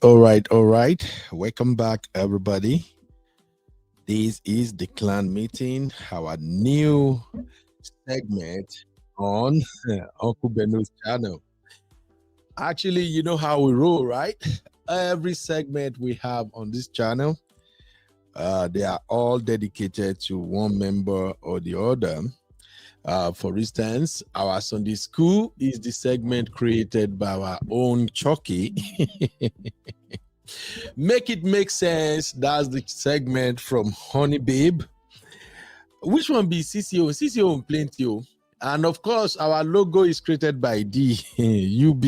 All right. All right. Welcome back, everybody. This is the clan meeting, our new segment on Uncle Benu's channel. Actually, you know how we roll, right? Every segment we have on this channel, they are all dedicated to one member or the other. For instance, our Sunday school is the segment created by our own Chucky. Make it make sense. That's the segment from Honey Babe. Which one be CCO? CCO and Plenty. And of course, our logo is created by D UB.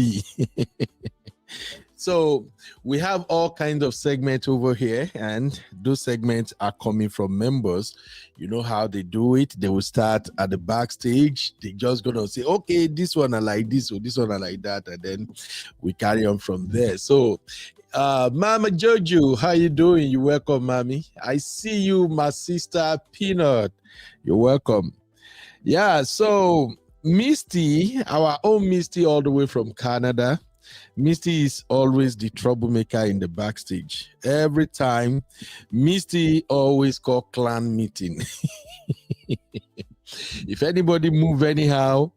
So we have all kinds of segments over here, and those segments are coming from members. You know how they do it. They will start at the backstage. They just gonna say, okay, this one I like this, or this one I like that, and then we carry on from there. So Mama Jojo, how you doing? You welcome, Mommy. I see you, my sister Peanut. You're welcome. Yeah, so Misty, our own Misty, all the way from Canada. Misty is always the troublemaker in the backstage. Every time, Misty always call clan meeting. If anybody move anyhow,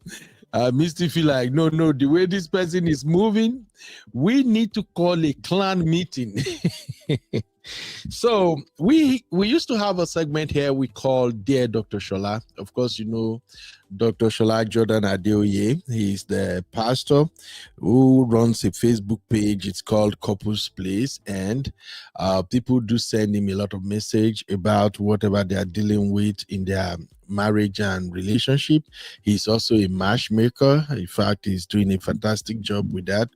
Misty feel like, no, the way this person is moving, we need to call a clan meeting. So we used to have a segment here we call Dear Dr. Shola. Of course, you know Dr. Shola Jordan Adeoye. He's the pastor who runs a Facebook page. It's called Couples Place, and people do send him a lot of message about whatever they are dealing with in their marriage and relationship. He's also a matchmaker. In fact, he's doing a fantastic job with that.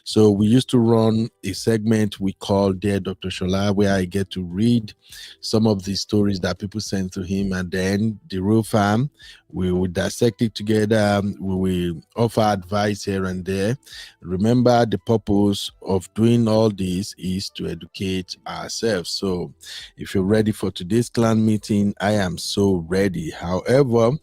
So we used to run a segment we call Dear Dr. Shola, where I get to read some of the stories that people send to him, and then the real fam, we will dissect it together. We will offer advice here and there. Remember, the purpose of doing all this is to educate ourselves. So if you're ready for today's clan meeting, I am so ready. However,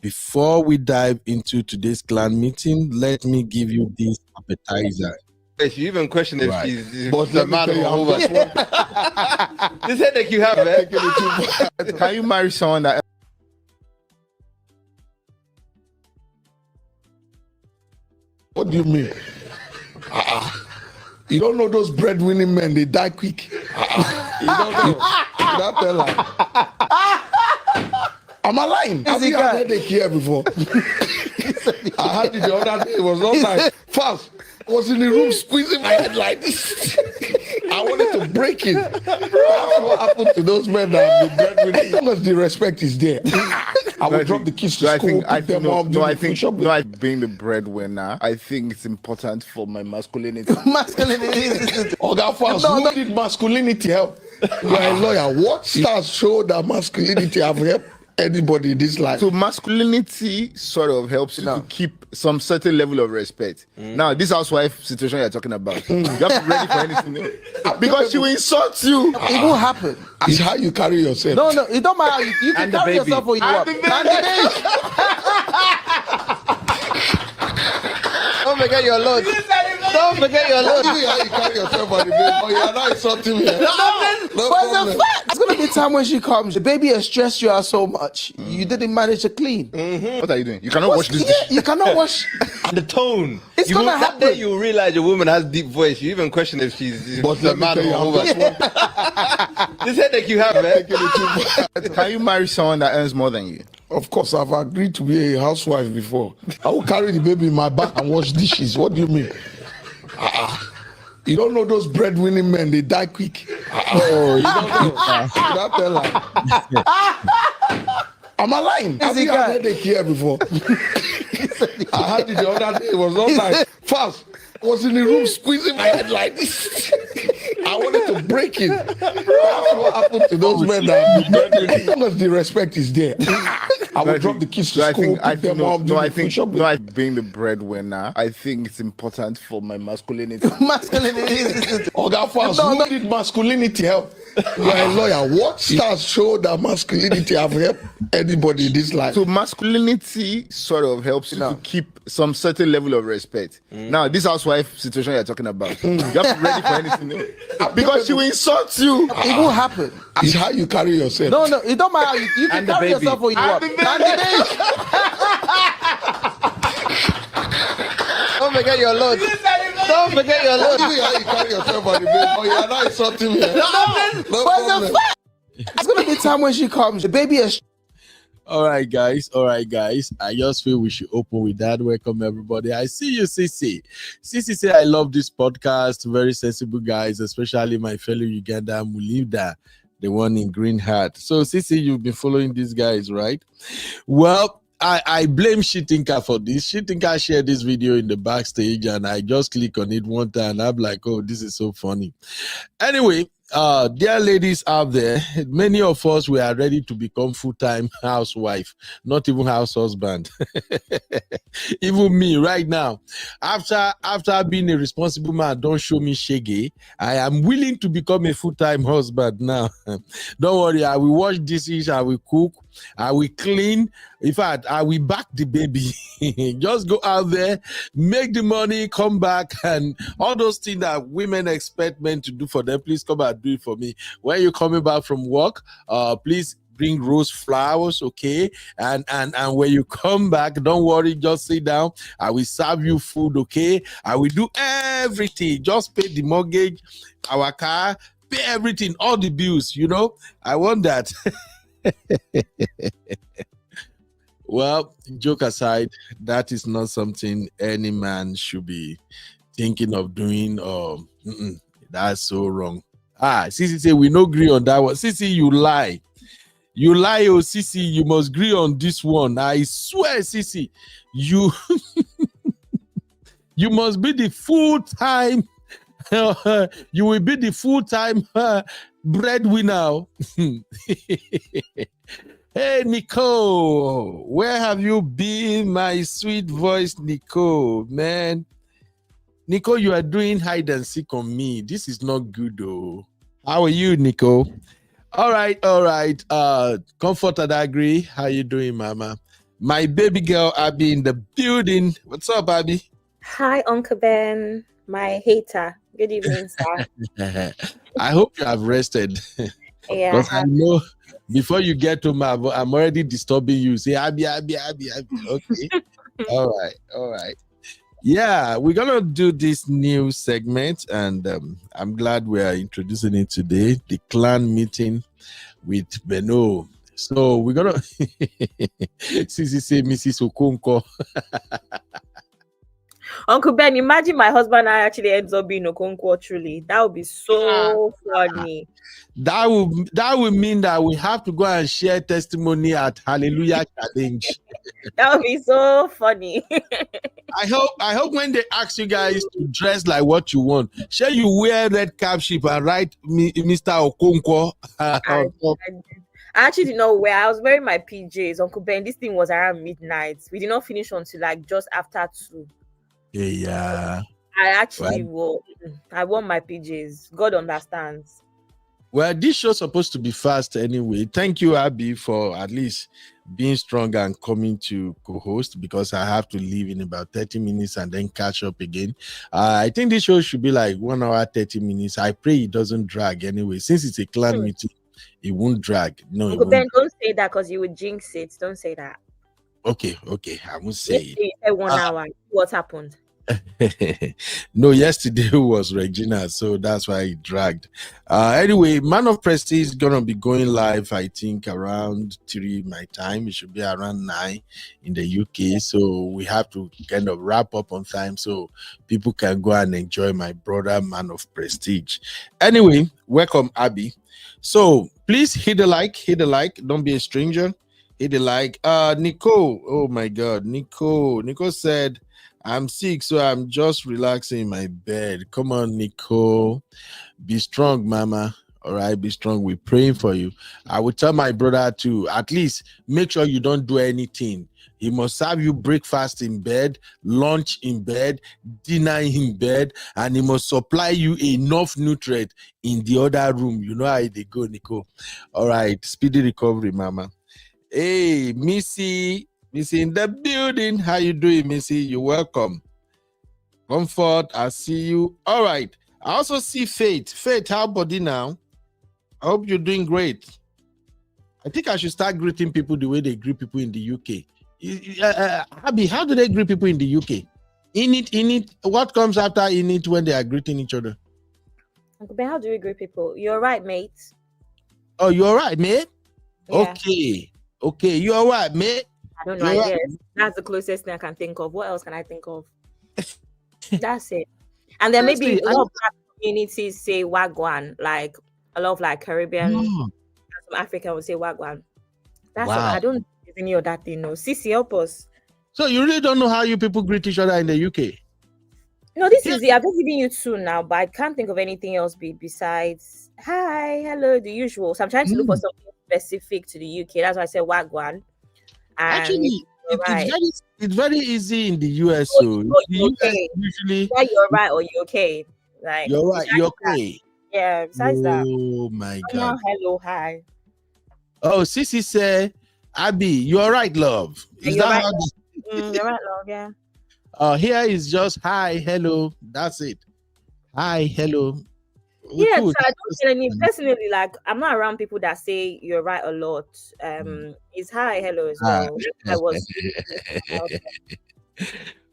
before we dive into today's clan meeting, let me give you this appetizer. Yes, you even question if Right. he's But the let me man tell you, over. This headache you have, man. Can you marry someone that? What do you mean? You don't know those breadwinning men, they die quick. You don't know. That fella. Am I lying? Have you had headache here before? I had it the other day. It was not nice. Fast. I was in the room squeezing my head like this. I wanted to break it. That's what happened to those men that have been breadwinning. As long as the respect is there, I will drop the kids to school, pick them up, do the push up. Being the breadwinner, I think it's important for my masculinity. Masculinity. Oh, that fast. Who did masculinity help? You are a lawyer. What stars show that masculinity have helped anybody in this life? So masculinity sort of helps you to keep some certain level of respect. Now, this housewife situation you're talking about, you have to be ready for anything. Because she will insult you. It won't happen. It's how you carry yourself. No, it don't matter. You can carry yourself where you want. Don't forget your load. Don't forget your load. How you carry yourself on the baby? Oh, you're not insulting me. But it's a fact. There's gonna be a time when she comes. The baby has stressed you out so much. You didn't manage to clean. What are you doing? You cannot wash this dish. You cannot wash. The tone. It's gonna That happen. day you realize your woman has deep voice. You even question if she's But a let me man tell you, or a I'm woman. just one. This headache you have, man. Can you marry someone that earns more than you? Of course, I've agreed to be a housewife before. I will carry the baby in my back and wash dishes. What do you mean? You don't know those breadwinning men, they die quick. Oh, you don't know. That fella. Am I lying? Have you had headache here before? I had it the other day. It was not nice. Fast. I was in the room squeezing my head like this. I wanted to break it. That's what happened to those men that have been breadwinning. As long as the respect is there, I will drop the kids to school, pick them up, do the push up. Being the breadwinner, I think it's important for my masculinity. Masculinity. Oga Fast, who did masculinity help? You are a lawyer. What stars show that masculinity have helped anybody in this life? So masculinity sort of helps you to keep some certain level of respect. Now, this housewife situation you're talking about, you have to be ready for anything. Because she will insult you. It won't happen. It's how you carry yourself. No, it don't matter. You can carry yourself where you want. Don't forget your load. Don't forget your load. How you carry yourself on the baby? Oh, you're not insulting me. But it's a fact. There's gonna be a time when she comes. The baby is. All right, guys. I just feel we should open with that. Welcome, everybody. I see you, Sisi. Sisi say, I love this podcast. Very sensible guys, especially my fellow Uganda Mulida, the one in Green Hat. So, Sisi, you've been following these guys, right? Well, I blame Shitinka for this. Shitinka shared this video in the backstage, and I just click on it one time, and I'm like, oh, this is so funny. Anyway, dear ladies out there, many of us we are ready to become full-time housewife, not even house husband. Even me right now, after being a responsible man, don't show me shaggy. I am willing to become a full-time husband now. Don't worry, I will wash dishes, I will cook, I will clean. In fact, I will back the baby. Just go out there, make the money, come back, and all those things that women expect men to do for them, please come and do it for me. When you're coming back from work, please bring rose flowers, okay? And when you come back, don't worry, just sit down. I will serve you food, okay? I will do everything. Just pay the mortgage, our car, pay everything, all the bills, you know? I want that. Well, joke aside, that is not something any man should be thinking of doing, or that's so wrong. Sisi say we no agree on that one. Sisi, you lie. You lie, oh Sisi, you must agree on this one. I swear, Sisi, you you must be the full-time you will be the full-time breadwinner. Hey, Nicole, where have you been, my sweet voice, Nicole? Man, Nicole, you are doing hide and seek on me. This is not good, though. How are you, Nicole? All right. Comfort and agree. How you doing, Mama? My baby girl, Abby, in the building. What's up, Abby? Hi, Uncle Ben, my hater. Good evening, sir. I hope you have rested. Yeah. Because I know before you get to my, I'm already disturbing you. Say, Abby. Okay. All right. Yeah, we're gonna do this new segment, and I'm glad we are introducing it today. The clan meeting with Beno. So we're gonna Sisi say Mrs. Okonko. Uncle Ben, imagine my husband actually ends up being Okonkwo truly. That would be so funny. That would mean that we have to go and share testimony at Hallelujah Challenge. That would be so funny. I hope when they ask you guys to dress like what you want, shall you wear red cap sheep and write Mr. Okonkwo I, on top? I actually did not wear. I was wearing my PJs. Uncle Ben, this thing was around midnight. We did not finish until like just after 2. Yeah. I actually Well, wore my PJs. God understands. well, this show's supposed to be fast anyway. Thank you, Abby, for at least being strong and coming to co-host, because I have to leave in about 30 minutes and then catch up again. I think this show should be like 1 hour, 30 minutes. I pray it doesn't drag anyway. Since it's a clan meeting, it won't drag. No, it Uncle Ben, won't. don't say that because you would jinx it. Don't say that. Okay. I won't say Yesterday it. you said 1 hour. What happened? No, yesterday was Regina, so that's why it dragged. Anyway, Man of Prestige is gonna be going live, I think, around 3 my time. It should be around 9 in the UK. So we have to kind of wrap up on time so people can go and enjoy my brother Man of Prestige. Anyway, welcome, Abby. So please hit the like, don't be a stranger. Hit the like. Nicole, oh my god, Nicole said, I'm sick, so I'm just relaxing in my bed. Come on, Nicole. Be strong, mama. All right, be strong. We're praying for you. I will tell my brother to at least make sure you don't do anything. He must serve you breakfast in bed, lunch in bed, dinner in bed, and he must supply you enough nutrient in the other room. You know how they go, Nicole. All right, speedy recovery, mama. Hey, Missy in the building. How you doing, Missy? You're welcome. Comfort, I see you. All right. I also see Faith. Faith, how body now? I hope you're doing great. I think I should start greeting people the way they greet people in the UK. Abby, how do they greet people in the UK? In it. What comes after in it when they are greeting each other? Uncle Ben, how do we greet people? You're right, mate. Oh, you're right, mate. Yeah. Okay, you're right, mate. I don't know. You're I right. guess that's the closest thing I can think of. What else can I think of? That's it. And then maybe Honestly, a lot of black communities say wagwan, like a lot of like Caribbean, Oh, some African would say wagwan. That's wow. all. I don't know if there's any of that thing. No, Sissy, help us. So you really don't know how you people greet each other in the UK? No, this is it. I've just given you 2 now, but I can't think of anything else besides hi, hello, the usual. So I'm trying to look for something specific to the UK. That's why I said wagwan. And Actually, right. it's very easy in the US. Oh, So oh, the you're US okay. usually Yeah, you're right or you're okay. Like you're right, besides you're that, okay. yeah, besides that. Oh my Normal, god. hello, hi. Oh, Sissy said, Abby, you're right, love. Yeah, Is you're that right. how You're right, love. Yeah. here is just hi, hello. That's it. Hi, hello. Yeah, Cool. so I don't feel any personally. Like I'm not around people that say you're right a lot. It's hi, hello as Hi. well. I was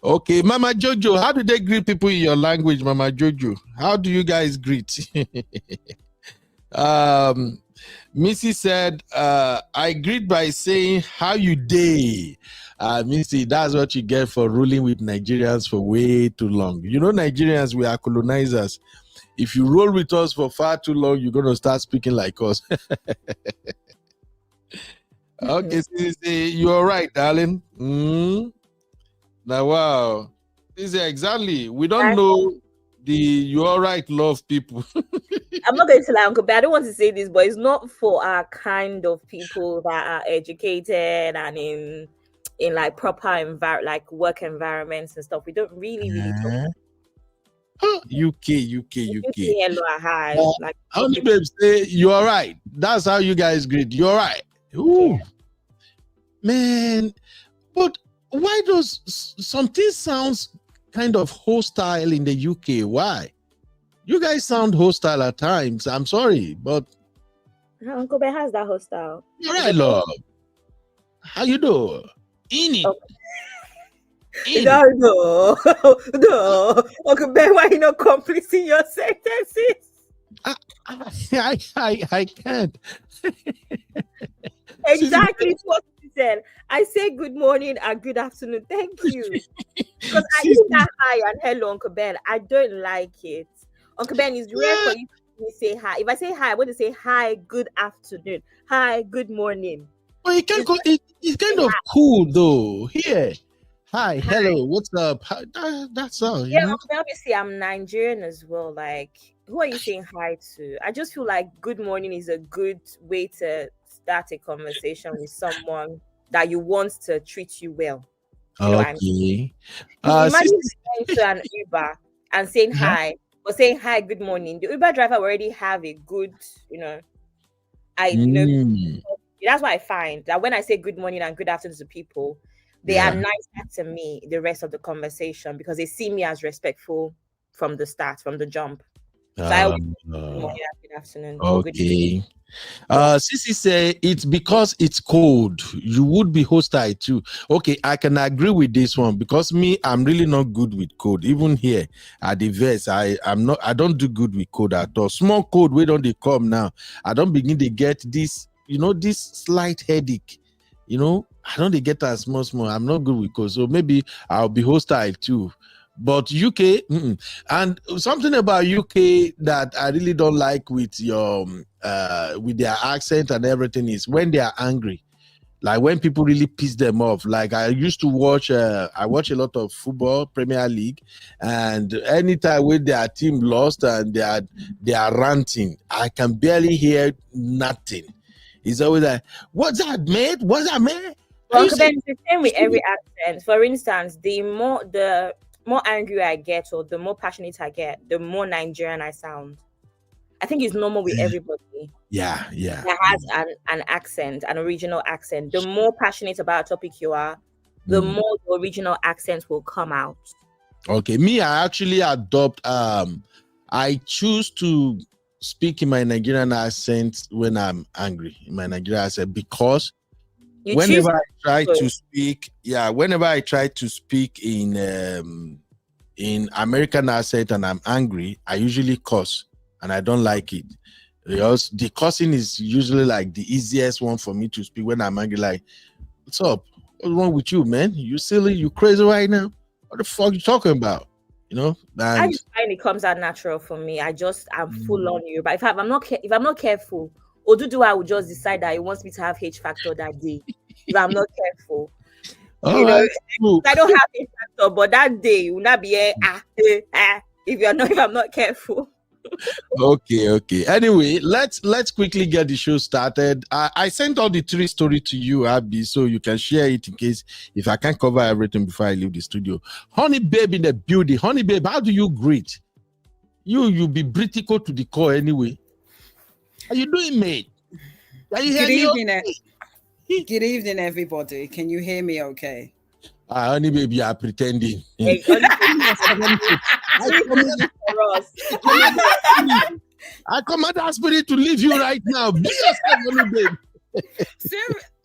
Okay, Mama Jojo, how do they greet people in your language, Mama Jojo? How do you guys greet? Missy said, I greet by saying, how you day? Missy, that's what you get for ruling with Nigerians for way too long. You know, Nigerians, we are colonizers. If you roll with us for far too long, you're going to start speaking like us. Okay, Sissy, you're right, darling. Now, wow. Sissy, exactly. We don't know the you're right love people. I'm not going to lie, Uncle, but I don't want to say this, but it's not for our kind of people that are educated and in like proper like work environments and stuff. We don't really talk. UK. Hello, hi. Like Only babes say you're right. That's how you guys greet. You're right. Ooh. Man, but why does something sounds kind of hostile in the UK? Why? You guys sound hostile at times. I'm sorry, but Uncle Ben, how's that hostile? you're right, love. How you do? In it. No. Uncle Ben, why you not completing your sentences? I can't. Exactly, it's what he said. I say good morning and good afternoon. Thank you. Because I use that hi and hello, Uncle Ben. I don't like it. Uncle Ben, it's rare for you to say hi. If I say hi, I want to say hi, good afternoon. Hi, good morning. But it can go. It's kind of cool though. Here, hi, hello, what's up? That's all. You Yeah, know. obviously I'm Nigerian as well. Like, who are you saying hi to? I just feel like good morning is a good way to start a conversation with someone that you want to treat you well. You know what I mean? Okay. Sis- Imagine going to an Uber and saying uh-huh. hi, or saying hi, good morning. The Uber driver will already have a good, Mm, that's why I find that when I say good morning and good afternoon to people, they are yeah. nicer to me the rest of the conversation because they see me as respectful from the start, from the jump. So I always say good Uh, morning and good afternoon or good evening. okay. Yeah. Sissy say it's because it's cold. You would be hostile too. Okay, I can agree with this one because me, I'm really not good with code. Even here at the verse, I don't do good with code at all. Small code, where don't they come now? I don't begin to get this, this slight headache. I don't they get that small. I'm not good with code. So maybe I'll be hostile too. But UK, and something about UK that I really don't like with your with their accent and everything is when they are angry. Like when people really piss them off. Like I used to watch, I watch a lot of football, Premier League, and anytime when their team lost and they are ranting, I can barely hear nothing. It's always like, "What's that, mate? What's that, man?" Are Well, you Uncle Ben, saying? it's the same with every accent. For instance, the more angry I get or the more passionate I get, the more Nigerian I sound. I think it's normal with everybody Yeah, yeah. that has an accent, an original accent. The more passionate about a topic you are, the Mm. more the original accent will come out. Okay, me, I actually adopt. I choose to speak in my Nigerian accent when I'm angry in my Nigerian accent because You choose whenever I try good. to speak, whenever I try to speak in American accent and I'm angry, I usually cuss and I don't like it. Because the cussing is usually like the easiest one for me to speak when I'm angry. Like, what's up? What's wrong with you, man? You silly? You crazy right now? What the fuck you talking about? I And just find it comes out natural for me. I'm full on you. But if I'm not careful, Oduduwa will just decide that he wants me to have H factor that day. If I'm not careful. all right, cool. I don't have H factor, but that day you will not be if I'm not careful. Okay. Anyway, let's quickly get the show started. I sent all the three story to you, Abby, so you can share it in case if I can't cover everything before I leave the studio. Honey babe in the building. Honey babe, how do you greet? You be Britico to the core anyway. How you doing, mate? Are you Good hearing evening, good evening, everybody. Can you hear me okay? honey babe, you are pretending. Hey, I command that spirit to leave you right now. Be yourself, honey babe. So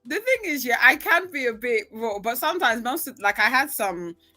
the thing is, I can be a bit raw, but sometimes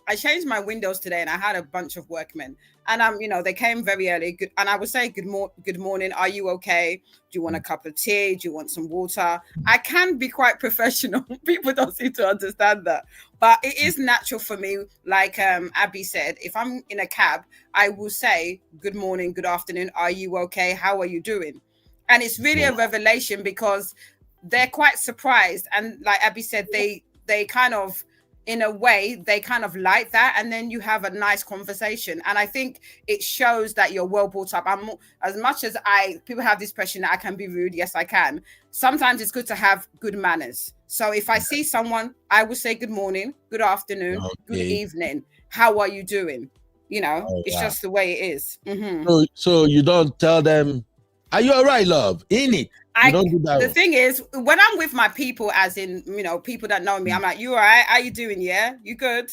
I changed my windows today and I had a bunch of workmen and they came very early. Good, and I would say good morning. Are you okay? Do you want a cup of tea? Do you want some water? I can be quite professional. People don't seem to understand that, but it is natural for me. Like Abby said, if I'm in a cab, I will say good morning, good afternoon. Are you okay? How are you doing? And it's really a revelation because they're quite surprised, and like Abby said, they kind of, in a way, they kind of like that, and then you have a nice conversation. And I think it shows that you're well brought up. As much as people have this impression that I can be rude, yes I can. Sometimes it's good to have good manners. So if I see someone, I will say good morning, good afternoon, good evening, how are you doing? It's just the way it is. Mm-hmm. So you don't tell them, are you all right, love? In it. You don't do that. The thing is, when I'm with my people, as in, people that know me, I'm like, you all right? How you doing? Yeah, you good?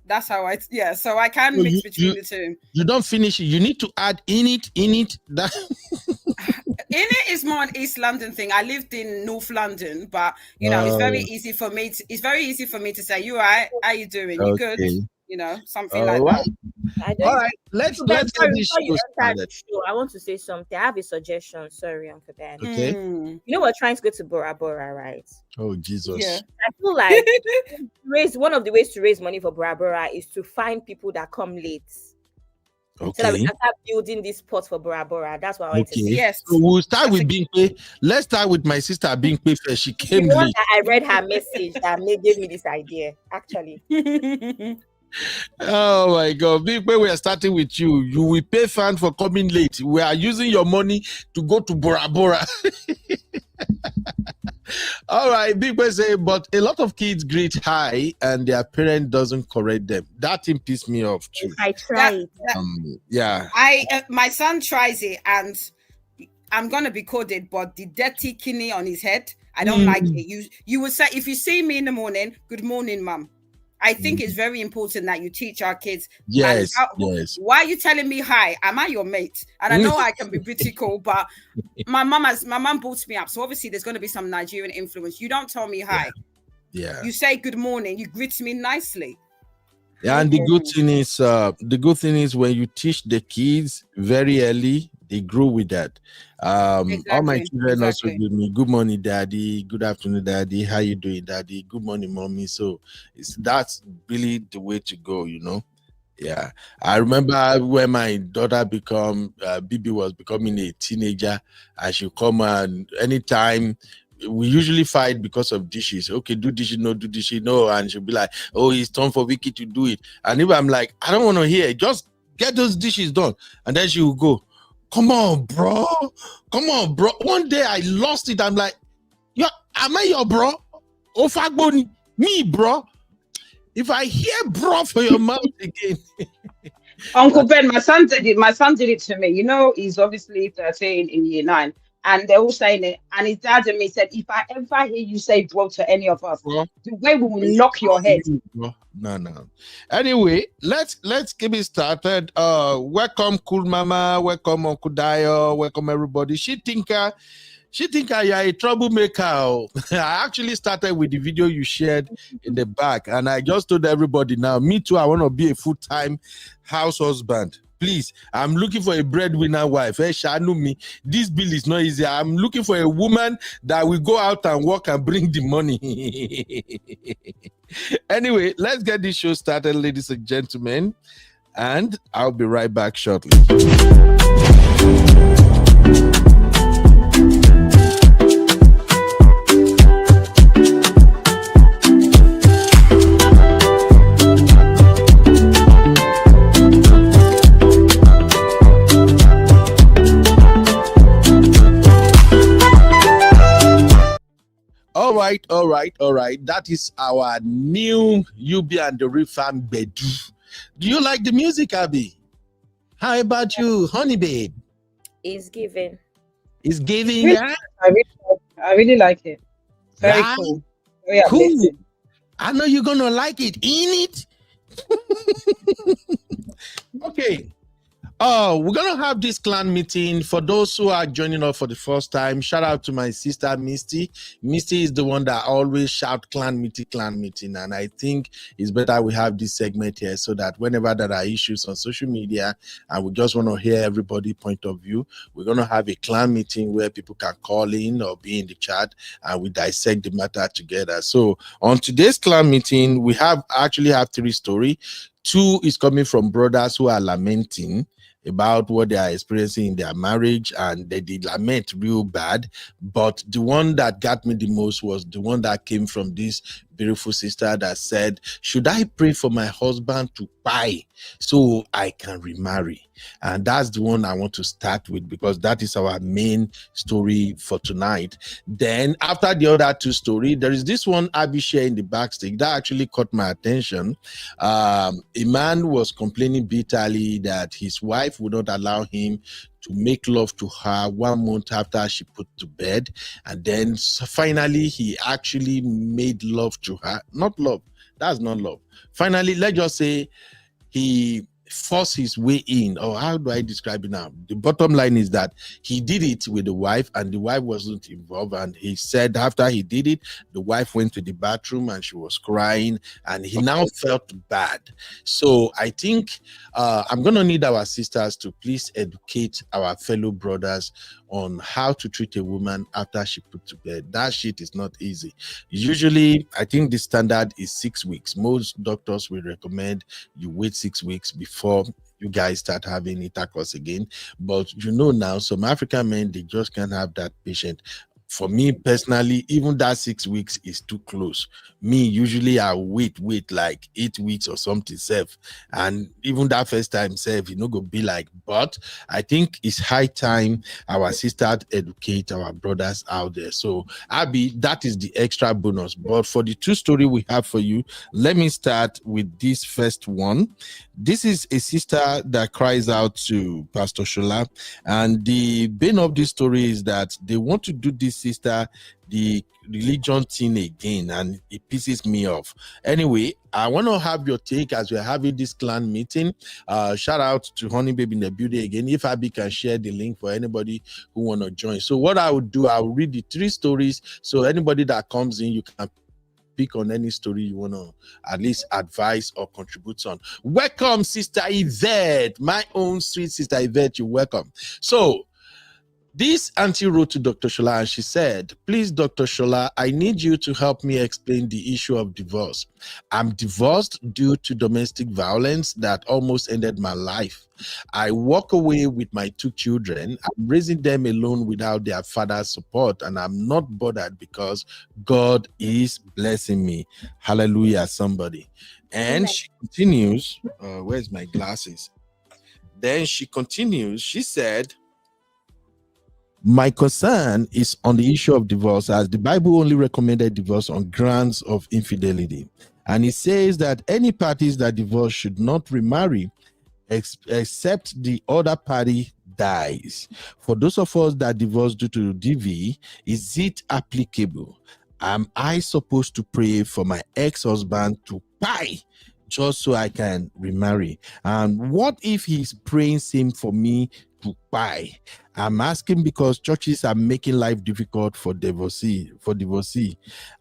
That's how so I can mix between the two. You don't finish it. You need to add in it. That in it is more an East London thing. I lived in North London, but it's very easy for me to say, you all right? How you doing? You good? Something like that. All right, let's get this show started. I want to say something. I have a suggestion. Sorry, Uncle Ben. Okay. We're trying to go to Bora Bora, right? Oh, Jesus. Yeah. I feel like one of the ways to raise money for Bora Bora is to find people that come late. So that we Okay. can start building this pot for Bora Bora. That's what I want to Okay. say. Yes. So we'll start That's with Binkwe. Let's start with my sister Binkwe first. She came The one late. that I read her message that gave me this idea, actually. Oh my God. Binkwe, we are starting with you. You will pay fan for coming late. We are using your money to go to Bora Bora. All right, Binkwe say, but a lot of kids greet high and their parent doesn't correct them. That thing pissed me off too. I tried. Yeah. My son tries it, and I'm gonna be coded, but the dirty kidney on his head, I don't like it. You would say, if you see me in the morning, good morning, mom. I think it's very important that you teach our kids. Yes, man, yes. Why are you telling me hi? Am I your mate? And I know I can be pretty cool, but my mom brought me up, so obviously there's going to be some Nigerian influence. You don't tell me hi. Yeah. You say good morning. You greet me nicely. Yeah, and the good thing is when you teach the kids very early, they grow with that. All my children also give me good morning, daddy, good afternoon, daddy, how you doing, daddy, good morning, mommy. So that's really the way to go, you know. Yeah, I remember when my daughter Bibi was becoming a teenager, and she come and anytime we usually fight because of dishes. Okay, do dishes, no, and she'll be like, "Oh, it's time for Vicky to do it." And if I'm like, "I don't want to hear, just get those dishes done," and then she will go, "Come on, bro, come on, bro." One day I lost it. I'm like, "Yo, am I your bro? Oh, fagboni, me, bro." If I hear bro for your mouth again. Uncle Ben, my son did it. My son did it to me. You know, he's obviously 13 in year 9. And they're all saying it. And his dad and me said, if I ever hear you say bro to any of us, bro, the way we will lock your head. No. Anyway, let's get it started. Welcome, Cool Mama. Welcome, Uncle Dio. Welcome, everybody. She think you're a troublemaker. I actually started with the video you shared in the back, and I just told everybody now, me too, I want to be a full-time house husband. Please, I'm looking for a breadwinner wife. Hey, Shanu me. This bill is not easy. I'm looking for a woman that will go out and work and bring the money. Anyway, let's get this show started, ladies and gentlemen, and I'll be right back shortly. All right. That is our new UB and the Refam Bedu. Do you like the music, Abby? How about you, honey babe? It's given. It's giving. Really, Yeah? I really like it. Very Right? cool. Very Cool. uplifting. I know you're gonna like it, ain't it? Okay. We're gonna have this clan meeting. For those who are joining us for the first time, shout out to my sister Misty. Misty is the one that always shout clan meeting, and I think it's better we have this segment here so that whenever there are issues on social media and we just want to hear everybody's point of view, we're gonna have a clan meeting where people can call in or be in the chat and we dissect the matter together. So on today's clan meeting, we actually have 3 stories. 2 is coming from brothers who are lamenting about what they are experiencing in their marriage, and they did lament real bad. But the one that got me the most was the one that came from this beautiful sister that said, "Should I pray for my husband to buy so I can remarry?" And that's the one I want to start with because that is our main story for tonight. Then after the other 2 stories, there is this one Abby shared in the backstage that actually caught my attention. A man was complaining bitterly that his wife would not allow him to make love to her 1 month after she put to bed, and then finally he actually made love to her. Not love, that's not love. Finally, let's just say he forced his way in, or how do I describe it now? The bottom line is that he did it with the wife and the wife wasn't involved, and he said after he did it, the wife went to the bathroom and she was crying and he now felt bad. So I think I'm gonna need our sisters to please educate our fellow brothers on how to treat a woman after she put to bed. That shit is not easy. Usually, I think the standard is 6 weeks. Most doctors will recommend you wait 6 weeks before you guys start having intercourse again. But you know now, some African men, they just can't have that patient. For me personally, even that 6 weeks is too close. Me, usually I wait like 8 weeks or something safe. And even that first time safe, you know, go be like, but I think it's high time our sisters educate our brothers out there. So Abby, that is the extra bonus. But for the two story we have for you, let me start with this first one. This is a sister that cries out to Pastor Shola, and the bane of this story is that they want to do this sister the religion thing again, and it pisses me off. Anyway, I want to have your take as we're having this clan meeting. Shout out to Honey Baby in the building again. If Abby can share the link for anybody who want to join. So what I would do, I'll read the 3 stories. So anybody that comes in, you can pick on any story you want to at least advise or contribute on. Welcome, Sister Yvette, my own sweet Sister Yvette. You're welcome. So this auntie wrote to Dr. Shola and she said, please, Dr. Shola, I need you to help me explain the issue of divorce. I'm divorced due to domestic violence that almost ended my life. I walk away with my 2 children. I'm raising them alone without their father's support, and I'm not bothered because God is blessing me. Hallelujah, somebody. And she continues, where's my glasses? Then she continues, she said, my concern is on the issue of divorce, as the Bible only recommended divorce on grounds of infidelity. And it says that any parties that divorce should not remarry except the other party dies. For those of us that divorce due to DV, is it applicable? Am I supposed to pray for my ex-husband to pay just so I can remarry? And what if he's praying same for me to pay? I'm asking because churches are making life difficult for divorcee.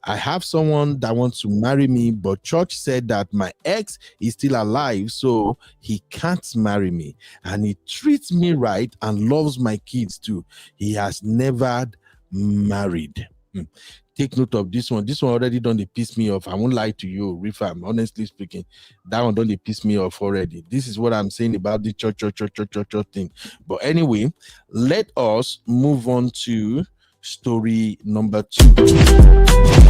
I have someone that wants to marry me, but church said that my ex is still alive, so he can't marry me. And he treats me right and loves my kids too. He has never married. Take note of this one. This one already done piss me off. I won't lie to you, Rifam. Honestly speaking, that one done piss me off already. This is what I'm saying about the church thing. But anyway, let us move on to story number 2.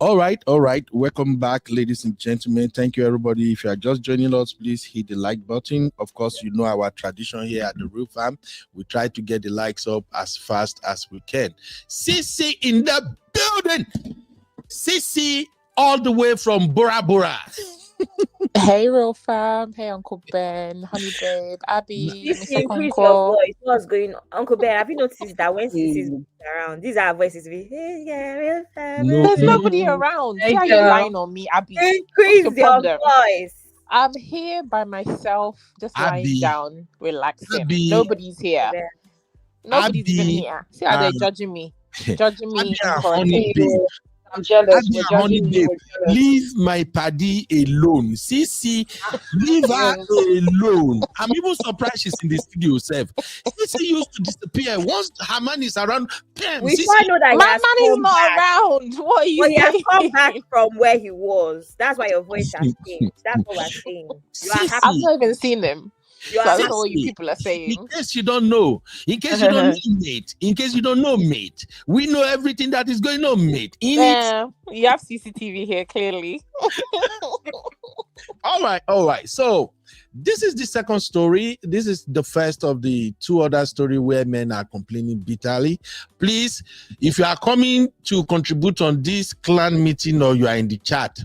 All right. Welcome back, ladies and gentlemen. Thank you, everybody. If you are just joining us, please hit the like button. Of course, you know our tradition here at the Real Fam. We try to get the likes up as fast as we can. Sissy in the building. Sissy all the way from Bora Bora. Hey, Real Fam. Hey, Uncle Ben, Honey Babe, Abby, Mr. Increase Conco. your voice. What's going on? Uncle Ben, have you noticed that when Sissy's around, these are voices. Hey, yeah, Real Fam. There's nobody around. Why are you lying on me, Abby? Increase What's your problem? voice. I'm here by myself, just lying Abby. down, relaxing. Abby. Nobody's here. Nobody's Abby, even here. See how they're judging me. Judging me. Honey Babe. I'm jealous. We're Honey judging Babe, you. We're jealous. leave my paddy alone. Sissy, leave her alone. I'm even surprised she's in the studio herself. Sissy used to disappear. Once her man is around, bam, We Sissy. shall know that My man is not around. What are you But he has saying? come back from where he was. That's why your voice has changed. That's what we're saying. You are Sissy. happy. I've not even seen him. You So I are don't know what you Sissy, people are saying. in case you don't know, mate, we know everything that is going on, mate. Yeah, you have CCTV here, clearly. All right. So this is the second story. This is the first of the 2 other stories where men are complaining bitterly. Please, if you are coming to contribute on this clan meeting or you are in the chat,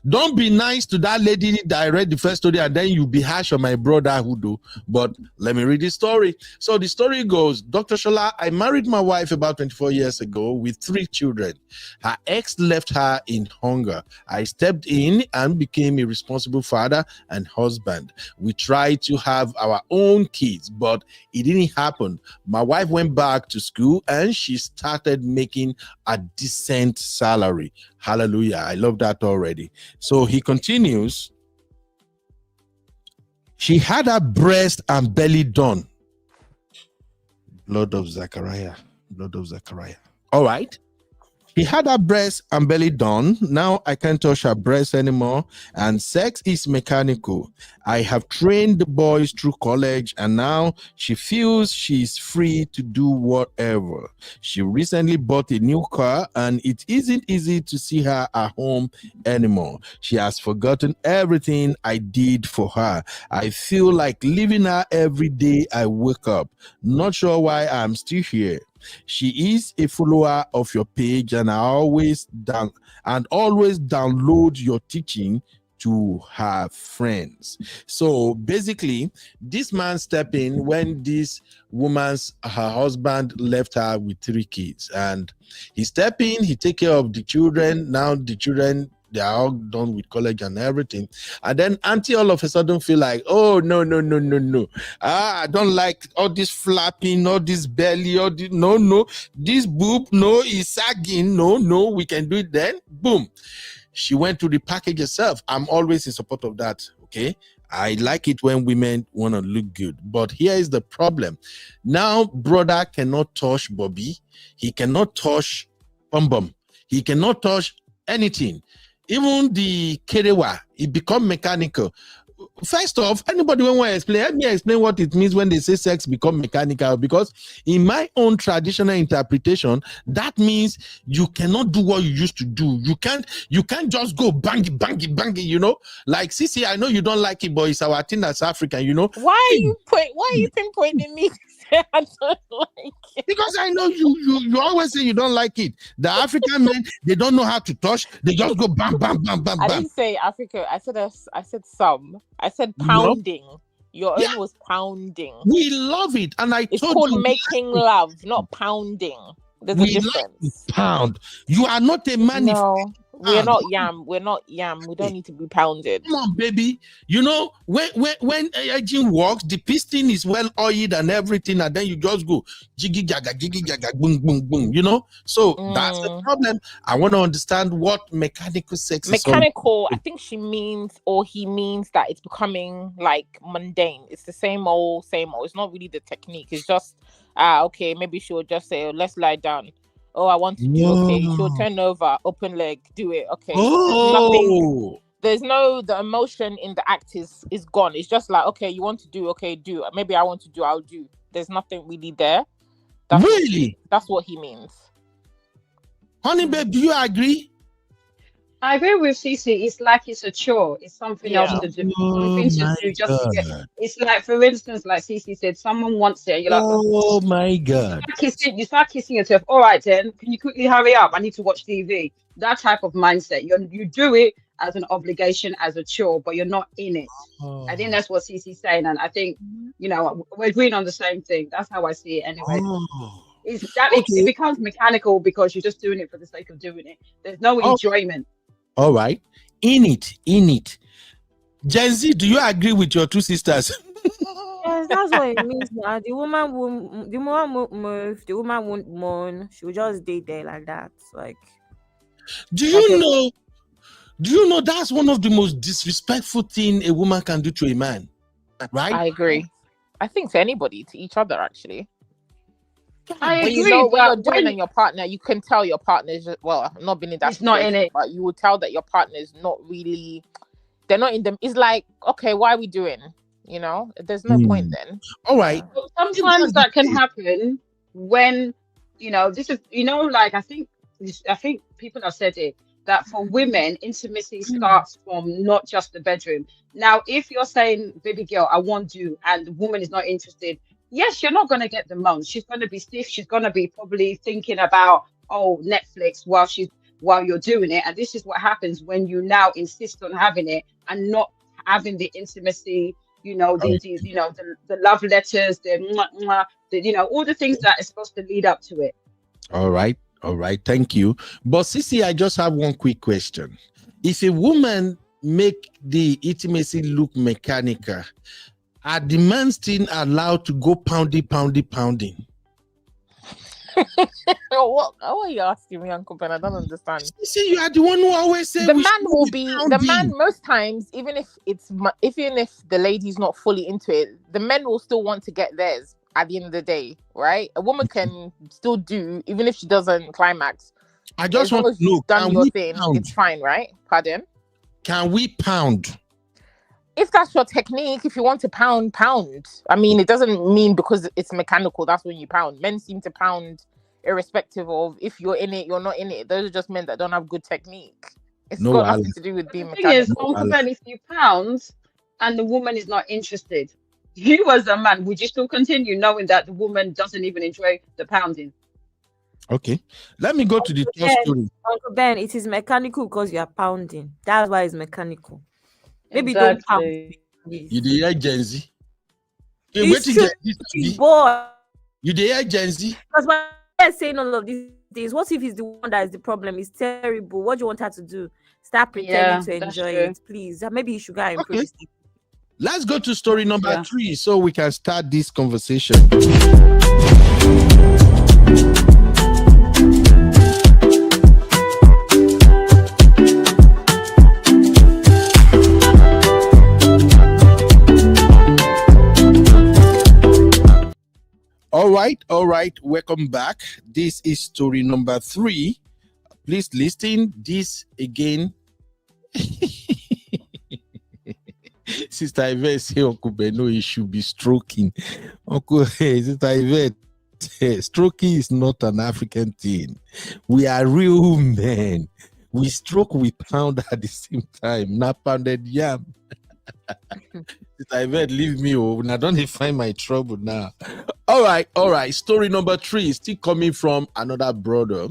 don't be nice to that lady that I read the first story and then you be harsh on my brother who do. But let me read the story. So the story goes, Dr. Shola, I married my wife about 24 years ago with 3 children. Her ex left her in hunger. I stepped in and became a responsible father and husband. We tried to have our own kids, but it didn't happen. My wife went back to school and she started making a decent salary. Hallelujah. I love that already. So he continues. She had her breast and belly done. Blood of Zachariah. Blood of Zachariah. All right. She had her breast and belly done. Now I can't touch her breast anymore. And sex is mechanical. I have trained the boys through college, and now she feels she's free to do whatever. She recently bought a new car, and it isn't easy to see her at home anymore. She has forgotten everything I did for her. I feel like leaving her every day I wake up. Not sure why I'm still here. She is a follower of your page, and I always download your teaching to her friends. So basically, this man stepped in when this her husband left her with 3 kids, and he stepped in, he take care of the children. Now the children, they are all done with college and everything. And then auntie all of a sudden feel like, oh, no. I don't like all this flapping, all this belly, all this, no. This boob, no, is sagging. No, we can do it then. Boom. She went to the package herself. I'm always in support of that, okay? I like it when women want to look good. But here is the problem. Now, brother cannot touch Bobby. He cannot touch Bum. He cannot touch anything. Even the kerewa, it become mechanical. First off, anybody want to explain? Let me explain what it means when they say sex become mechanical. Because in my own traditional interpretation, that means you cannot do what you used to do. You can't just go bang it, you know. Like Sisi, I know you don't like it, but it's our thing as African, you know. Why are you pinpointing me? I don't like it. Because I know you always say you don't like it. The African men, they don't know how to touch. They just go bam. I didn't say Africa. I said some. I said pounding. No. Your own was pounding. We love it, and it's called making love, not pounding. There's a difference. Like pound. You are not a man. No. We're not yam. We don't need to be pounded. Come on, baby. You know, when engine works, the piston is well oiled and everything, and then you just go jiggy jaga, boom. You know, so that's the problem. I want to understand what mechanical sex is. Mechanical. I think she means, or he means, that it's becoming like mundane. It's the same old. It's not really the technique. It's just okay. Maybe she'll just say, oh, let's lie down. Oh, I want to do, okay. She'll turn over, open leg, do it, okay. There's the emotion in the act is gone. It's just like, okay, you want to do, okay, do. Maybe I want to do, I'll do. There's nothing really there. That's what he means. Honey, babe, do you agree? I agree with Cece. It's like it's a chore. It's something else to do. Something to do just to get. It's like, for instance, like Cece said, someone wants it. And you're like, oh my God. You start kissing yourself. All right, then, can you quickly hurry up? I need to watch TV. That type of mindset. You do it as an obligation, as a chore, but you're not in it. I think that's what Cece's saying. And I think, we're agreeing on the same thing. That's how I see it anyway. It becomes mechanical because you're just doing it for the sake of doing it. There's no enjoyment. All right. In it. Gen Z, do you agree with your 2 sisters? Yes, that's what it means now. The woman won't move, the woman won't moan. She'll just stay there like that. Like, do you know that's one of the most disrespectful thing a woman can do to a man? Right? I agree. I think to anybody, to each other, actually. I agree. You know, when you're doing and your partner, you can tell your partner is just, well, I've not been in that. It's not in it, but you will tell that your partner is not really. They're not in them. It's like, okay, why are we doing? You know, there's no point then. All right. Sometimes that can happen when this is like I think people have said it that for women, intimacy starts from not just the bedroom. Now, if you're saying, baby girl, I want you, and the woman is not interested. Yes, you're not going to get the moan. She's going to be stiff. She's going to be probably thinking about, Netflix while you're doing it. And this is what happens when you now insist on having it and not having the intimacy, the love letters, all the things that are supposed to lead up to it. All right. Thank you. But Sisi, I just have one quick question. If a woman make the intimacy look mechanical, are the men still allowed to go pounding? What are you asking me, Uncle Ben? I don't understand. See, you are the one who always says the man will be the man most times, even if the lady's not fully into it, the men will still want to get theirs. at the end of the day, right? A woman can still do, even if she doesn't climax. I just As long want as to know, you've done can your we thing, pound? it's fine, right? Pardon? Can we pound? If that's your technique, if you want to pound. I mean, it doesn't mean because it's mechanical, that's when you pound. Men seem to pound irrespective of if you're in it, you're not in it. Those are just men that don't have good technique. It's No got wahala. nothing to do with But being the thing is, mechanical. Uncle Ben, if you pound and the woman is not interested, you as a man, would you still continue knowing that the woman doesn't even enjoy the pounding? Okay. Let me go to the third story. Uncle Ben, it is mechanical because you are pounding. That's why it's mechanical. Maybe don't pound. Exactly. You dey hear Gen Z? Hey, It's wetin true, Gen Z sabi? boy. You dey hear Gen Z? Because when they're saying all of these things, what if he's the one that is the problem? It's terrible. What do you want her to do? Start pretending to that's enjoy true. it, please. Maybe you should go and improve Okay. his thing. Let's go to story number Yeah. 3 so we can start this conversation. All right. Welcome back. This is story number 3. Please listen this again. Sister Yvette say Uncle Beno, he should be stroking. Uncle, Sister Yvette, stroking is not an African thing. We are real men. We stroke, we pound at the same time. Not pounded yam. Sister Yvette, leave me. Oh, now don't they find my trouble now. All right. Story number 3 is still coming from another brother.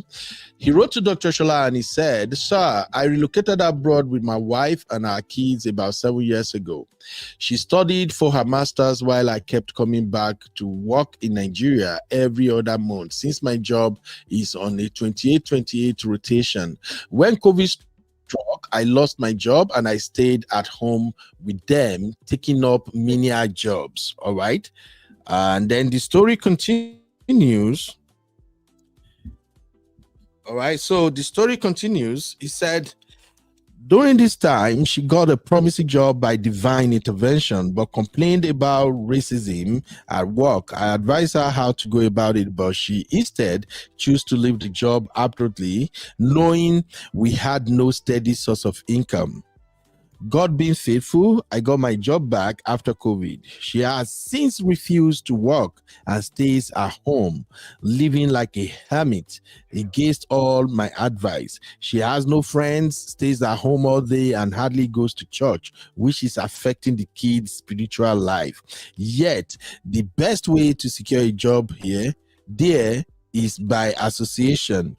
He wrote to Dr. Shola and he said, "Sir, I relocated abroad with my wife and our kids about 7 years ago. She studied for her master's while I kept coming back to work in Nigeria every other month since my job is on a 28-28 rotation. When COVID struck, I lost my job and I stayed at home with them, taking up menial jobs." All right. And then the story continues. All right. So the story continues. He said, during this time, she got a promising job by divine intervention, but complained about racism at work. I advised her how to go about it, but she instead chose to leave the job abruptly, knowing we had no steady source of income. God being faithful, I got my job back after COVID. She has since refused to work and stays at home, living like a hermit against all my advice. She has no friends, stays at home all day, and hardly goes to church, which is affecting the kids' spiritual life. Yet, the best way to secure a job there is by association.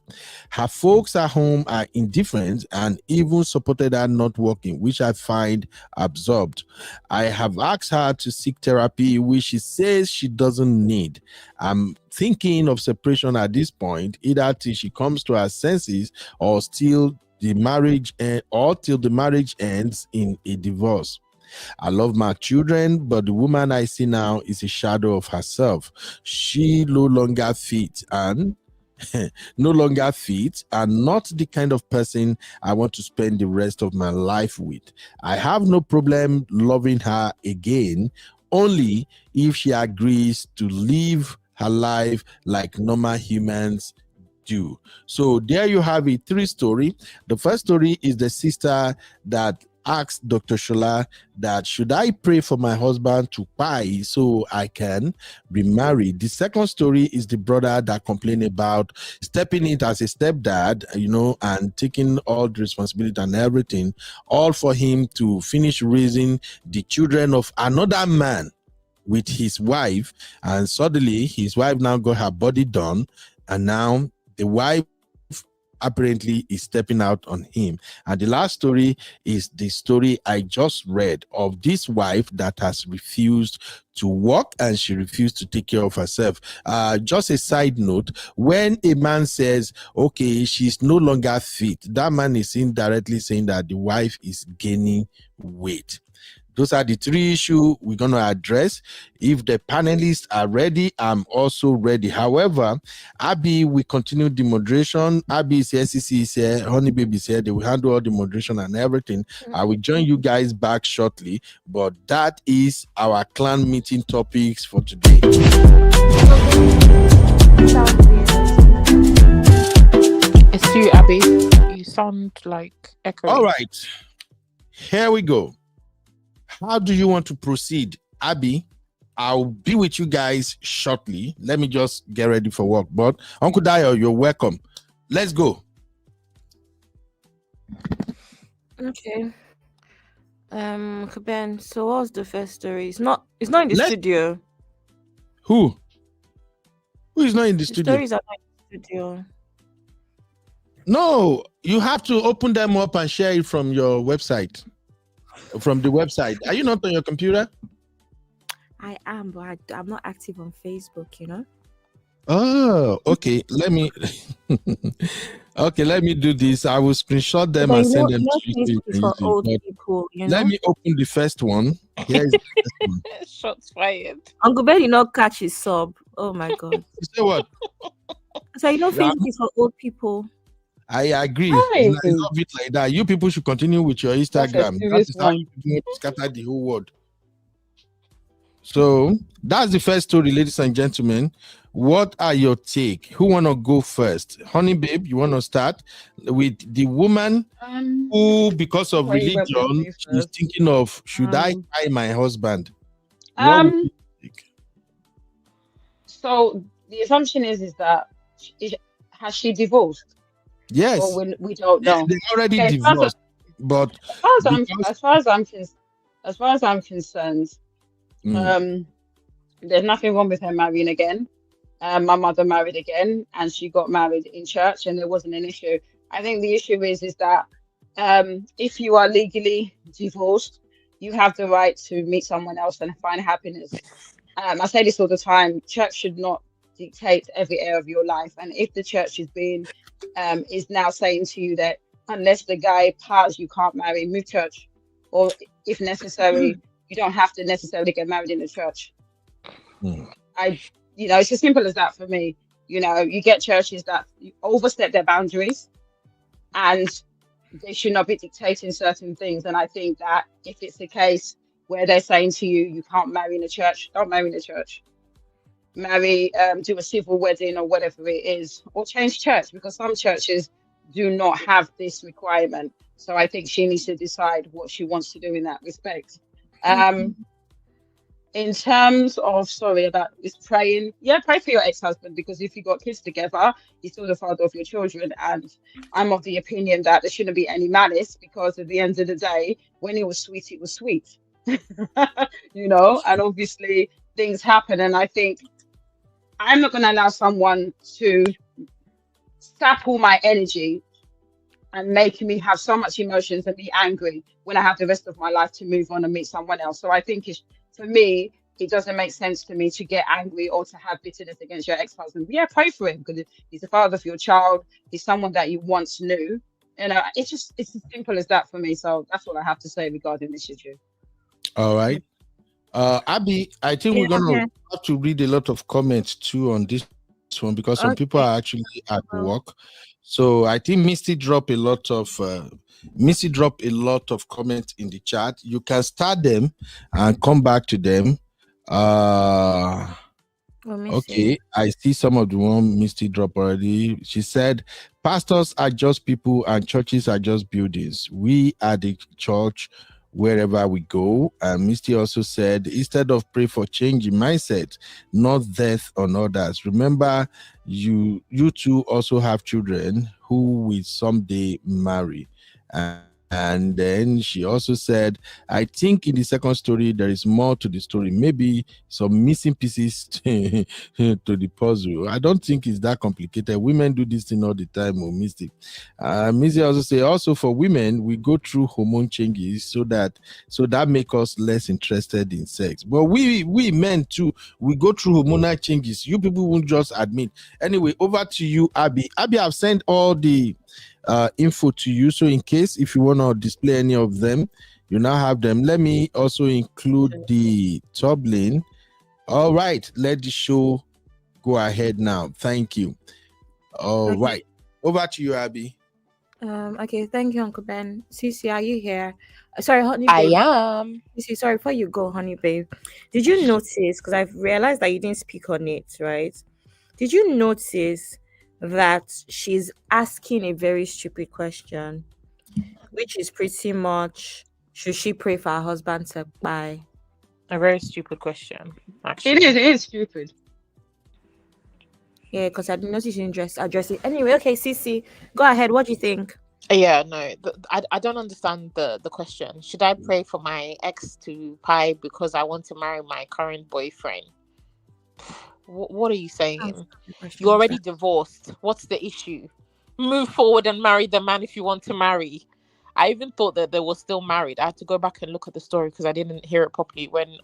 Her folks at home are indifferent and even supported her not working, which I find absurd. I have asked her to seek therapy, which she says she doesn't need. I'm thinking of separation at this point, either till she comes to her senses or till the marriage ends in a divorce. I love my children, but the woman I see now is a shadow of herself. She no longer fits and not the kind of person I want to spend the rest of my life with. I have no problem loving her again, only if she agrees to live her life like normal humans do. So there you have it, 3 stories. The first story is the sister that asked Dr. Shola that should I pray for my husband to buy so I can remarry. The second story is the brother that complained about stepping in as a stepdad, and taking all the responsibility and everything, all for him to finish raising the children of another man with his wife. And suddenly his wife now got her body done, and now the wife apparently is stepping out on him. And the last story is the story I just read of this wife that has refused to work and she refused to take care of herself. Just a side note, when a man says, okay, she's no longer fit, that man is indirectly saying that the wife is gaining weight. Those are the three issues we're going to address. If the panelists are ready, I'm also ready. However, Abby will continue the moderation. Abby is here, CC is here, Honey Baby is here. They will handle all the moderation and everything. I will join you guys back shortly. But that is our clan meeting topics for today. It's you, Abby. You sound like echoing. All right. Here we go. How do you want to proceed? Abby, I'll be with you guys shortly. Let me just get ready for work. But Uncle Dio, you're welcome. Let's go. Okay. Ben, so what's the first story? It's not in the studio. Who is not in the The studio? stories are not in the studio. No, you have to open them up and share it from your website. From the website. Are you not on your computer? I am, but I'm not active on Facebook, you know. Oh, okay. Let me do this. I will screenshot them But and you send know, them to you. Facebook is for old people, you know. Let me open the first one. Here is the first one. Shots fired. Uncle Ben did not catch his sub. Oh my god. You say what? So you know Facebook is for old people. I agree. Hi. It's not a bit like that. You people should continue with your Instagram. That serious is how you people scatter the whole world. So that's the first story, ladies and gentlemen. What are your take? Who wanna go first? Honey Babe, you wanna start with the woman who, because of Why you went with religion, me she's first? thinking of, should I tie my husband? So the assumption is that has she divorced? Yes. Or we don't know. They're already Okay, divorced, but as far as I'm concerned, there's nothing wrong with her marrying again. My mother married again, and she got married in church, and there wasn't an issue. I think the issue is that if you are legally divorced, you have the right to meet someone else and find happiness. I say this all the time: church should not dictate every area of your life. And if the church is now saying to you that unless the guy parts, you can't marry, move church, or if necessary, you don't have to necessarily get married in the church. It's as simple as that for me. You get churches that overstep their boundaries, and they should not be dictating certain things. And I think that if it's the case where they're saying to you, you can't marry in a church, don't marry in a church. Marry, do a civil wedding or whatever it is, or change church, because some churches do not have this requirement. So I think she needs to decide what she wants to do in that respect. In terms of, about this praying, pray for your ex-husband, because if you got kids together, he's still the father of your children. And I'm of the opinion that there shouldn't be any malice, because at the end of the day, when it was sweet, it was sweet. And obviously things happen. And I think I'm not going to allow someone to sap all my energy and make me have so much emotions and be angry when I have the rest of my life to move on and meet someone else. So I think for me, it doesn't make sense to me to get angry or to have bitterness against your ex-husband. Pray for him, because he's the father of your child. He's someone that you once knew. It's as simple as that for me. So that's all I have to say regarding this issue. All right. Abby, I think we're going to have to read a lot of comments too on this one, because some people are actually at work. So I think Misty dropped a lot of comments in the chat. You can start them and come back to them. Okay, I see some of the one Misty dropped already. She said, pastors are just people and churches are just buildings. We are the church wherever we go. And Misty also said, instead of pray for change in mindset, not death on others. Remember, you two also have children who will someday marry. And then she also said, I think in the second story, there is more to the story. Maybe some missing pieces to the puzzle. I don't think it's that complicated. Women do this thing all the time, Misty. Misty also say, also for women, we go through hormone changes so that make us less interested in sex. But we men too, we go through hormonal changes. You people won't just admit. Anyway, over to you, Abby. Abby, I've sent all the info to you, so in case if you want to display any of them, You now have them. Let me also include the Tublin. All right, let the show go ahead now. Thank you. All right, over to you, Abby. Okay, thank you, Uncle Ben. Cece, are you here? Sorry, honey I babe. am. Cece, sorry, before you go, honey babe. Did you notice? Because I've realized that you didn't speak on it, right? Did you notice that she's asking a very stupid question, which is pretty much, should she pray for her husband to buy? A very stupid question, It actually. is stupid. Yeah, because I didn't notice you didn't address it. Anyway, okay, Cece, go ahead. What do you think? Yeah, no, I don't understand the question. Should I pray for my ex to pie because I want to marry my current boyfriend? What are you saying? You're already divorced. What's the issue? Move forward and marry the man if you want to marry. I even thought that they were still married. I had to go back and look at the story because I didn't hear it properly when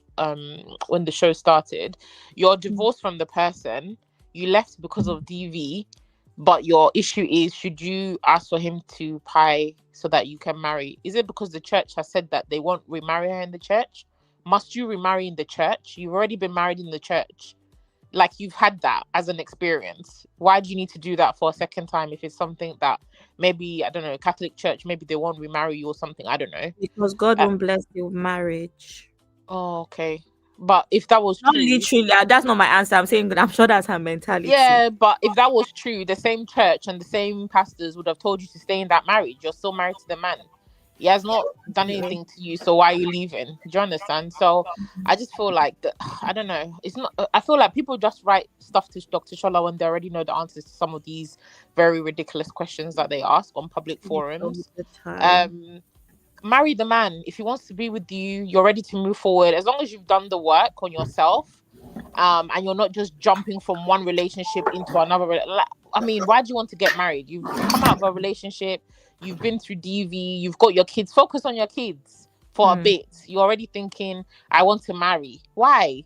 the show started. You're divorced from the person. You left because of DV, but your issue is, should you ask for him to pie so that you can marry? Is it because the church has said that they won't remarry her in the church? Must you remarry in the church? You've already been married in the church. Like, you've had that as an experience. Why do you need to do that for a second time if it's something that maybe, I don't know, Catholic Church, maybe they won't remarry you or something, I don't know. Because God won't bless your marriage. Oh, okay. But if that was Not true, literally, that's not my answer. I'm saying that I'm sure that's her mentality. yeah, but if that was true, the same church and the same pastors would have told you to stay in that marriage. You're still married to the man. He has not done anything to you, so why are you leaving? Do you understand? So I just feel like I don't know. It's not. I feel like people just write stuff to Dr. Shola when they already know the answers to some of these very ridiculous questions that they ask on public forums. Marry the man. If he wants to be with you, you're ready to move forward. As long as you've done the work on yourself, and you're not just jumping from one relationship into another. I mean, why do you want to get married? You've come out of a relationship. You've been through DV, you've got your kids. Focus on your kids for a bit. You're already thinking, I want to marry. Why?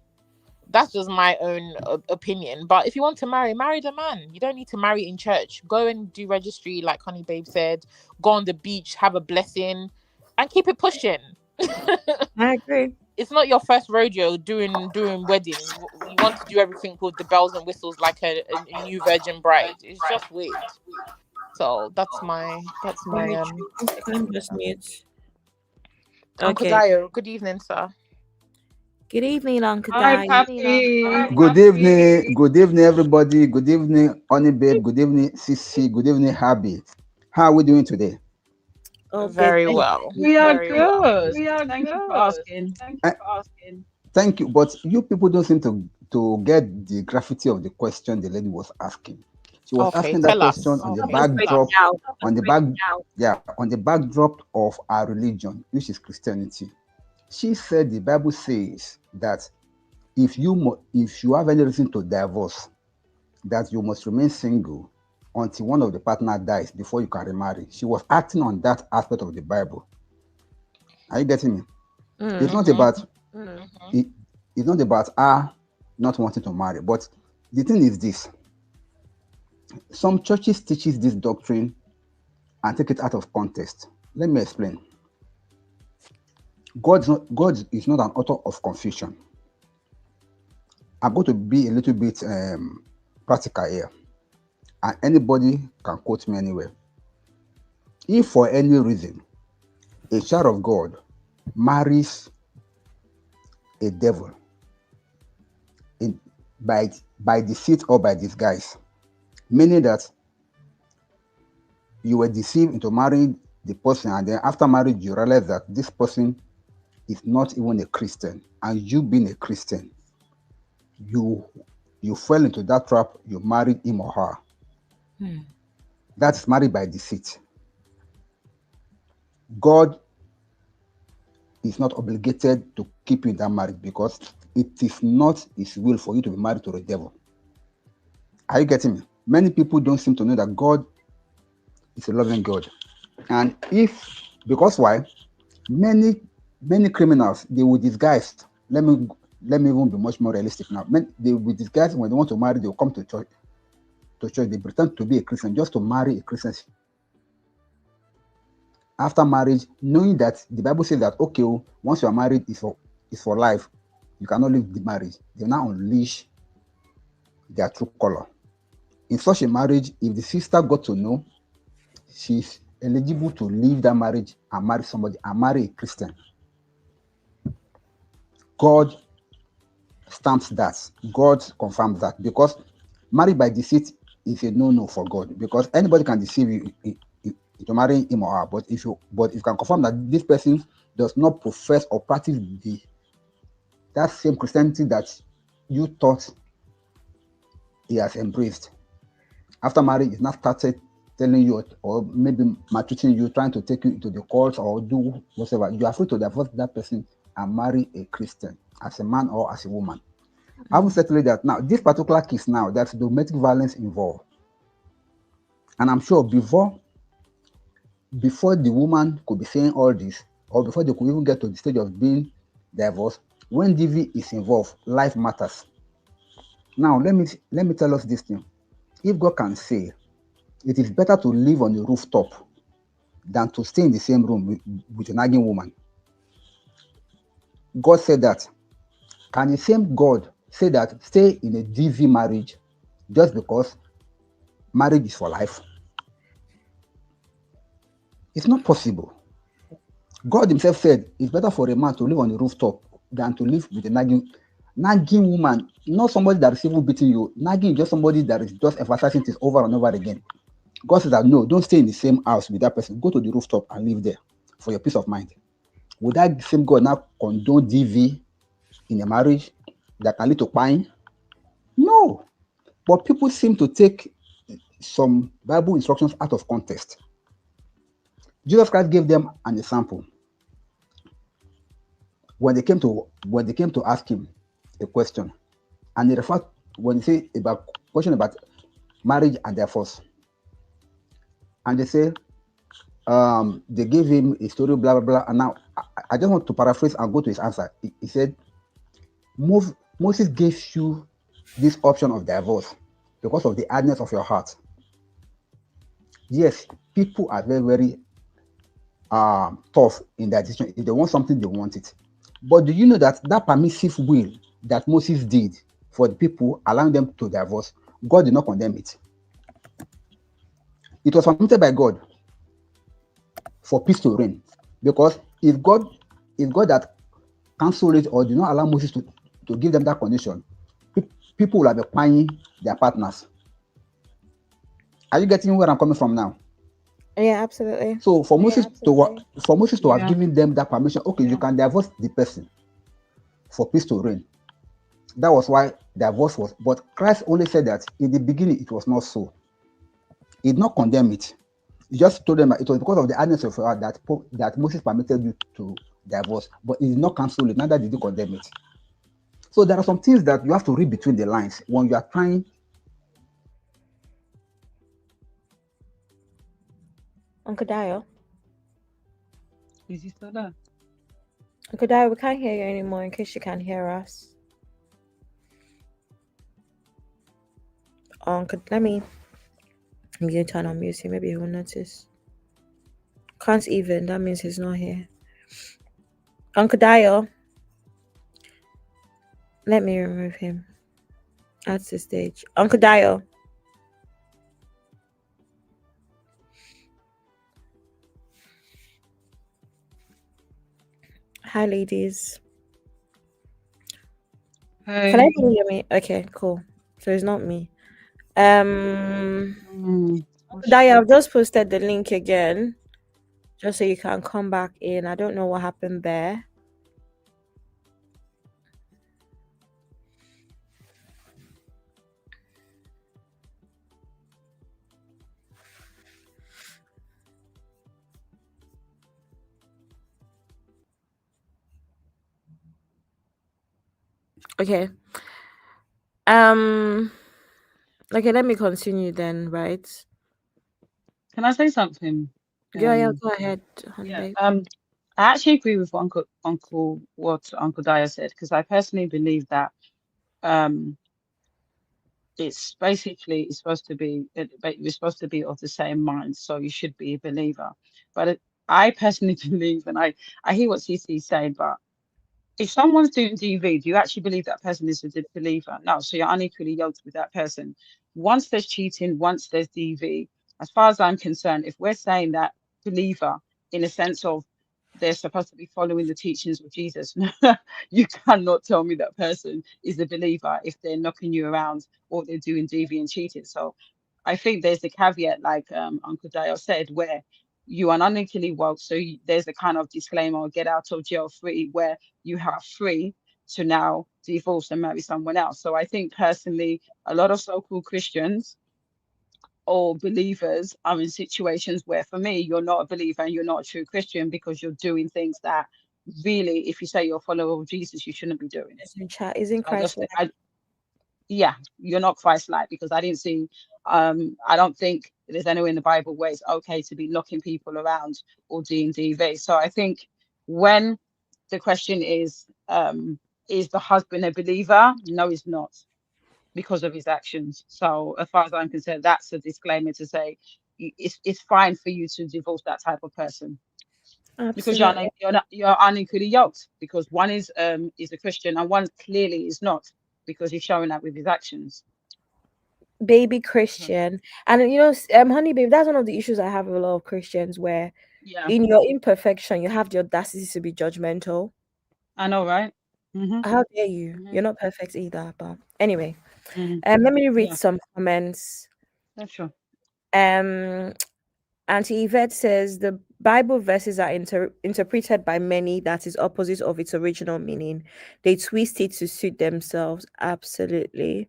That's just my own opinion. But if you want to marry the man. You don't need to marry in church. Go and do registry, like Honey Babe said. Go on the beach, have a blessing, and keep it pushing. I agree. It's not your first rodeo doing wedding. You want to do everything with the bells and whistles like a new virgin bride. It's just weird. So that's my just mute. Uncle Dio, good evening, sir. Good evening, Uncle Hi, Dio. Papi. Good evening, everybody. Good evening, Honey Babe. Good evening, Sissy. Good evening, Happy. How are we doing today? Oh, very well. We are Very good. well. Thank you for asking. Thank you, but you people don't seem to get the gravity of the question the lady was asking. She was asking that question on the backdrop, on the backdrop of our religion, which is Christianity. She said the Bible says that if you have any reason to divorce, that you must remain single until one of the partner dies before you can remarry. She was acting on that aspect of the Bible. Are you getting me? It's not about it's not about her not wanting to marry, but the thing is this: some churches teaches this doctrine and take it out of context. Let me explain. God is not an author of confusion. I'm going to be a little bit practical here, and anybody can quote me anywhere. If for any reason a child of God marries a devil by deceit or by disguise, meaning that you were deceived into marrying the person, and then after marriage you realize that this person is not even a Christian, and you being a Christian, you fell into that trap, you married him or her. That's married by deceit. God is not obligated to keep you in that marriage because it is not his will for you to be married to the devil. Are you getting me? Many people don't seem to know that God is a loving God. And because why? Many criminals, they will disguise. Let me even be much more realistic now. They will disguise when they want to marry, they will come to church. They pretend to be a Christian just to marry a Christian. after marriage, knowing that the Bible says that okay, once you are married, is for life. You cannot leave the marriage. They now unleash their true color. In such a marriage, if the sister got to know, she's eligible to leave that marriage and marry somebody and marry a Christian. God stamps that. God confirms that, because married by deceit is a no-no for God, because anybody can deceive you into marrying him or her. But if you can confirm that this person does not profess or practice that same Christianity that you thought he has embraced, after marriage, it's not started telling you or maybe maltreating you, trying to take you into the courts or do whatever, you are free to divorce that person and marry a Christian as a man or as a woman. I will settle that. Now, this particular case now, that's domestic violence involved. And I'm sure before the woman could be saying all this, or before they could even get to the stage of being divorced, when DV is involved, life matters. Now, let me tell us this thing. If God can say it is better to live on the rooftop than to stay in the same room with a nagging woman, God said that. Can the same God say that stay in a DV marriage just because marriage is for life? It's not possible. God himself said it's better for a man to live on the rooftop than to live with a nagging woman, not somebody that is even beating you. Nagging is just somebody that is just emphasizing this over and over again. God says that no, don't stay in the same house with that person. Go to the rooftop and live there for your peace of mind. Would that same God now condone DV in a marriage that can lead to pine? No. But people seem to take some Bible instructions out of context. Jesus Christ gave them an example. When they came to ask him a question, and he referred when he say about question about marriage and divorce, and they say they gave him a story, blah blah blah. And now I just want to paraphrase and go to his answer. He said, Moses gave you this option of divorce because of the hardness of your heart. Yes, people are very, very tough in their decision. If they want something, they want it. But do you know that permissive will that Moses did for the people, allowing them to divorce, God did not condemn it. It was permitted by God for peace to reign. Because if God that cancelled it or did not allow Moses to give them that condition, people will have been paying their partners. Are you getting where I'm coming from now? Yeah, absolutely. So for Moses to have given them that permission, okay, you can divorce the person for peace to reign. That was why divorce was. But Christ only said that in the beginning it was not so. He did not condemn it. He just told them that it was because of the hardness of your heart that Moses permitted you to divorce, but he did not cancel it. Neither did he condemn it. So there are some things that you have to read between the lines when you are trying. Uncle Dio. Is he still there? Uncle Dio, we can't hear you anymore in case you can't hear us. Uncle, let me turn on music. Maybe he will notice. Can't even. That means he's not here. Uncle Dio. Let me remove him. Add to stage. Uncle Dio. Hi, ladies. Hey. Can everyone hear me? Okay, cool. So it's not me. Dio, I've just posted the link again, just so you can come back in. I don't know what happened there. Okay. Okay, let me continue then, right? Can I say something? Yeah, go ahead. Yeah, I actually agree with what Uncle Daya said, because I personally believe that it's basically you're supposed to be of the same mind, so you should be a believer. But I personally believe, and I hear what CC is saying, but if someone's doing DV, do you actually believe that person is a believer? No, so you're unequally yoked with that person. Once there's cheating, once there's DV, as far as I'm concerned, if we're saying that believer in a sense of they're supposed to be following the teachings of Jesus, you cannot tell me that person is a believer if they're knocking you around or they're doing DV and cheating. So I think there's the caveat, like Uncle Dio said, where you are unequally woke. So there's a kind of disclaimer or get out of jail free where you are free to now divorce and marry someone else. So I think personally, a lot of so-called Christians or believers are in situations where, for me, you're not a believer and you're not a true Christian because you're doing things that really, if you say you're a follower of Jesus, you shouldn't be doing. Isn't Christ yeah, you're not Christ-like, because I didn't see, I don't think there's anywhere in the Bible where it's okay to be knocking people around or doing DV. So I think when the question is the husband a believer? No, he's not, because of his actions. So as far as I'm concerned, that's a disclaimer to say it's fine for you to divorce that type of person. Absolutely. Because you're unequally yoked, because one is a Christian and one clearly is not, because he's showing that with his actions. Baby Christian. And you know, honey babe, that's one of the issues I have with a lot of Christians, where in your imperfection you have the audacity to be judgmental. I know, right? How dare you? You're not perfect either. But anyway, let me read some comments. That's sure. Auntie Yvette says the Bible verses are interpreted by many that is opposite of its original meaning. They twist it to suit themselves. Absolutely.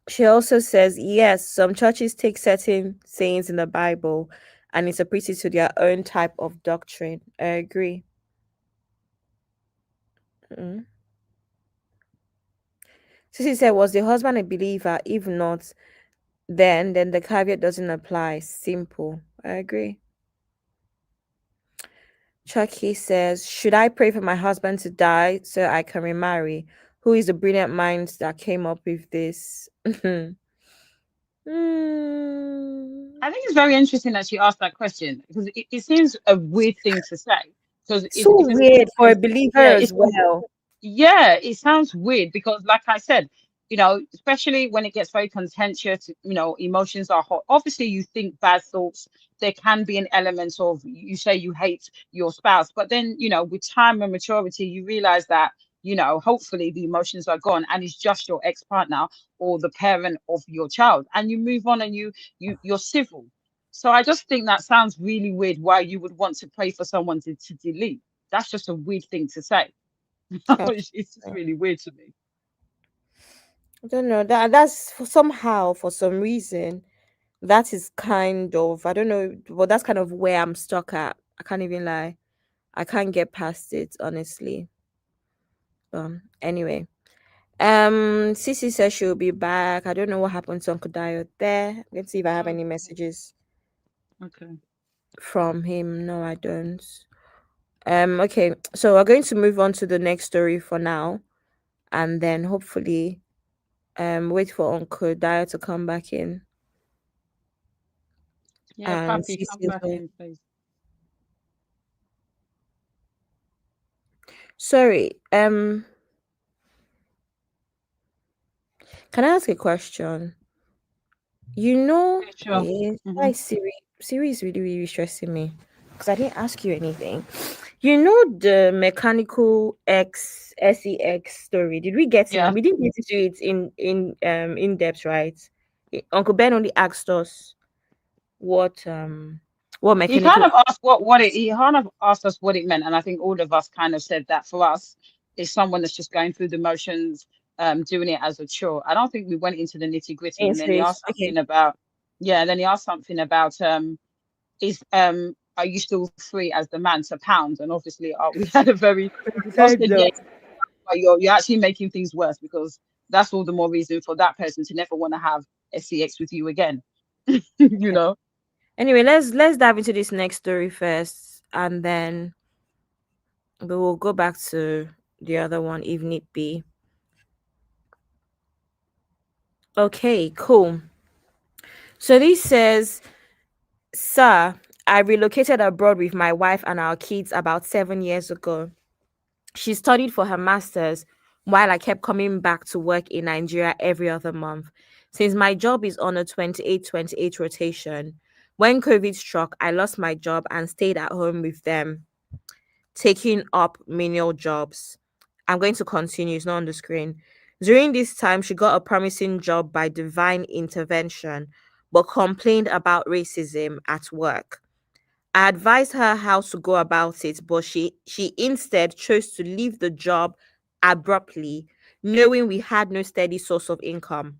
She also says, yes, some churches take certain sayings in the Bible and interpret it to their own type of doctrine. I agree. Sissy said, was the husband a believer? If not, then the caveat doesn't apply. Simple. I agree. Chucky says, should I pray for my husband to die so I can remarry? Who is the brilliant mind that came up with this? I think it's very interesting that she asked that question, because it seems a weird thing to say. Because so weird for a believer as well. Yeah, it sounds weird because, like I said, you know, especially when it gets very contentious, you know, emotions are hot. Obviously, you think bad thoughts. There can be an element of, you say you hate your spouse, but then, you know, with time and maturity, you realize that, you know, hopefully the emotions are gone and it's just your ex-partner or the parent of your child, and you move on and you're civil. So I just think that sounds really weird, why you would want to pray for someone to delete. That's just a weird thing to say. It's just really weird to me. I don't know, that's somehow, for some reason, that is kind of, I don't know, but that's kind of where I'm stuck at. I can't even lie. I can't get past it, honestly. Anyway. Cece says she'll be back. I don't know what happened to Uncle Dio there. Let's see if I have any messages. Okay. From him. No, I don't. Okay, so we're going to move on to the next story for now, and then hopefully wait for Uncle Dio to come back in. Yeah, Papi, come back in, please. Sorry, can I ask a question? You know, why Siri is really, really stressing me because I didn't ask you anything. You know the mechanical sex story. Did we get it? We didn't get into it in depth, right? Uncle Ben only asked us what mechanical. He kind of asked he kind of asked us what it meant, and I think all of us kind of said that for us is someone that's just going through the motions, doing it as a chore. I don't think we went into the nitty gritty, and then he asked something about then he asked something about are you still free as the man to pound? And obviously we had a very you're actually making things worse, because that's all the more reason for that person to never want to have sex with you again. You know. Anyway, let's dive into this next story first, and then we will go back to the other one if need be. Okay, cool. So this says, sir, I relocated abroad with my wife and our kids about 7 years ago. She studied for her master's while I kept coming back to work in Nigeria every other month. Since my job is on a 28-28 rotation, when COVID struck, I lost my job and stayed at home with them, taking up menial jobs. I'm going to continue, it's not on the screen. During this time, she got a promising job by divine intervention, but complained about racism at work. I advised her how to go about it, but she instead chose to leave the job abruptly, knowing we had no steady source of income.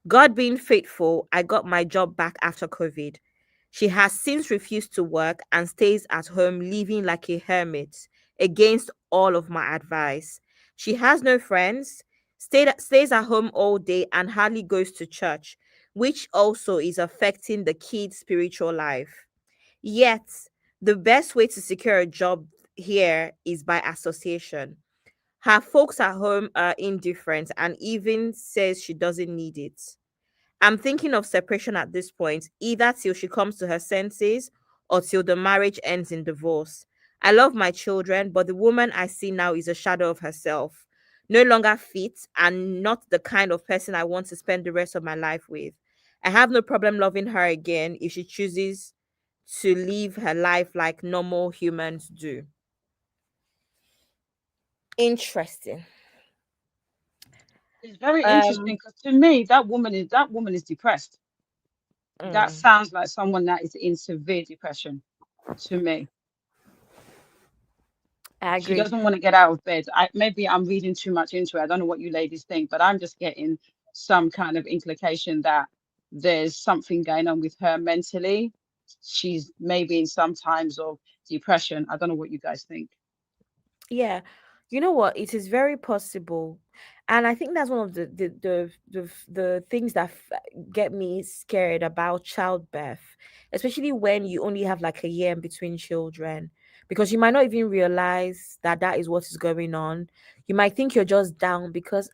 God being faithful, I got my job back after COVID. She has since refused to work and stays at home living like a hermit against all of my advice. She has no friends, stays at home all day and hardly goes to church, which also is affecting the kids' spiritual life. Yet, the best way to secure a job here is by association. Her folks at home are indifferent and even says she doesn't need it. I'm thinking of separation at this point, either till she comes to her senses or till the marriage ends in divorce. I love my children, but the woman I see now is a shadow of herself, no longer fit and not the kind of person I want to spend the rest of my life with. I have no problem loving her again if she chooses to live her life like normal humans do. Interesting. It's very interesting because to me that woman is depressed. That sounds like someone that is in severe depression to me. I agree. She doesn't want to get out of bed. Maybe I'm reading too much into it. I don't know what you ladies think, but I'm just getting some kind of implication that there's something going on with her mentally. She's maybe in some times of depression. I don't know what you guys think. Yeah, you know what? It is very possible, and I think that's one of the things that get me scared about childbirth, especially when you only have like a year in between children, because you might not even realize that that is what is going on. You might think you're just down because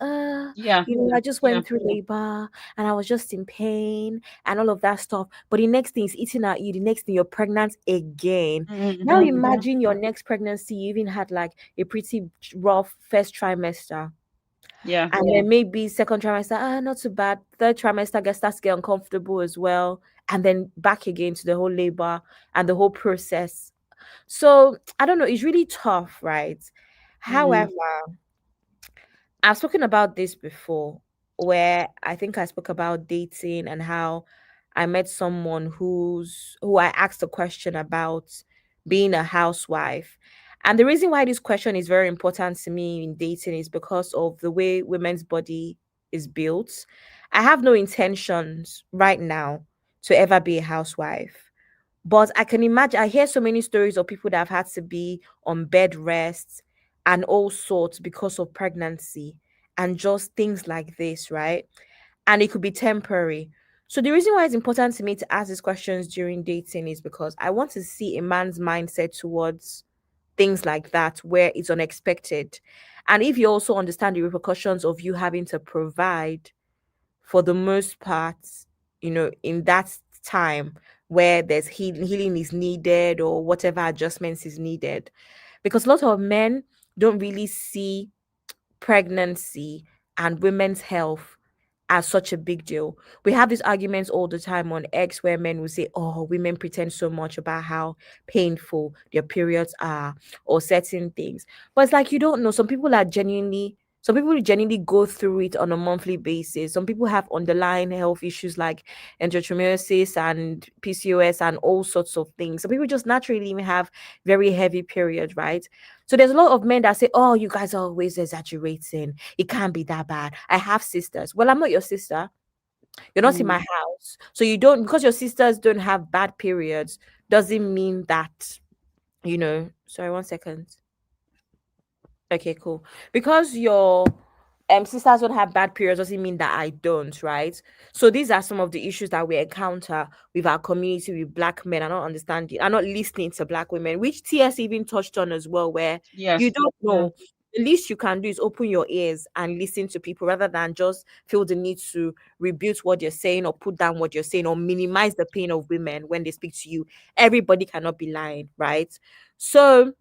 Yeah, I just went through labor and I was just in pain and all of that stuff. But the next thing is eating at you. The next thing you're pregnant again. Now imagine your next pregnancy, you even had like a pretty rough first trimester. Yeah. And then maybe second trimester, not too bad. Third trimester starts to get uncomfortable as well. And then back again to the whole labor and the whole process. So I don't know, it's really tough, right? However, I've spoken about this before, where I think I spoke about dating and how I met someone who I asked a question about being a housewife. And the reason why this question is very important to me in dating is because of the way women's body is built. I have no intentions right now to ever be a housewife. But I can imagine, I hear so many stories of people that have had to be on bed rest and all sorts because of pregnancy and just things like this, right? And it could be temporary. So the reason why it's important to me to ask these questions during dating is because I want to see a man's mindset towards things like that where it's unexpected. And if you also understand the repercussions of you having to provide for the most part, in that time where there's healing is needed or whatever adjustments is needed. Because a lot of men don't really see pregnancy and women's health as such a big deal. We have these arguments all the time on X where men will say, oh, women pretend so much about how painful their periods are or certain things. But it's like you don't know. Some people genuinely go through it on a monthly basis. Some people have underlying health issues like endometriosis and PCOS and all sorts of things. Some people just naturally even have very heavy periods, right? So there's a lot of men that say, oh, you guys are always exaggerating. It can't be that bad. I have sisters. Well, I'm not your sister. You're not in my house. So you don't, because your sisters don't have bad periods, doesn't mean that, sorry, 1 second. Okay, cool. Because your sisters don't have bad periods doesn't mean that I don't, right? So these are some of the issues that we encounter with our community, with Black men. I don't understand it. I'm not listening to Black women, which TS even touched on as well, where you don't know. the least you can do is open your ears and listen to people rather than just feel the need to rebuke what you're saying or put down what you're saying or minimize the pain of women when they speak to you. Everybody cannot be lying, right? So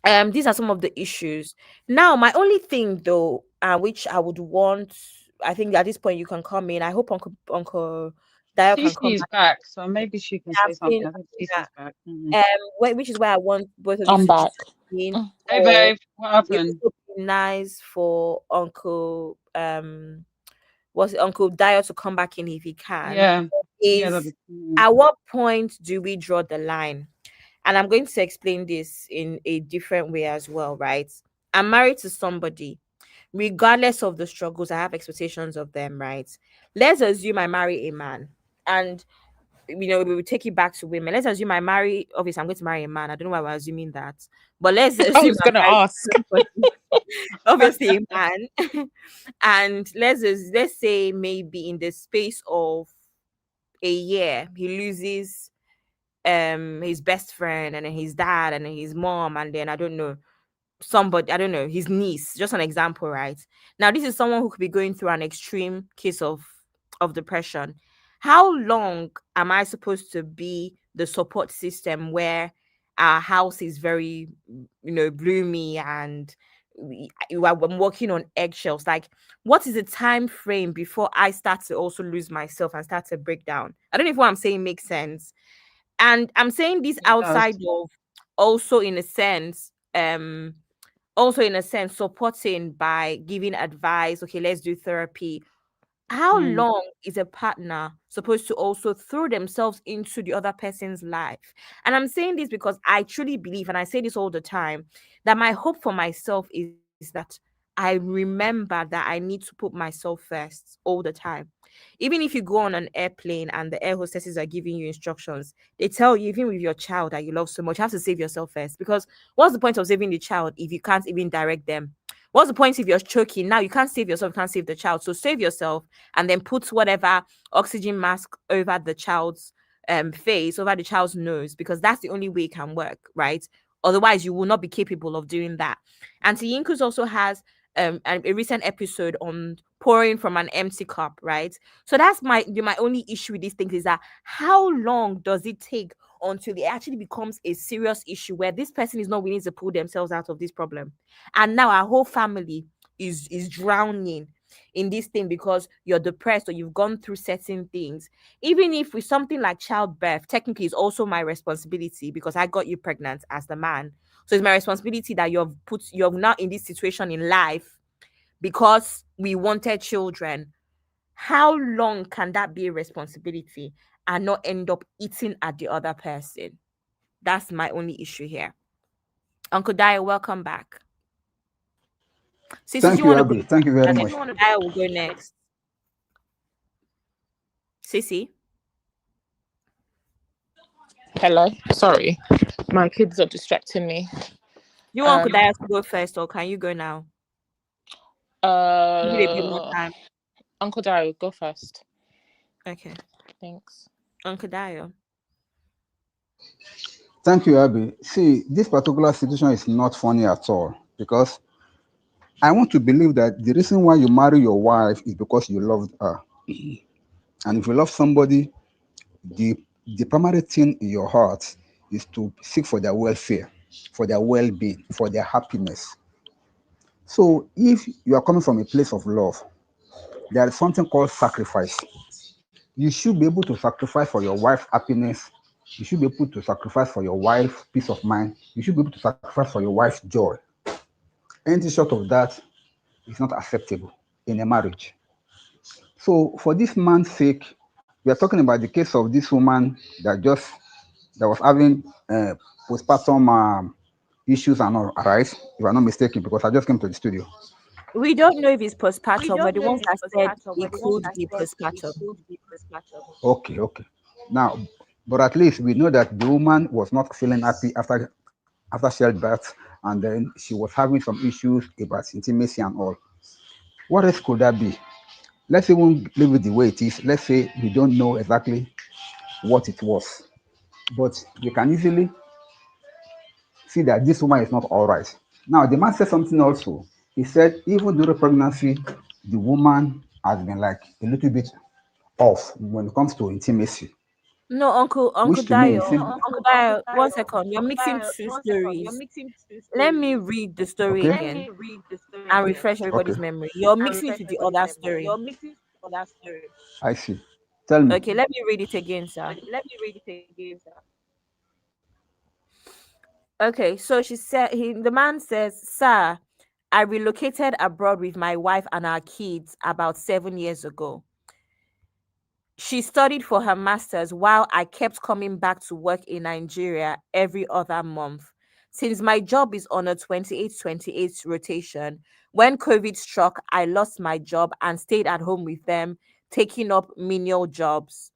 these are some of the issues. Now, my only thing though, which I would want, I think at this point you can come in. I hope Uncle Dio can come Cece's back. back, so maybe she can say I've something. seen I think that. Cece's back. Which is why I want both of you I'm to back. chime in, Hey, or babe, what it happened? would be nice for Uncle was it Uncle Dio to come back in if he can. Yeah, Is at what point do we draw the line? And I'm going to explain this in a different way as well, right? I'm married to somebody. Regardless of the struggles, I have expectations of them, right? Let's assume I marry a man. And we will take it back to women. Let's assume I marry, obviously, I'm going to marry a man. I don't know why we're assuming that. But let's I assume was I'm gonna married ask. to somebody, obviously a man. And let's say maybe in the space of a year, he loses his best friend and then his dad and then his mom and then I don't know somebody, I don't know, his niece, just an example, right? Now this is someone who could be going through an extreme case of depression. How long am I supposed to be the support system where our house is very gloomy and I'm walking on eggshells? Like, what is the time frame before I start to also lose myself and start to break down? I don't know if what I'm saying makes sense. And I'm saying this outside of also in a sense, supporting by giving advice. Okay, let's do therapy. How long is a partner supposed to also throw themselves into the other person's life? And I'm saying this because I truly believe, and I say this all the time, that my hope for myself is that I remember that I need to put myself first all the time. Even if you go on an airplane and the air hostesses are giving you instructions, they tell you, even with your child that you love so much, you have to save yourself first. Because what's the point of saving the child if you can't even direct them? What's the point if you're choking? Now you can't save yourself, you can't save the child. So save yourself and then put whatever oxygen mask over the child's face, over the child's nose, because that's the only way it can work, right? Otherwise, you will not be capable of doing that. And Yinkus also has a recent episode on pouring from an empty cup, right? So that's my only issue with these things is that how long does it take until it actually becomes a serious issue where this person is not willing to pull themselves out of this problem, and now our whole family is drowning in this thing because you're depressed or you've gone through certain things. Even if with something like childbirth, technically it's also my responsibility because I got you pregnant as the man. So it's my responsibility that you're not in this situation in life because we wanted children. How long can that be a responsibility and not end up eating at the other person? That's my only issue here. Uncle Daya, welcome back. Thank you, Abby. Thank you very much. Daya will go next. Sissy. Hello. Sorry. My kids are distracting me. You want Uncle Daya to go first or can you go now? Give it a bit more time. Uncle Dario, go first. Okay. Thanks. Uncle Dario. Thank you, Abby. See, this particular situation is not funny at all because I want to believe that the reason why you marry your wife is because you loved her. And if you love somebody, the primary thing in your heart is to seek for their welfare, for their well-being, for their happiness. So if you are coming from a place of love, there is something called sacrifice. You should be able to sacrifice for your wife's happiness. You should be able to sacrifice for your wife's peace of mind. You should be able to sacrifice for your wife's joy. Anything short of that is not acceptable in a marriage. So for this man's sake, we are talking about the case of this woman that was having postpartum issues and all, right? If I'm not mistaken, because I just came to the studio. We don't know if it's postpartum, but the ones that said it could be postpartum. Okay. Now, but at least we know that the woman was not feeling happy after childbirth, and then she was having some issues about intimacy and all. What else could that be? Let's even leave it the way it is. Let's say we don't know exactly what it was, but we can easily see that this woman is not all right. Now, the man said something also. He said, even during pregnancy, the woman has been like a little bit off when it comes to intimacy, No, Uncle which to me Dio, seems. Uncle Dio. 1 second, you're mixing two stories. Let me read the story Okay. again and refresh Okay. everybody's memory. You're mixing to the other story. I see. Tell me. Okay, let me read it again, sir. Okay, so the man says, "Sir, I relocated abroad with my wife and our kids about 7 years ago. She studied for her master's while I kept coming back to work in Nigeria every other month. Since my job is on a 28-28 rotation, when COVID struck, I lost my job and stayed at home with them, taking up menial jobs.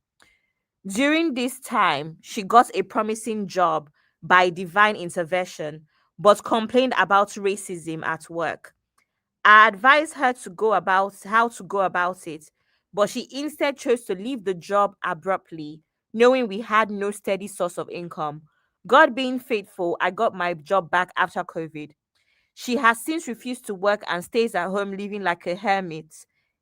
During this time, she got a promising job by divine intervention, but complained about racism at work. I advised her to go about how to go about it, but she instead chose to leave the job abruptly, knowing we had no steady source of income. God being faithful, I got my job back after COVID. She has since refused to work and stays at home living like a hermit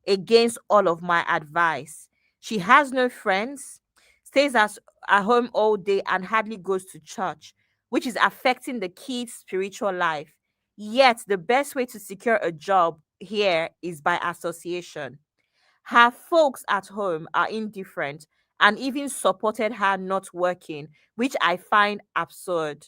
against all of my advice. She has no friends, stays at home all day and hardly goes to church, which is affecting the kids' spiritual life. Yet, the best way to secure a job here is by association. Her folks at home are indifferent and even supported her not working, which I find absurd.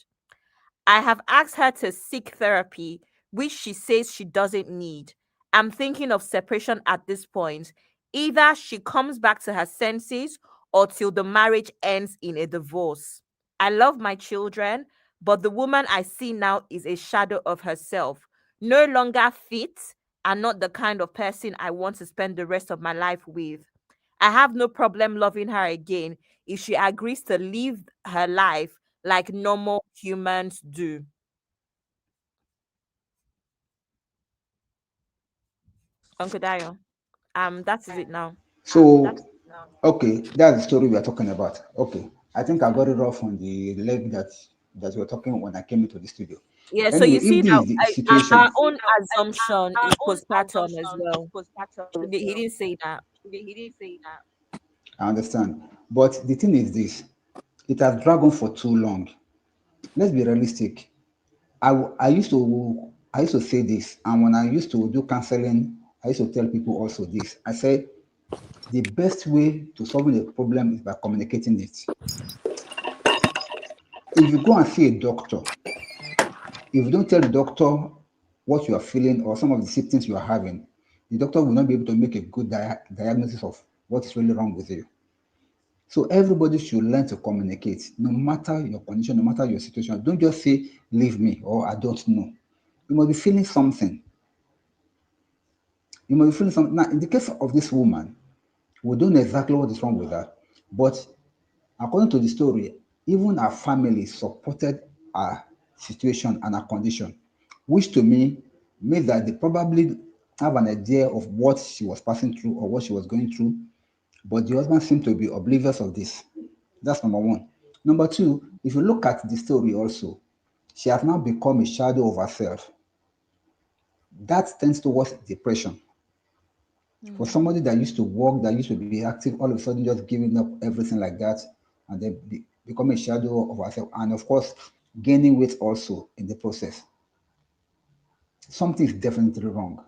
I have asked her to seek therapy, which she says she doesn't need. I'm thinking of separation at this point. Either she comes back to her senses or till the marriage ends in a divorce. I love my children, but the woman I see now is a shadow of herself, no longer fit and not the kind of person I want to spend the rest of my life with. I have no problem loving her again if she agrees to live her life like normal humans do. Uncle Dio. That is it now. So, okay, that's the story we are talking about. Okay, I think I got it off on the leg that we were talking when I came into the studio. Yeah, so Anyway, you if see this now is the our situation, own assumption is postpartum as well. He didn't say that. I understand. But the thing is this: it has dragged on for too long. Let's be realistic. I used to say this, and when I used to do counseling, I used to tell people also this. I said the best way to solving a problem is by communicating it. If you go and see a doctor, if you don't tell the doctor what you are feeling or some of the symptoms you are having, the doctor will not be able to make a good diagnosis of what is really wrong with you. So everybody should learn to communicate, no matter your condition, no matter your situation. Don't just say, leave me or I don't know. You must be feeling something. You must be feeling something. Now, in the case of this woman, we don't know exactly what is wrong with her, but according to the story, even her family supported her situation and her condition, which to me means that they probably have an idea of what she was passing through or what she was going through, but the husband seemed to be oblivious of this. That's number one. Number two, if you look at the story also, she has now become a shadow of herself. That tends towards depression. For somebody that used to work, that used to be active, all of a sudden just giving up everything like that, and then become a shadow of herself, and of course, gaining weight also in the process. Something is definitely wrong.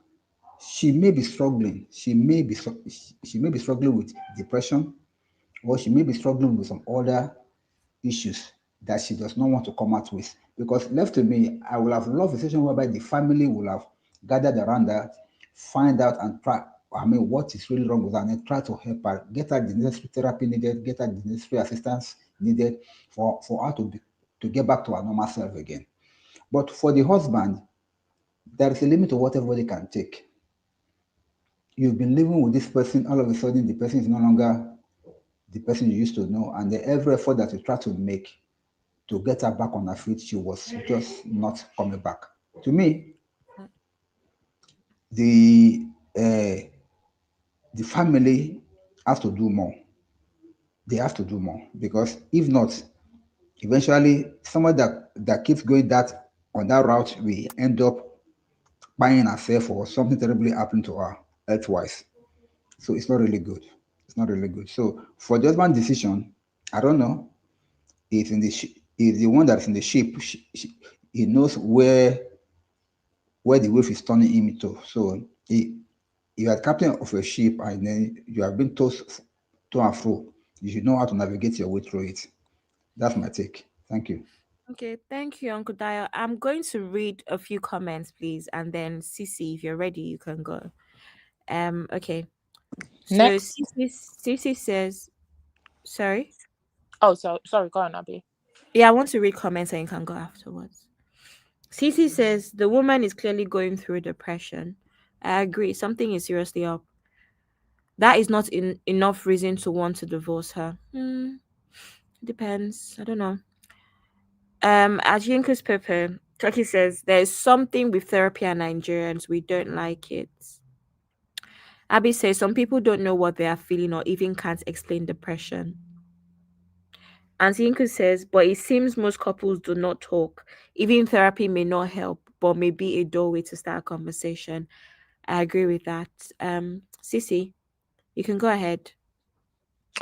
She may be struggling. She may be struggling with depression, or she may be struggling with some other issues that she does not want to come out with. Because left to me, I would have loved a situation whereby the family will have gathered around her, find out and try, I mean, what is really wrong with her, and then try to help her, get her the necessary therapy needed, get her the necessary assistance needed for her to get back to her normal self again. But for the husband, there is a limit to what everybody can take. You've been living with this person, all of a sudden the person is no longer the person you used to know, and the every effort that you try to make to get her back on her feet, she was just not coming back. To me, the uh, the family has to do more. They have to do more because if not, eventually someone that keeps going on that route, we end up buying ourselves or something terribly happened to her health-wise. So it's not really good. It's not really good. So for the husband decision, I don't know. He's in the he's the one that's in the ship. He knows where the wave is turning him to. So you are captain of a ship and then you have been tossed to and fro. You should know how to navigate your way through it. That's my take. Thank you. Okay, thank you, Uncle Dio. I'm going to read a few comments, please, and then Cece, if you're ready, you can go. Okay. So Next. Cece says, sorry. Oh, so sorry. Go on, Abby. Yeah, I want to read comments and you can go afterwards. Cece says the woman is clearly going through depression. I agree. Something is seriously up. That is not enough reason to want to divorce her. Depends. I don't know. Ajinkus Pepe, Turkey says there's something with therapy and Nigerians. We don't like it. Abby says some people don't know what they are feeling or even can't explain depression. And Zinku says, but it seems most couples do not talk. Even therapy may not help, but may be a doorway to start a conversation. I agree with that. Sissy, you can go ahead.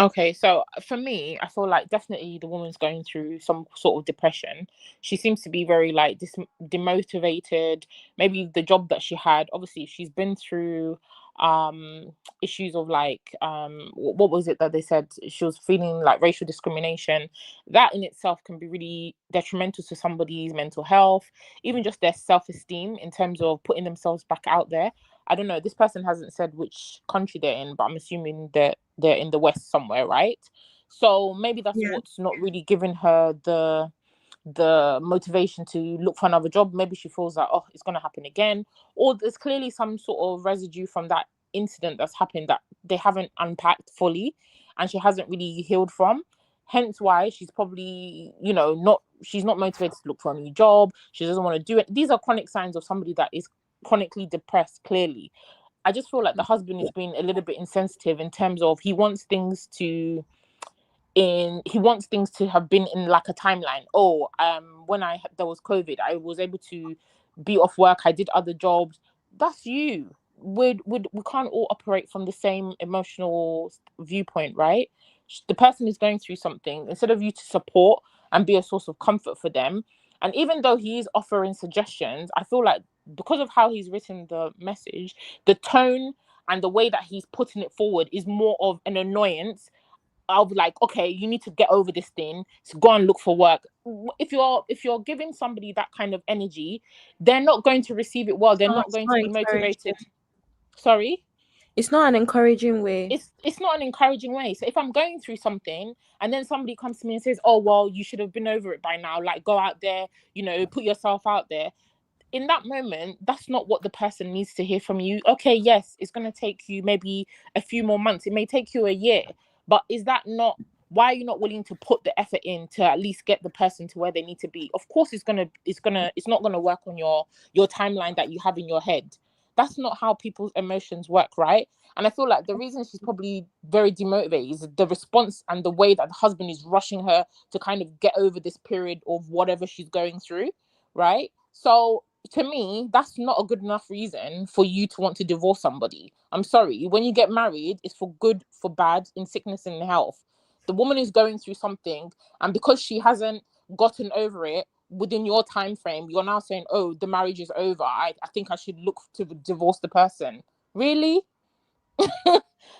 Okay, so for me, I feel like definitely the woman's going through some sort of depression. She seems to be very like demotivated. Maybe the job that she had, obviously, she's been through issues of like what was it that they said she was feeling like racial discrimination. That in itself can be really detrimental to somebody's mental health, even just their self-esteem in terms of putting themselves back out there. I don't know, this person hasn't said which country they're in, but I'm assuming that they're in the West somewhere, right? So maybe that's what's not really giving her the motivation to look for another job. Maybe she feels like, oh, it's going to happen again, or there's clearly some sort of residue from that incident that's happened that they haven't unpacked fully and she hasn't really healed from, hence why she's probably, she's not motivated to look for a new job. She doesn't want to do it. These are chronic signs of somebody that is chronically depressed. Clearly, I just feel like the husband is being a little bit insensitive in terms of he wants things to have been in like a timeline. When there was COVID, I was able to be off work. I did other jobs. That's you. We can't all operate from the same emotional viewpoint, right? The person is going through something. Instead of you to support and be a source of comfort for them, and even though he is offering suggestions, I feel like because of how he's written the message, the tone and the way that he's putting it forward is more of an annoyance. I'll be like, okay, you need to get over this thing. So go and look for work. If you're giving somebody that kind of energy, they're not going to receive it well. They're not going to be motivated. Sorry? It's not an encouraging way. It's not an encouraging way. So if I'm going through something and then somebody comes to me and says, oh, well, you should have been over it by now. Like, go out there, put yourself out there. In that moment, that's not what the person needs to hear from you. Okay, yes, it's going to take you maybe a few more months. It may take you a year. But is that not, why are you not willing to put the effort in to at least get the person to where they need to be? Of course, it's not gonna work on your timeline that you have in your head. That's not how people's emotions work, right? And I feel like the reason she's probably very demotivated is the response and the way that the husband is rushing her to kind of get over this period of whatever she's going through, right? So to me, that's not a good enough reason for you to want to divorce somebody. I'm sorry. When you get married, it's for good, for bad, in sickness and in health. The woman is going through something, and because she hasn't gotten over it within your time frame, you're now saying, oh, the marriage is over. I think I should look to divorce the person. Really?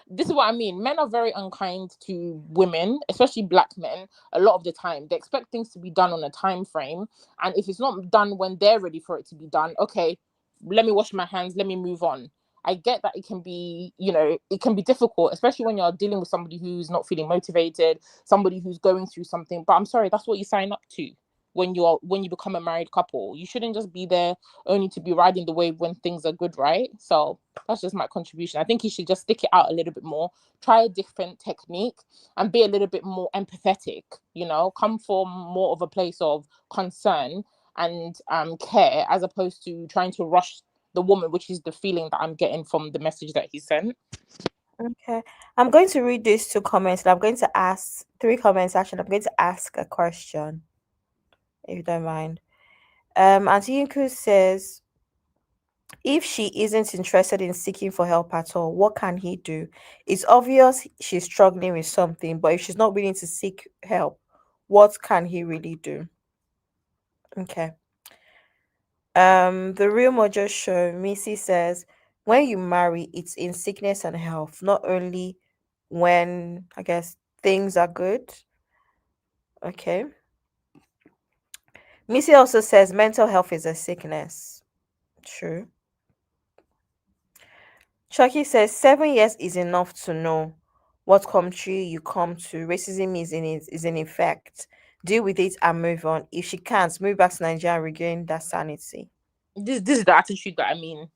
This is what I mean. Men are very unkind to women, especially black men. A lot of the time, they expect things to be done on a time frame, and if it's not done when they're ready for it to be done, okay, let me wash my hands, let me move on. I get that it can be, it can be difficult, especially when you're dealing with somebody who's not feeling motivated, somebody who's going through something. But I'm sorry, that's what you sign up to when you become a married couple. You shouldn't just be there only to be riding the wave when things are good, right? So that's just my contribution. I think you should just stick it out a little bit more, try a different technique, and be a little bit more empathetic. Come from more of a place of concern and care, as opposed to trying to rush the woman, which is the feeling that I'm getting from the message that he sent. Okay, I'm going to read these 2 comments. I'm going to ask 3 comments. Actually, I'm going to ask a question, if you don't mind. Auntie Yinku says, if she isn't interested in seeking for help at all, what can he do? It's obvious she's struggling with something, but if she's not willing to seek help, what can he really do? Okay. The Real Mojo Show, Missy says, when you marry, it's in sickness and health, not only when, I guess, things are good. Okay. Missy also says mental health is a sickness. True. Chucky says 7 years is enough to know what country you come to. Racism is in effect. Deal with it and move on. If she can't, move back to Nigeria and regain that sanity. This is the attitude that I mean.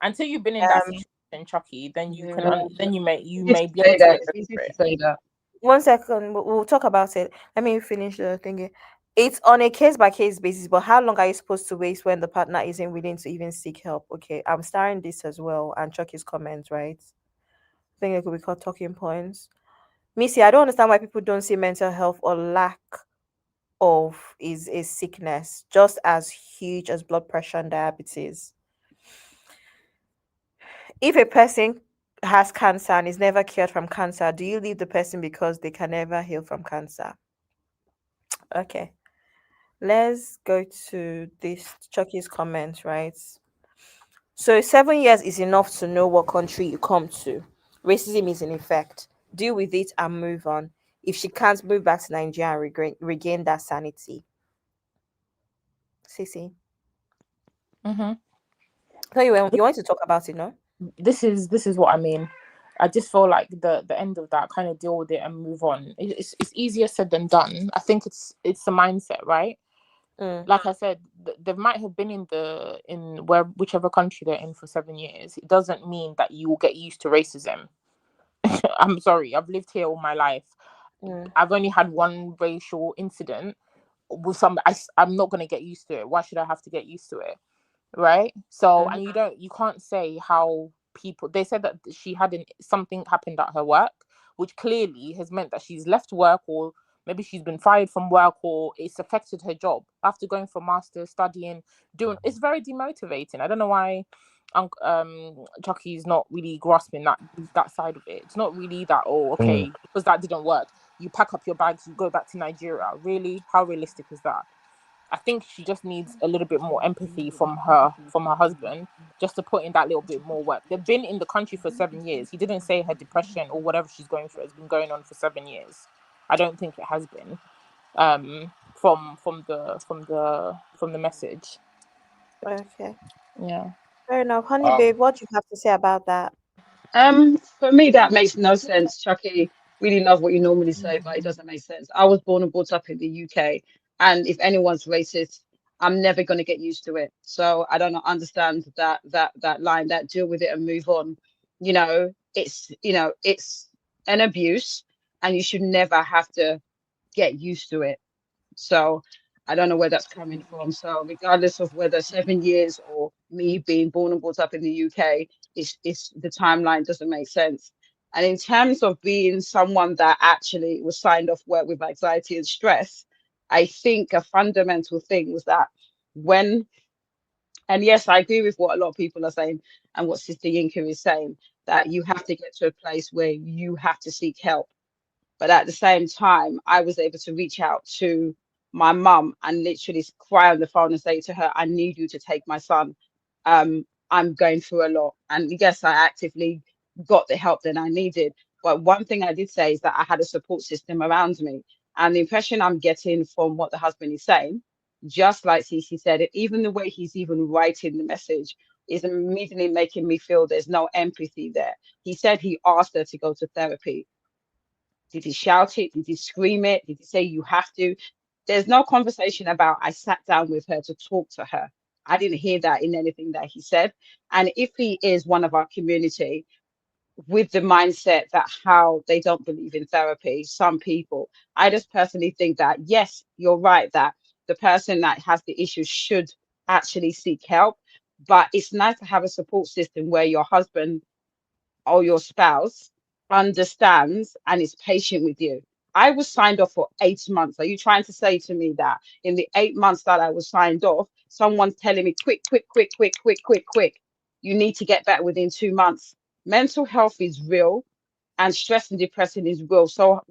Until you've been in that Um, situation, Chucky, then you can Yeah. then you It's may be easy to able to say that. interpret It's easy to it. say that. 1 second, we'll talk about it. Let me finish the thing. It's on a case by case basis, but how long are you supposed to wait when the partner isn't willing to even seek help? Okay, I'm starting this as well and Chucky's comments, right? I think it could be called talking points. Missy, I don't understand why people don't see mental health or lack of is a sickness just as huge as blood pressure and diabetes. If a person has cancer and is never cured from cancer, do you leave the person because they can never heal from cancer? Okay, let's go to this Chucky's comment, right? So 7 years is enough to know what country you come to. Racism is in effect. Deal with it and move on. If she can't, move back to Nigeria and regain that sanity. Sissy. Mm-hmm. So you want to talk about it, no? This is what I mean. I just feel like the end of that, kind of deal with it and move on. It's easier said than done. I think it's the mindset, right? Like I said, they might have been in where whichever country they're in for 7 years. It doesn't mean that you will get used to racism. I'm sorry, I've lived here all my life. I've only had one racial incident with some. I'm not gonna get used to it. Why should I have to get used to it? Right? So, and you can't say how people. They said that she had something happened at her work, which clearly has meant that she's left work, or maybe she's been fired from work, or it's affected her job after going for master's, studying, doing. It's very demotivating. I don't know why Chucky's not really grasping that side of it. It's not really that, oh, okay, because that didn't work, you pack up your bags, you go back to Nigeria. Really? How realistic is that? I think she just needs a little bit more empathy from her husband, just to put in that little bit more work. They've been in the country for 7 years. He didn't say her depression or whatever she's going through has been going on for 7 years. I don't think it has been. From the message. Okay. Yeah. Fair enough. Honey babe, what do you have to say about that? For me, that makes no sense. Chucky, really love what you normally say, but it doesn't make sense. I was born and brought up in the UK, and if anyone's racist, I'm never going to get used to it. So I don't understand that line. That deal with it and move on. It's an abuse, and you should never have to get used to it. So I don't know where that's coming from. So regardless of whether 7 years or me being born and brought up in the UK, it's the timeline doesn't make sense. And in terms of being someone that actually was signed off work with anxiety and stress, I think a fundamental thing was that when, and yes, I agree with what a lot of people are saying and what Sister Yinka is saying, that you have to get to a place where you have to seek help. But at the same time, I was able to reach out to my mum and literally cry on the phone and say to her, I need you to take my son. I'm going through a lot. And yes, I actively got the help that I needed. But one thing I did say is that I had a support system around me. And the impression I'm getting from what the husband is saying, just like Cece said, it, even the way he's even writing the message is immediately making me feel there's no empathy there. He said he asked her to go to therapy. Did he shout it? Did he scream it? Did he say you have to? There's no conversation about I sat down with her to talk to her. I didn't hear that in anything that he said. And if he is one of our community with the mindset that how they don't believe in therapy, some people, I just personally think that, yes, you're right, that the person that has the issue should actually seek help. But it's nice to have a support system where your husband or your spouse understands and is patient with you. I was signed off for 8 months. Are you trying to say to me that in the 8 months that I was signed off, someone's telling me quick, quick, quick, quick, quick, quick, quick, you need to get back within 2 months? Mental health is real, and stress and depression is real. So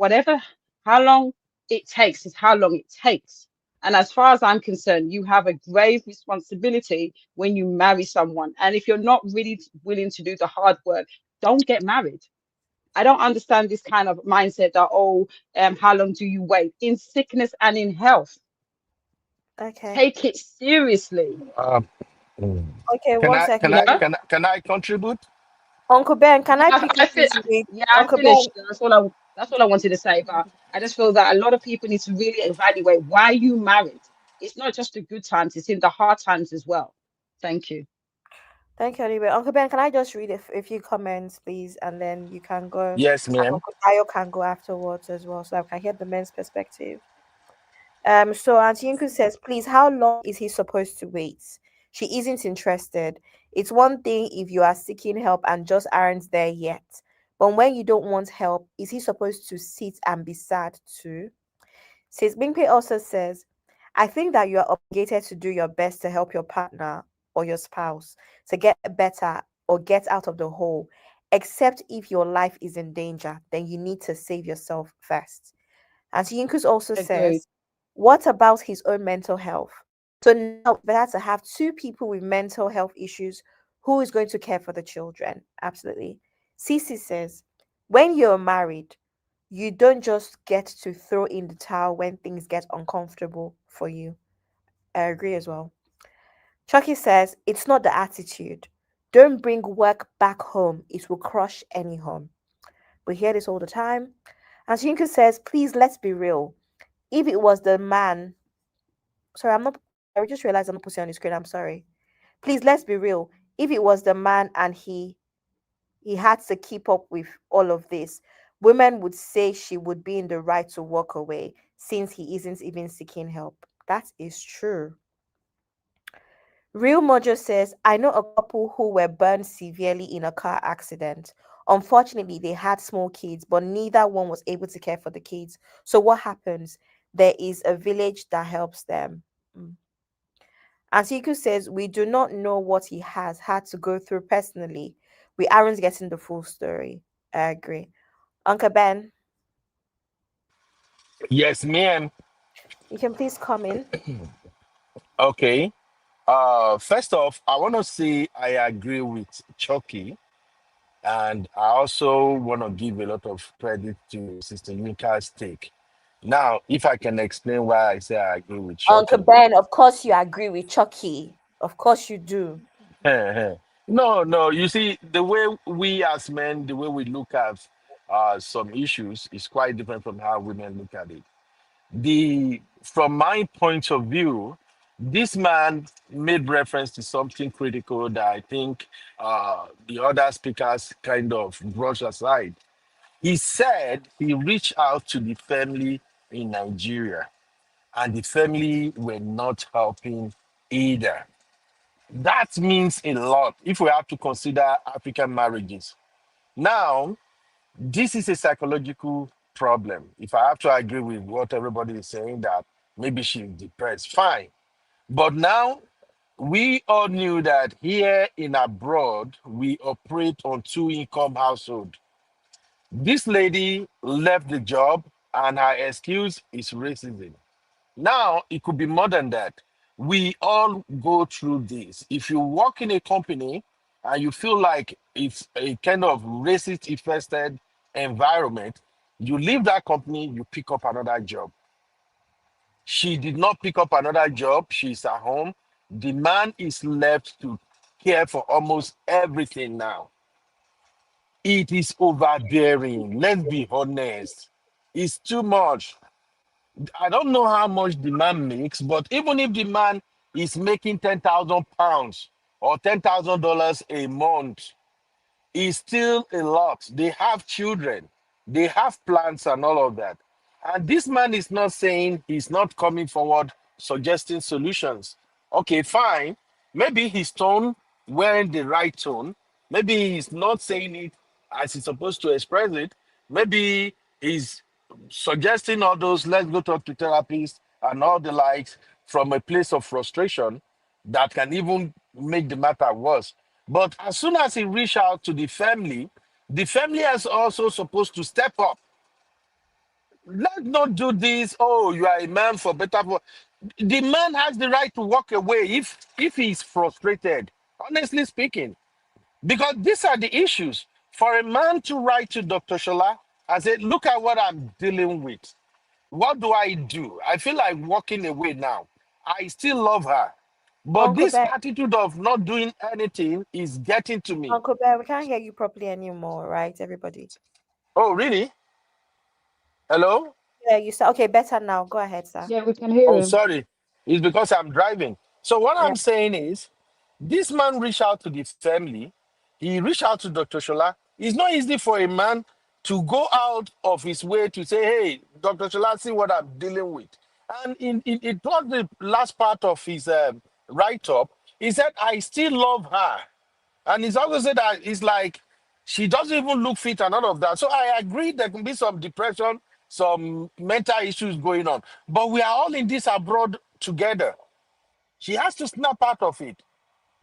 how long it takes is how long it takes. And as far as I'm concerned, you have a grave responsibility when you marry someone. And if you're not really willing to do the hard work, don't get married. I don't understand this kind of mindset that, how long do you wait? In sickness and in health, Okay. take it seriously. Okay, Can one I second. can I can I, can I contribute? Uncle Ben, can I Yeah, pick up this with I Uncle Ben? finished. That's all I wanted to say. But I just feel that a lot of people need to really evaluate why you married. It's not just the good times; it's in the hard times as well. Thank you. Thank you, anyway. Uncle Ben, can I just read a few comments, please, and then you can go, and Yes, ma'am. Uncle Tayo can go afterwards as well, so I can hear the men's perspective. So Auntie Yinku says, please, how long is he supposed to wait? She isn't interested. It's one thing if you are seeking help and just aren't there yet. But when you don't want help, is he supposed to sit and be sad too? Says Bingpe also says, I think that you are obligated to do your best to help your partner or your spouse to get better or get out of the hole. Except if your life is in danger, then you need to save yourself first. And Yinkus also Agreed. says, what about his own mental health? So now it's better to have two people with mental health issues who is going to care for the children. Absolutely. Cece says, when you're married, you don't just get to throw in the towel when things get uncomfortable for you. I agree as well. Chucky says, it's not the attitude. Don't bring work back home. It will crush any home. We hear this all the time. And Shinka says, please, let's be real. If it was the man, sorry, I just realized I'm not putting on the screen. I'm sorry. Please, let's be real. If it was the man and he had to keep up with all of this, women would say she would be in the right to walk away since he isn't even seeking help. That is true. Real Mojo says, I know a couple who were burned severely in a car accident. Unfortunately, they had small kids, but neither one was able to care for the kids. So what happens? There is a village that helps them. Mm. Antiku says, we do not know what he has had to go through personally. We aren't getting the full story. I agree. Uncle Ben, Yes, ma'am. you can please come in. Okay. First off, I want to say I agree with Chucky, and I also want to give a lot of credit to Sister Yinka's take. Now, if I can explain why I say I agree with Uncle Chucky. Ben, of course you agree with Chucky. Of course you do. No, no. You see, the way we as men, the way we look at some issues is quite different from how women look at it. From my point of view, this man made reference to something critical that I think the other speakers kind of brushed aside. He said he reached out to the family in Nigeria, and the family were not helping either. That means a lot if we have to consider African marriages. Now, this is a psychological problem. If I have to agree with what everybody is saying, that maybe she's depressed, fine. But now we all knew that here in abroad, we operate on two-income household. This lady left the job and her excuse is racism. Now, it could be more than that. We all go through this. If you work in a company and you feel like it's a kind of racist infested environment, you leave that company, you pick up another job. She did not pick up another job. She's at home. The man is left to care for almost everything now. It is overbearing. Let's be honest. It's too much. I don't know how much the man makes, but even if the man is making £10,000 or $10,000 a month, it's still a lot. They have children, they have plans and all of that. And this man is not saying, he's not coming forward suggesting solutions. Okay, fine. Maybe his tone wearing the right tone. Maybe he's not saying it as he's supposed to express it. Maybe he's suggesting all those, let's go talk to therapists and all the likes from a place of frustration that can even make the matter worse. But as soon as he reach out to the family is also supposed to step up. Let's not do this. Oh, you are a man for better. The man has the right to walk away if he's frustrated. Honestly speaking, because these are the issues. For a man to write to Dr. Shola and say, "Look at what I'm dealing with. What do I do? I feel like walking away now. I still love her, but Uncle this Ben, attitude of not doing anything is getting to me." Uncle Ben, we can't hear you properly anymore, right? Everybody. Oh, really? Hello? Yeah, you said okay, better now. Go ahead, sir. Yeah, we can hear Oh, him. sorry. It's because I'm driving. So what Yeah. I'm saying is, this man reached out to the family. He reached out to Dr. Shola. It's not easy for a man to go out of his way to say, "Hey, Dr. Shola, see what I'm dealing with." And it was the last part of his write-up. He said, "I still love her." And he's also said that it's like she doesn't even look fit and all of that. So I agree there can be some depression, some mental issues going on. But we are all in this abroad together. She has to snap out of it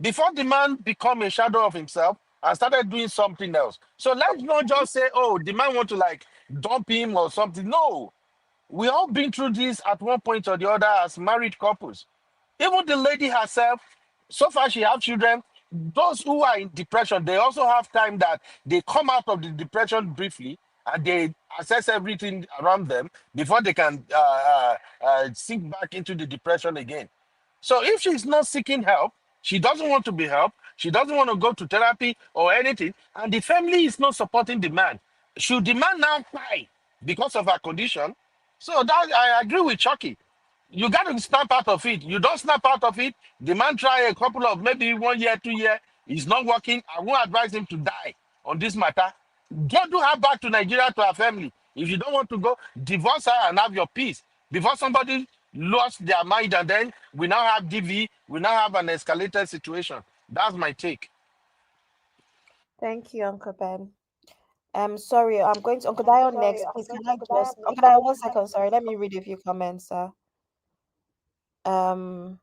before the man become a shadow of himself and started doing something else. So let's not just say, "Oh, the man want to like dump him or something." No, we all been through this at one point or the other as married couples. Even the lady herself, so far she have children. Those who are in depression, they also have time that they come out of the depression briefly and they assess everything around them before they can sink back into the depression again. So if she's not seeking help, she doesn't want to be helped, she doesn't want to go to therapy or anything, and the family is not supporting the man. Should the man now cry because of her condition? So that I agree with Chucky. You got to snap out of it. You don't snap out of it. The man try a couple of maybe 1 year, 2 year. It's not working. I won't advise him to die on this matter. Get to her back to Nigeria to her family. If you don't want to go, divorce her and have your peace. Before somebody lost their mind and then we now have DV, we now have an escalated situation. That's my take. Thank you, Uncle Ben. Sorry, I'm going to Uncle Dio next. Please, can I just Uncle Dio, 1 second, sorry. Let me read a few comments, sir. Um,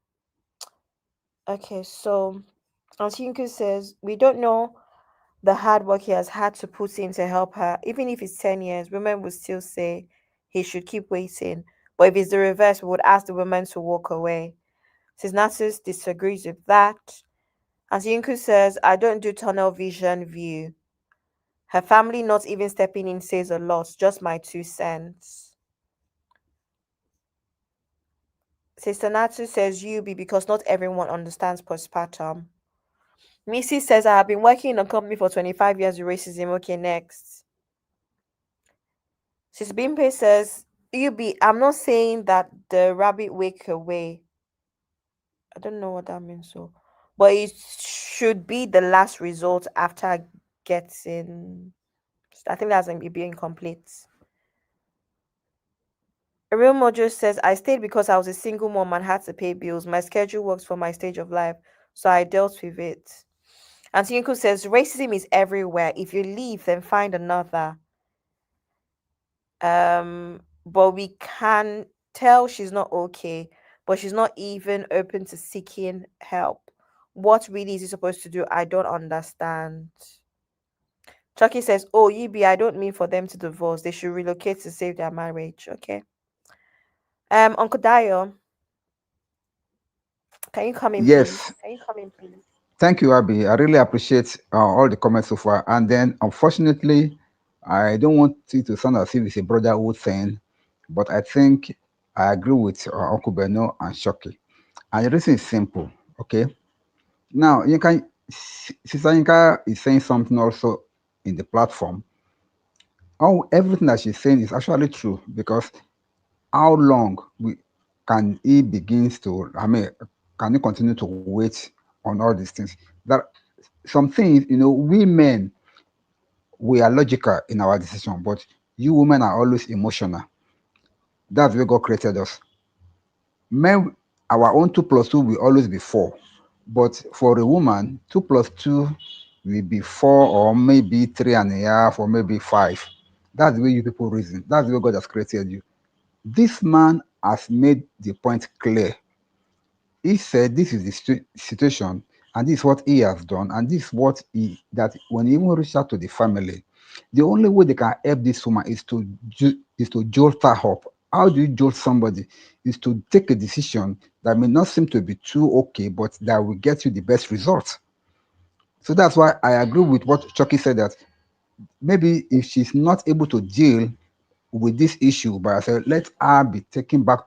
okay, so Antinku says we don't know the hard work he has had to put in to help her. Even if it's 10 years, women would still say he should keep waiting. But if it's the reverse, we would ask the woman to walk away. Cisnatus disagrees with that. Antinku says, I don't do tunnel vision view. Her family not even stepping in says a lot. Just my 2 cents. Sister Natu says UB because not everyone understands postpartum. Missy says I have been working in a company for 25 years with racism. Okay, next. Sister Bimpe says UB, I'm not saying that the rabbit wake away. I don't know what that means, so but it should be the last result after getting. I think that's be incomplete. A real mojo says, I stayed because I was a single mom and had to pay bills. My schedule works for my stage of life, so I dealt with it. And Tinko says, racism is everywhere. If you leave, then find another. But we can tell she's not okay, but she's not even open to seeking help. What really is he supposed to do? I don't understand. Chucky says, oh, Yibi, I don't mean for them to divorce. They should relocate to save their marriage. Okay. Uncle Dio, can you come in, please? Yes. Thank you, Abby. I really appreciate all the comments so far. And then, unfortunately, I don't want it to sound as if it's a brotherhood thing, but I think I agree with Uncle Beno and Shoki. And the reason is simple, okay? Now, Sister Yinka is saying something also in the platform. Everything that she's saying is actually true because how long can he begins to, can he continue to wait on all these things? That some things, we men, we are logical in our decision, but you women are always emotional. That's where God created us. Men, our own 2 plus 2 will always be 4. But for a woman, 2 plus 2 will be 4 or maybe 3.5 or maybe 5. That's the way you people reason. That's the way God has created you. This man has made the point clear. He said this is the situation, and this is what he has done, and this is what he that when he even reached out to the family, the only way they can help this woman is to jolt her up. How do you jolt somebody? Is to take a decision that may not seem to be too okay, but that will get you the best result. So that's why I agree with what Chucky said, that maybe if she's not able to deal with this issue by herself, let her be taken back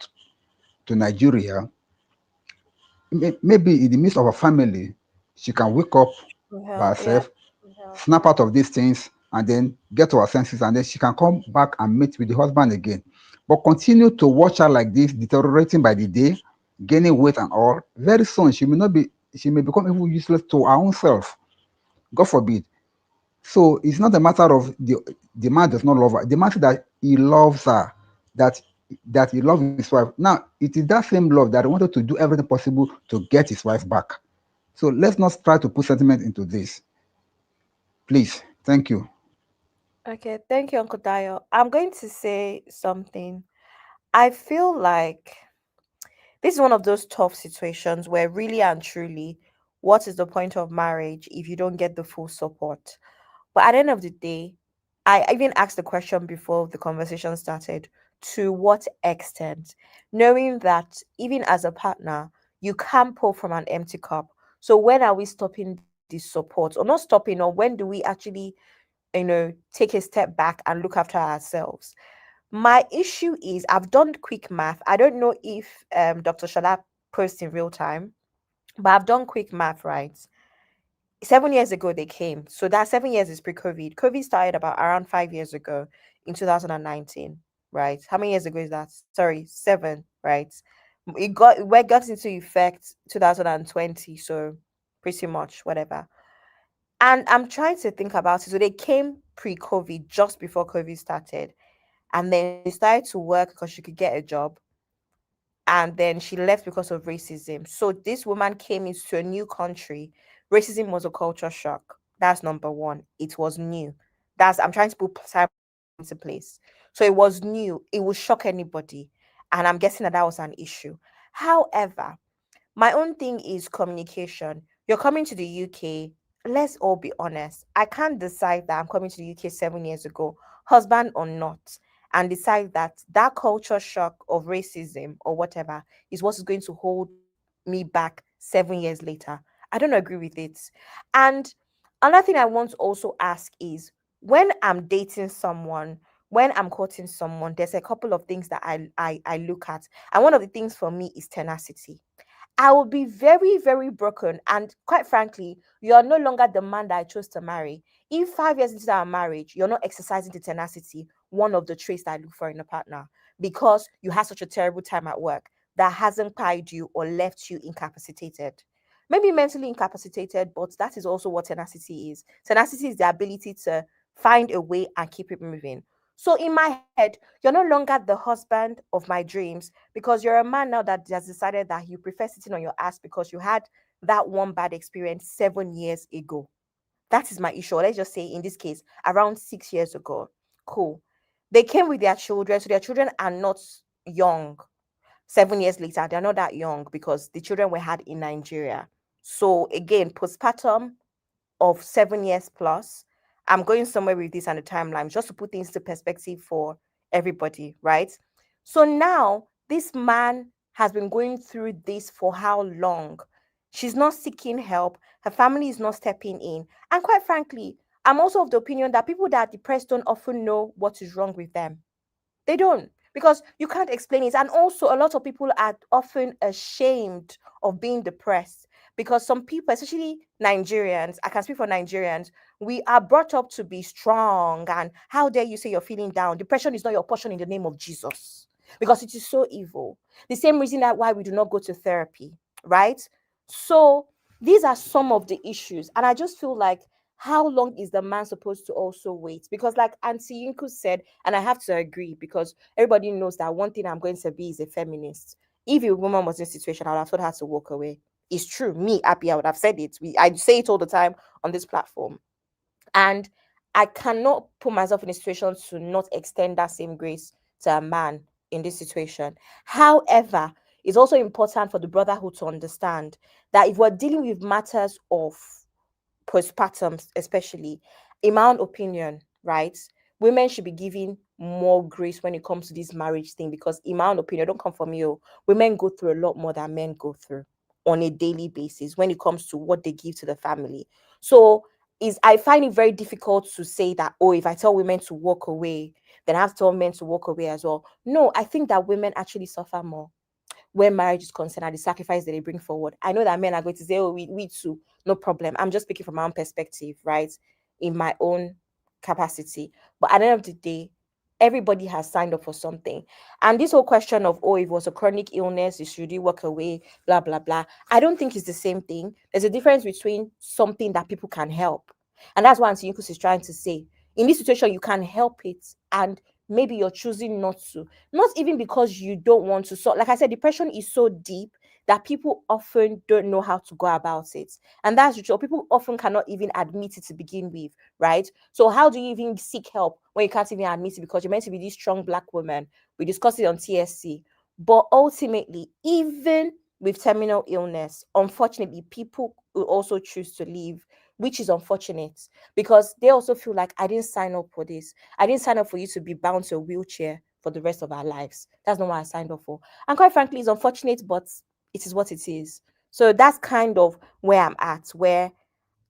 to Nigeria. Maybe in the midst of her family, she can wake up by Well, yeah. herself, snap out of these things, and then get to her senses, and then she can come back and meet with the husband again. But continue to watch her like this, deteriorating by the day, gaining weight and all. Very soon, she may become even useless to her own self. God forbid. So it's not a matter of the man does not love her. The matter that he loves her, that he loves his wife. Now it is that same love that he wanted to do everything possible to get his wife back. So let's not try to put sentiment into this. Please. Thank you. Okay, thank you, Uncle Dayo. I'm going to say something. I feel like this is one of those tough situations where really and truly, what is the point of marriage if you don't get the full support? But at the end of the day, I even asked the question before the conversation started, to what extent? Knowing that even as a partner, you can't pour from an empty cup. So when are we stopping the support? Or not stopping, or when do we actually, take a step back and look after ourselves? My issue is I've done quick math. I don't know if Dr. Shala posts in real time, but I've done quick math, right? 7 years ago they came. So that 7 years is pre-COVID. COVID started about around 5 years ago in 2019, right? How many years ago is that? Sorry, seven, right? It got into effect 2020, so pretty much whatever. And I'm trying to think about it. So they came pre-COVID, just before COVID started. And then she started to work because she could get a job, and then she left because of racism. So this woman came into a new country. Racism was a culture shock. That's number one. It was new. That's I'm trying to put time into place. So it was new. It would shock anybody, and I'm guessing that was an issue. However, my own thing is communication. You're coming to the UK. Let's all be honest. I can't decide that I'm coming to the UK 7 years ago, husband or not, and decide that that culture shock of racism or whatever is what is going to hold me back 7 years later. I don't agree with it. And another thing I want to also ask is, when I'm dating someone, when I'm courting someone, there's a couple of things that I look at. And one of the things for me is tenacity. I will be very, very broken. And quite frankly, you're no longer the man that I chose to marry. If 5 years into our marriage, you're not exercising the tenacity, one of the traits that I look for in a partner, because you had such a terrible time at work that hasn't tied you or left you incapacitated. Maybe mentally incapacitated, but that is also what tenacity is. Tenacity is the ability to find a way and keep it moving. So in my head, you're no longer the husband of my dreams, because you're a man now that has decided that you prefer sitting on your ass because you had that one bad experience 7 years ago. That is my issue. Let's just say in this case, around 6 years ago. Cool. They came with their children, so their children are not young. 7 years later, they're not that young because the children were had in Nigeria. So again, postpartum of 7 years plus. I'm going somewhere with this and the timeline just to put things to perspective for everybody, right? So now this man has been going through this for how long? She's not seeking help. Her family is not stepping in. And quite frankly, I'm also of the opinion that people that are depressed don't often know what is wrong with them. They don't, because you can't explain it. And also, a lot of people are often ashamed of being depressed, because some people, especially Nigerians, I can speak for Nigerians, we are brought up to be strong. And how dare you say you're feeling down? Depression is not your portion in the name of Jesus, because it is so evil. The same reason that why we do not go to therapy, right? So these are some of the issues. And I just feel like, how long is the man supposed to also wait? Because, like Auntie Yinku said, and I have to agree, because everybody knows that one thing I'm going to be is a feminist. If a woman was in a situation, I would have told her to walk away. It's true. Me, Happy, I would have said it. I say it all the time on this platform. And I cannot put myself in a situation to not extend that same grace to a man in this situation. However, it's also important for the brotherhood to understand that if we're dealing with matters of postpartum, especially, in my own opinion, right, women should be given more grace when it comes to this marriage thing, because in my own opinion, don't come from you, women go through a lot more than men go through on a daily basis when it comes to what they give to the family. So I find it very difficult to say that, oh, if I tell women to walk away, then I have to tell men to walk away as well. No, I think that women actually suffer more where marriage is concerned and the sacrifice that they bring forward. I know that men are going to say, oh, we too, no problem. I'm just speaking from my own perspective, right? In my own capacity. But at the end of the day, everybody has signed up for something. And this whole question of, oh, if it was a chronic illness, should you walk away, blah, blah, blah. I don't think it's the same thing. There's a difference between something that people can help. And that's what Auntie Yunkus is trying to say. In this situation, you can help it, and maybe you're choosing not to. Not even because you don't want to. So, like I said, depression is so deep that people often don't know how to go about it. And that's true. People often cannot even admit it to begin with, right? So how do you even seek help when you can't even admit it, because you're meant to be this strong Black woman? We discussed it on TSC. But ultimately, even with terminal illness, unfortunately, people will also choose to leave, which is unfortunate, because they also feel like, I didn't sign up for this. I didn't sign up for you to be bound to a wheelchair for the rest of our lives. That's not what I signed up for. And quite frankly, it's unfortunate, but it is what it is. So that's kind of where I'm at, where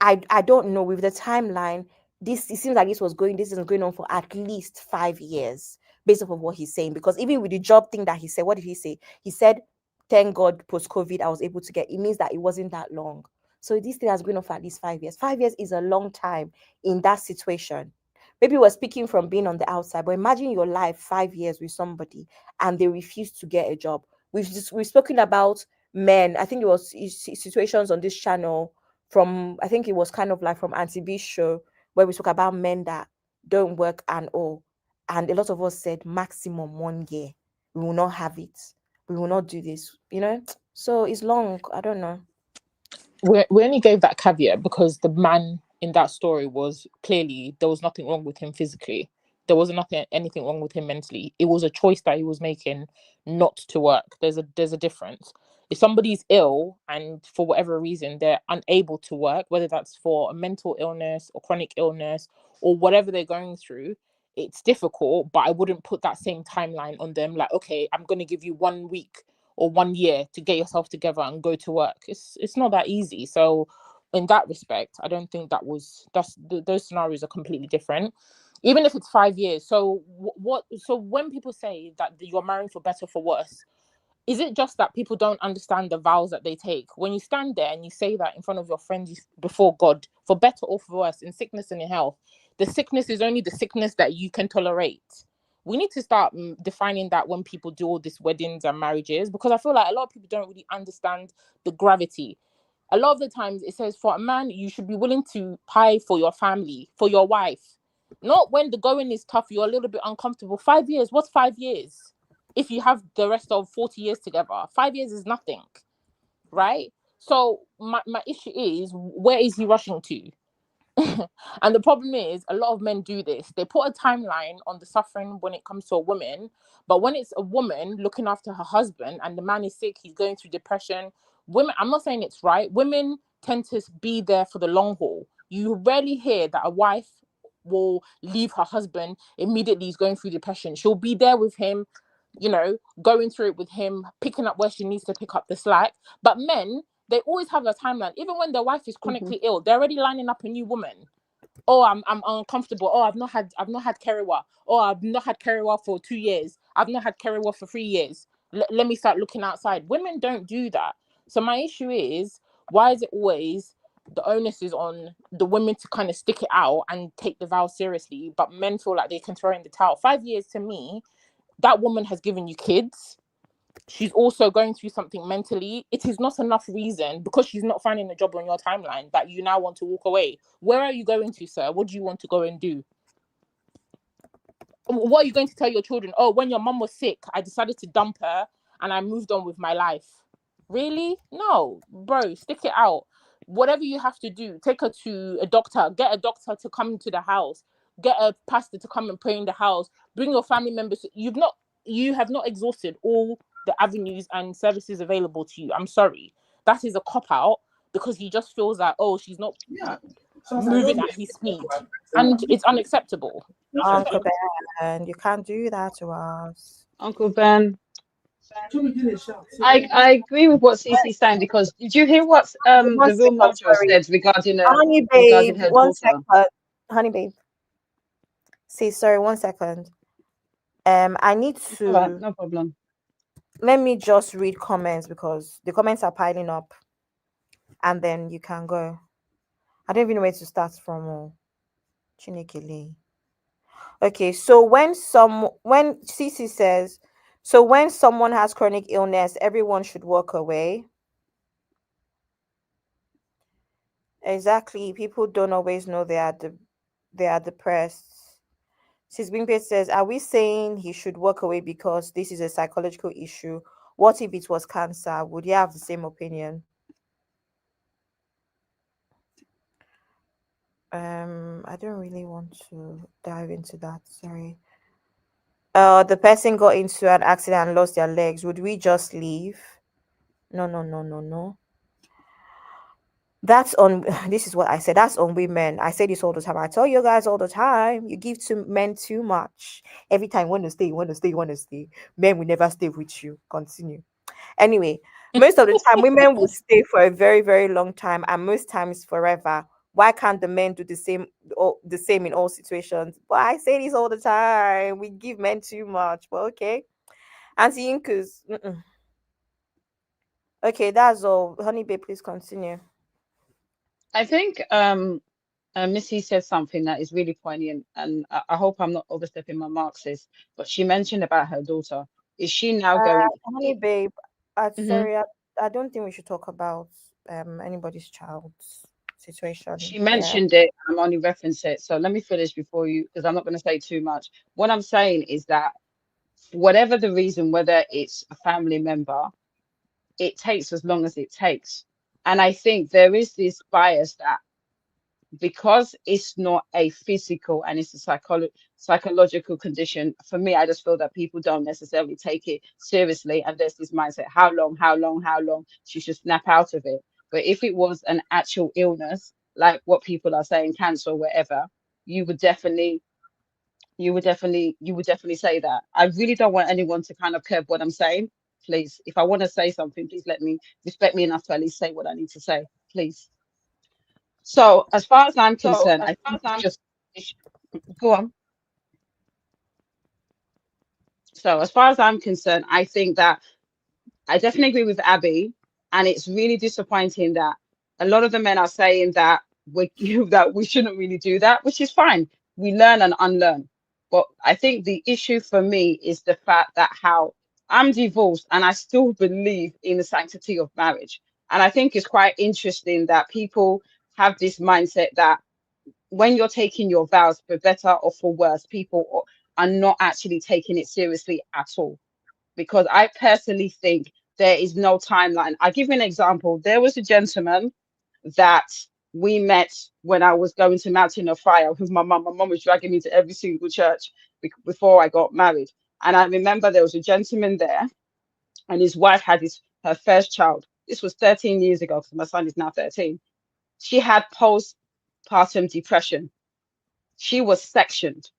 I don't know, with the timeline, it seems like this is going on for at least 5 years based off of what he's saying. Because even with the job thing that he said, what did he say? He said, thank God post-COVID I was able to get. It means that it wasn't that long. So this thing has been on for at least 5 years. 5 years is a long time in that situation. Maybe we're speaking from being on the outside, but imagine your life 5 years with somebody and they refuse to get a job. We've spoken about men. I think it was situations on this channel from, I think it was kind of like from Auntie B's show, where we talk about men that don't work and all. And a lot of us said maximum 1 year. We will not have it. We will not do this, So it's long. I don't know. We only gave that caveat because the man in that story was clearly, there was nothing wrong with him physically. There wasn't anything wrong with him mentally. It was a choice that he was making not to work. There's a difference. If somebody's ill and for whatever reason they're unable to work, whether that's for a mental illness or chronic illness or whatever they're going through, it's difficult, but I wouldn't put that same timeline on them. Like, okay, I'm going to give you 1 week or 1 year to get yourself together and go to work. It's not that easy. So in that respect, I don't think those scenarios are completely different, even if it's 5 years. So so when people say that you're marrying for better, for worse, is it just that people don't understand the vows that they take? When you stand there and you say that in front of your friends before God, for better or for worse, in sickness and in health, the sickness is only the sickness that you can tolerate. We need to start defining that when people do all these weddings and marriages, because I feel like a lot of people don't really understand the gravity. A lot of the times it says for a man, you should be willing to pay for your family, for your wife. Not when the going is tough, you're a little bit uncomfortable. 5 years, what's 5 years? If you have the rest of 40 years together, 5 years is nothing, right? So my issue is, where is he rushing to? And the problem is, a lot of men do this. They put a timeline on the suffering when it comes to a woman, but when it's a woman looking after her husband and the man is sick, he's going through depression. Women, I'm not saying it's right. Women tend to be there for the long haul. You rarely hear that a wife will leave her husband immediately he's going through depression. She'll be there with him, going through it with him, picking up where she needs to pick up the slack. But men, they always have a timeline. Even when their wife is chronically ill, they're already lining up a new woman. Oh, I'm uncomfortable. Oh, I've not had Kerewa. Oh, I've not had Kerewa for 2 years. I've not had Kerewa for 3 years. Let me start looking outside. Women don't do that. So my issue is, why is it always the onus is on the women to kind of stick it out and take the vow seriously, but men feel like they can throw in the towel? 5 years, to me, that woman has given you kids. She's also going through something mentally. It is not enough reason, because she's not finding a job on your timeline, that you now want to walk away. Where are you going to, sir? What do you want to go and do? What are you going to tell your children? Oh, when your mum was sick, I decided to dump her and I moved on with my life. Really? No, bro, stick it out. whatever you have to do, take her to a doctor, get a doctor to come into the house, get a pastor to come and pray in the house, bring your family members. You have not exhausted all the avenues and services available to you. I'm sorry. That is a cop-out because he just feels like, oh, she's not moving at his speed. And it's unacceptable. Uncle Ben, you can't do that to us. Uncle Ben. I agree with what Cece's saying, because did you hear what the real Mojo said regarding Honey babe, regarding her one daughter? second. Honey babe. See, sorry, 1 second. I need to Right, no problem. Let me just read comments because the comments are piling up. And then you can go. I don't even know where to start from. Chinekele. Okay, so when Cece says, so when someone has chronic illness, everyone should walk away. Exactly. People don't always know they are depressed. Sis Bingpe says, are we saying he should walk away because this is a psychological issue? What if it was cancer? Would you have the same opinion? I don't really want to dive into that. Sorry. The person got into an accident and lost their legs. Would we just leave? No. That's on this is what I said. That's on women. I say this all the time. I tell you guys all the time, you give to men too much. Every time you want to stay. Men will never stay with you. Continue. Anyway, most of the time women will stay for a very, very long time, and most times forever. Why can't the men do the same in all situations? But I say this all the time. We give men too much. But okay. Auntie Inkus. Okay, that's all. Honey babe, please continue. I think Missy said something that is really poignant, and I hope I'm not overstepping my marks, sis, but she mentioned about her daughter. Is she now going? Honey babe, sorry, I don't think we should talk about anybody's child's situation. She mentioned it. I'm only referencing it. So let me finish before you, because I'm not going to say too much. What I'm saying is that whatever the reason, whether it's a family member, it takes as long as it takes. And I think there is this bias that because it's not a physical and it's a psychological condition, for me, I just feel that people don't necessarily take it seriously. And there's this mindset, how long, she should snap out of it. But if it was an actual illness, like what people are saying, cancer or whatever, you would definitely say that. I really don't want anyone to kind of curb what I'm saying. Please, if I want to say something, please respect me enough to at least say what I need to say, please. So as far as I'm concerned, I think go on. So as far as I'm concerned, I think that I definitely agree with Abby, and it's really disappointing that a lot of the men are saying that we shouldn't really do that, which is fine. We learn and unlearn. But I think the issue for me is the fact that how I'm divorced and I still believe in the sanctity of marriage. And I think it's quite interesting that people have this mindset that when you're taking your vows, for better or for worse, people are not actually taking it seriously at all. Because I personally think there is no timeline. I'll give you an example. There was a gentleman that we met when I was going to Mountain of Fire with my mum. My mum was dragging me to every single church before I got married. And I remember there was a gentleman there and his wife had her first child. This was 13 years ago because my son is now 13. She had postpartum depression. She was sectioned.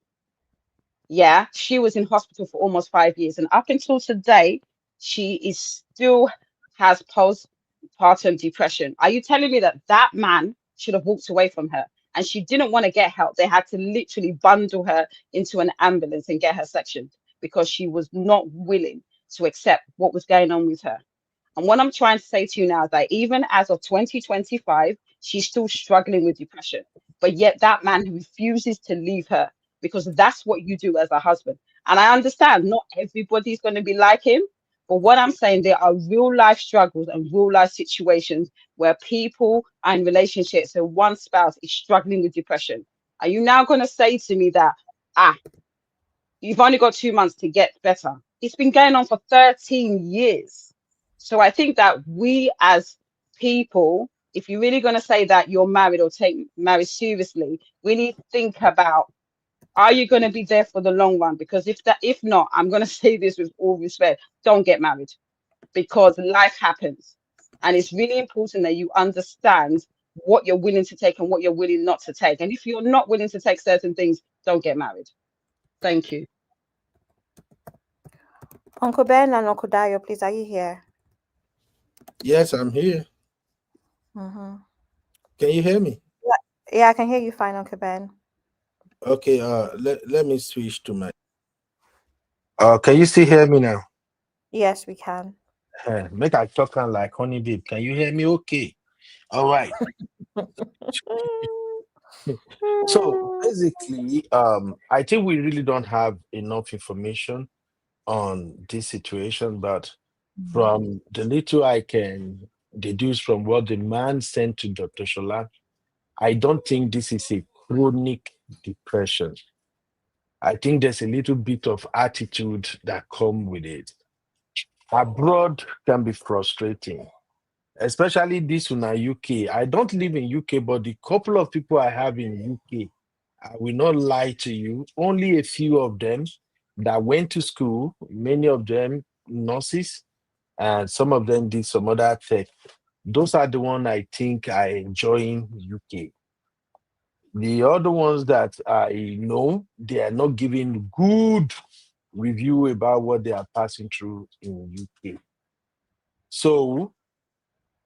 Yeah, she was in hospital for almost 5 years. And up until today, she still has postpartum depression. Are you telling me that man should have walked away from her? And she didn't want to get help. They had to literally bundle her into an ambulance and get her sectioned because she was not willing to accept what was going on with her. And what I'm trying to say to you now is that even as of 2025, she's still struggling with depression. But yet that man refuses to leave her because that's what you do as a husband. And I understand not everybody's going to be like him. But what I'm saying, there are real life struggles and real life situations where people are in relationships and one spouse is struggling with depression. Are you now going to say to me that, you've only got 2 months to get better? It's been going on for 13 years. So I think that we as people if you're really going to say that you're married or take marriage seriously, really think about, are you going to be there for the long run? Because if not, I'm going to say this with all respect, don't get married, because life happens. And it's really important that you understand what you're willing to take and what you're willing not to take. And if you're not willing to take certain things, don't get married. Thank you. Uncle Ben and Uncle Dayo, please, are you here? Yes, I'm here. Mm-hmm. Can you hear me? Yeah, I can hear you fine, Uncle Ben. Okay, let me switch to my can you still hear me now? Yes, we can. Make I talk like honey babe. Can you hear me okay? All right. So basically, I think we really don't have enough information on this situation, but from the little I can deduce from what the man sent to Dr. Shola, I don't think this is a chronic depression. I think there's a little bit of attitude that come with it. Abroad can be frustrating, especially this one in UK. I don't live in UK, but the couple of people I have in UK, I will not lie to you, only a few of them that went to school, many of them nurses, and some of them did some other tech. Those are the ones I think I enjoy in UK. The other ones that I know, they are not giving good review about what they are passing through in UK. So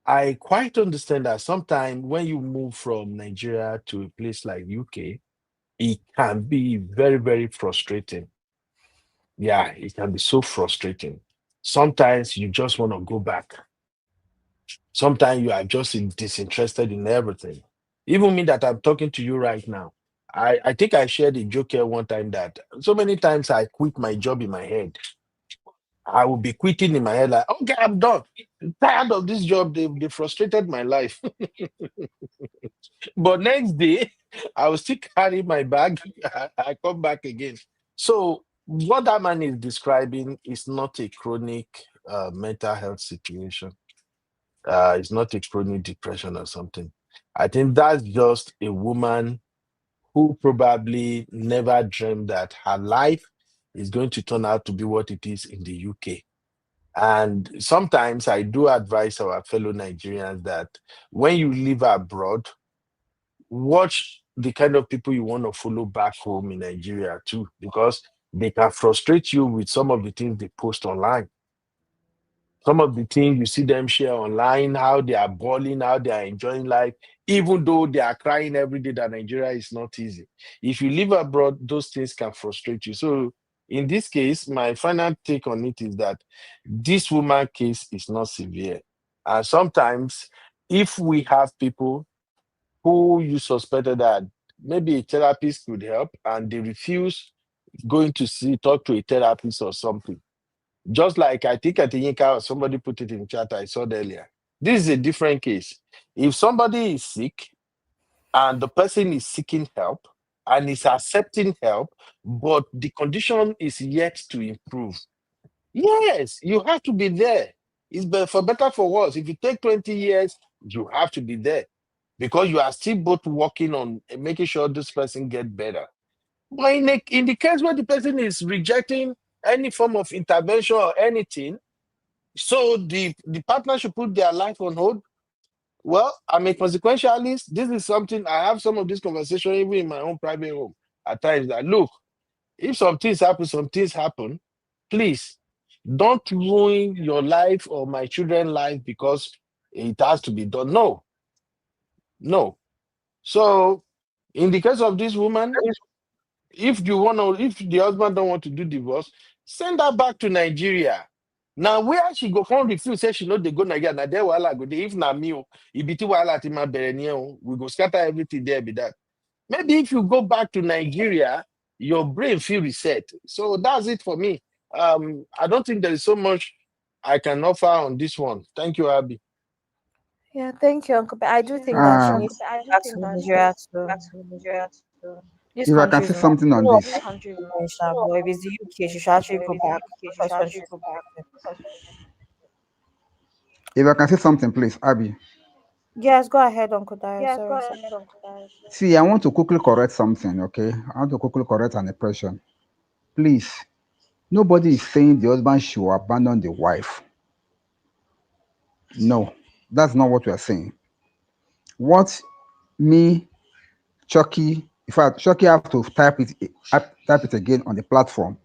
I quite understand that sometimes when you move from Nigeria to a place like UK, it can be very, very frustrating. Yeah, it can be so frustrating. Sometimes you just want to go back. Sometimes you are just disinterested in everything. Even me that I'm talking to you right now. I think I shared a joke here one time that so many times I quit my job in my head. I will be quitting in my head like, okay, I'm done. I'm tired of this job. They frustrated my life. But next day, I will still carry my bag. I come back again. So what that man is describing is not a chronic mental health situation. It's not a chronic depression or something. I think that's just a woman who probably never dreamed that her life is going to turn out to be what it is in the UK. And sometimes I do advise our fellow Nigerians that when you live abroad, watch the kind of people you want to follow back home in Nigeria too, because they can frustrate you with some of the things they post online. Some of the things you see them share online, how they are balling, how they are enjoying life, even though they are crying every day that Nigeria is not easy. If you live abroad, those things can frustrate you. So in this case, my final take on it is that this woman case is not severe. And sometimes if we have people who you suspected that maybe a therapist could help and they refuse going to talk to a therapist or something. Just like I think Atinyika or somebody put it in chat I saw earlier. This is a different case. If somebody is sick and the person is seeking help and is accepting help, but the condition is yet to improve, yes, you have to be there. It's for better for worse. If you take 20 years, you have to be there because you are still both working on making sure this person get better. But in the case where the person is rejecting any form of intervention or anything, so the partner should put their life on hold. Well, I'm a consequentialist. This is something I have some of this conversation even in my own private home at times that look, if some things happen, please don't ruin your life or my children's life because it has to be done. No. So in the case of this woman, if the husband don't want to do divorce, send her back to Nigeria. Now where she go come refuse say she no dey go Nigeria, na there wahala go dey. If na me o, ibiti wahala ti ma bere ni o, we go scatter everything there be that. Maybe if you go back to Nigeria, your brain feel reset. So that's it for me. I don't think there is so much I can offer on this one. Thank you, Abby. Yeah, thank you, Uncle Ben. I do think that she needs to go back to Nigeria too. This If I can country say is not something on this, but if it's the UK, she should actually go back. First country to go back. if I can say something, please, Abby. Yes, go ahead, Uncle Dio. Sorry. See, I want to quickly correct something, okay? I want to quickly correct an impression. Please, nobody is saying the husband should abandon the wife. No, that's not what we are saying. What me, Chucky, in fact, Chucky have to type it again on the platform.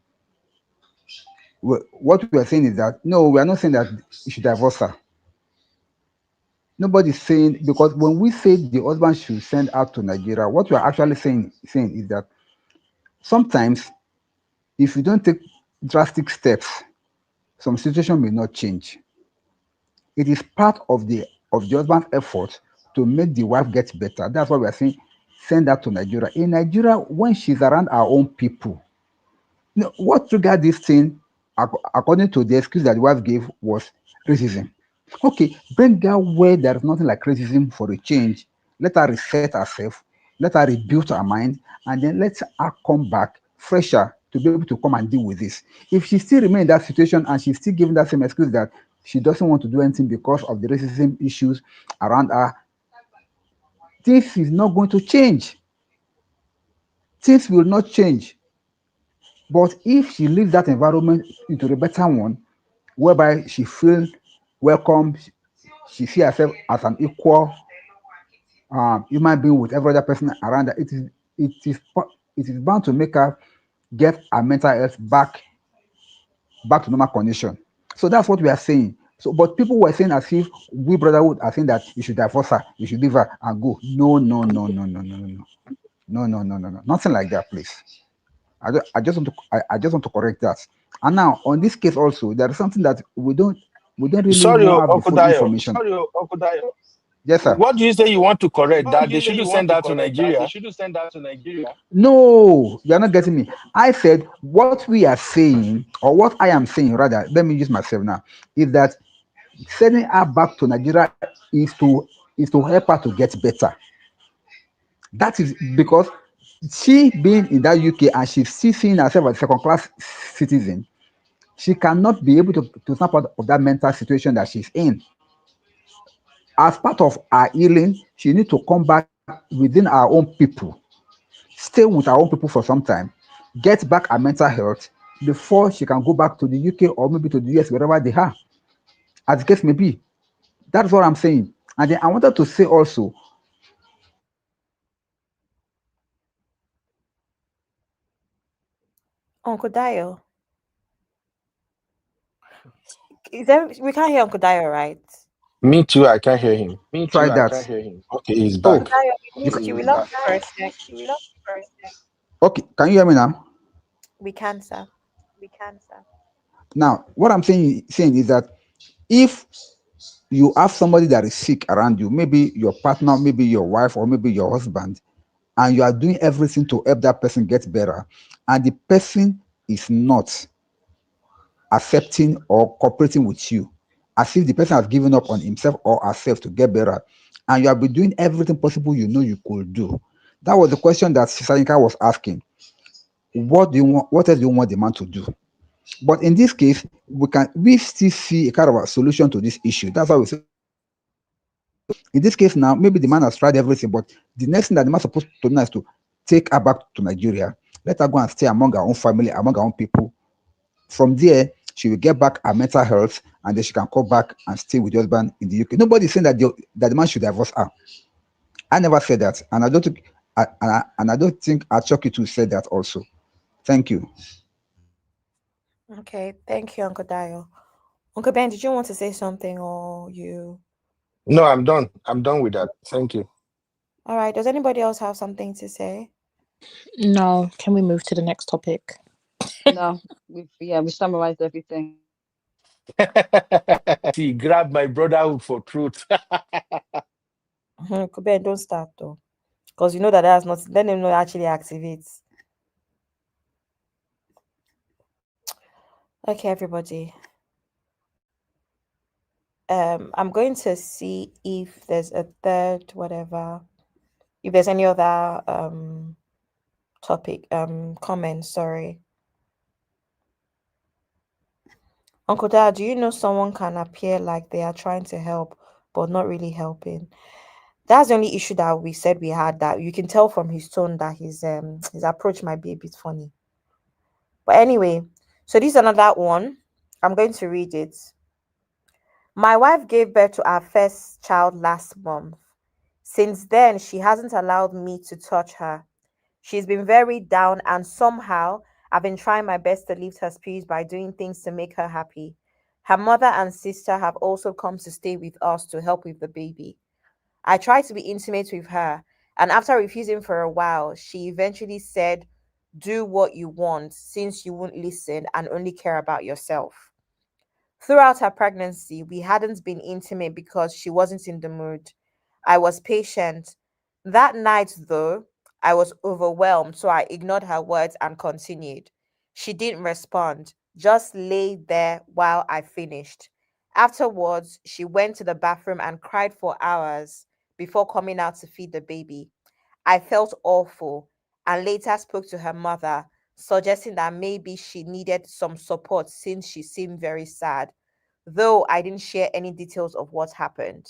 What we are saying is that no, we are not saying that you should divorce her. Nobody's saying, because when we say the husband should send out to Nigeria, what we are actually saying is that sometimes if you don't take drastic steps, some situation may not change. It is part of the husband's effort to make the wife get better. That's why we are saying send her to Nigeria. In Nigeria, when she's around our own people, what triggered this thing, according to the excuse that the wife gave, was racism. Okay, bring her where there is nothing like racism for a change. Let her reset herself, let her rebuild her mind, and then let her come back fresher to be able to come and deal with this. If she still remains in that situation and she's still giving that same excuse that she doesn't want to do anything because of the racism issues around her, things is not going to change. Things will not change. But if she leaves that environment into a better one, whereby she feels welcome, she sees herself as an equal human being with every other person around her, it is bound to make her get her mental health back to normal condition. So that's what we are saying. So, but people were saying as if we brotherhood are saying that you should divorce her, you should leave her and go. No, no, no, no, no, no, no, no, no, no, no, no, no, nothing like that, please. I just want to correct that. And now on this case also, there is something that we don't really Sorry, have the Uncle full Dio. information. Yes, sir. What do you say you want to correct? That they shouldn't send that to Nigeria? No, you're not getting me. I said what we are saying, or what I am saying rather, let me use myself now, is that sending her back to Nigeria is to help her to get better. That is because she being in that UK and she's still seeing herself as a second class citizen, she cannot be able to snap out of that mental situation that she's in. As part of her healing, she needs to come back within our own people, stay with our own people for some time, get back her mental health before she can go back to the UK or maybe to the US, wherever they are, as the case may be. That's what I'm saying. And then I wanted to say also, Uncle Dio. We can't hear Uncle Dio, right? Me too, I can't hear him. try that. Okay, he's Oh, back. We missed you. We lost you for a sec. okay. Can you hear me now? We can, sir. Now, what I'm saying is that if you have somebody that is sick around you, maybe your partner, maybe your wife, or maybe your husband, and you are doing everything to help that person get better, and the person is not accepting or cooperating with you, as if the person has given up on himself or herself to get better, and you have been doing everything possible you know you could do. That was the question that Sisanika was asking. What do you want? What else do you want the man to do? But in this case, we still see a kind of a solution to this issue. That's why we say in this case now, maybe the man has tried everything, but the next thing that the man is supposed to do is to take her back to Nigeria, let her go and stay among her own family, among her own people. From there, she will get back her mental health, and then she can come back and stay with the husband in the UK. Nobody is saying that the man should divorce her. I never said that, and I don't think and I don't think Achoki too said that also. Thank you. Okay, thank you, Uncle Dio. Uncle Ben, did you want to say something or you? No, I'm done. I'm done with that. Thank you. All right. Does anybody else have something to say? No. Can we move to the next topic? No, we summarized everything. See, grab my brotherhood for truth. Uncle Ben, don't start though, because you know that's not. Let them know actually activates. Okay, everybody. I'm going to see if there's a third, whatever. If there's any other topic, comment. Sorry. Uncle Dad, do you know someone can appear like they are trying to help, but not really helping. That's the only issue that we said we had, that you can tell from his tone that his approach might be a bit funny. But anyway, so this is another one. I'm going to read it. My wife gave birth to our first child last month. Since then, she hasn't allowed me to touch her. She's been very down, and somehow I've been trying my best to lift her spirits by doing things to make her happy. Her mother and sister have also come to stay with us to help with the baby. I tried to be intimate with her, and after refusing for a while, she eventually said, "Do what you want since you won't listen and only care about yourself." Throughout her pregnancy, we hadn't been intimate because she wasn't in the mood. I was patient. That night, though, I was overwhelmed, so I ignored her words and continued. She didn't respond, just lay there while I finished. Afterwards, she went to the bathroom and cried for hours before coming out to feed the baby. I felt awful and later spoke to her mother, suggesting that maybe she needed some support since she seemed very sad, though I didn't share any details of what happened.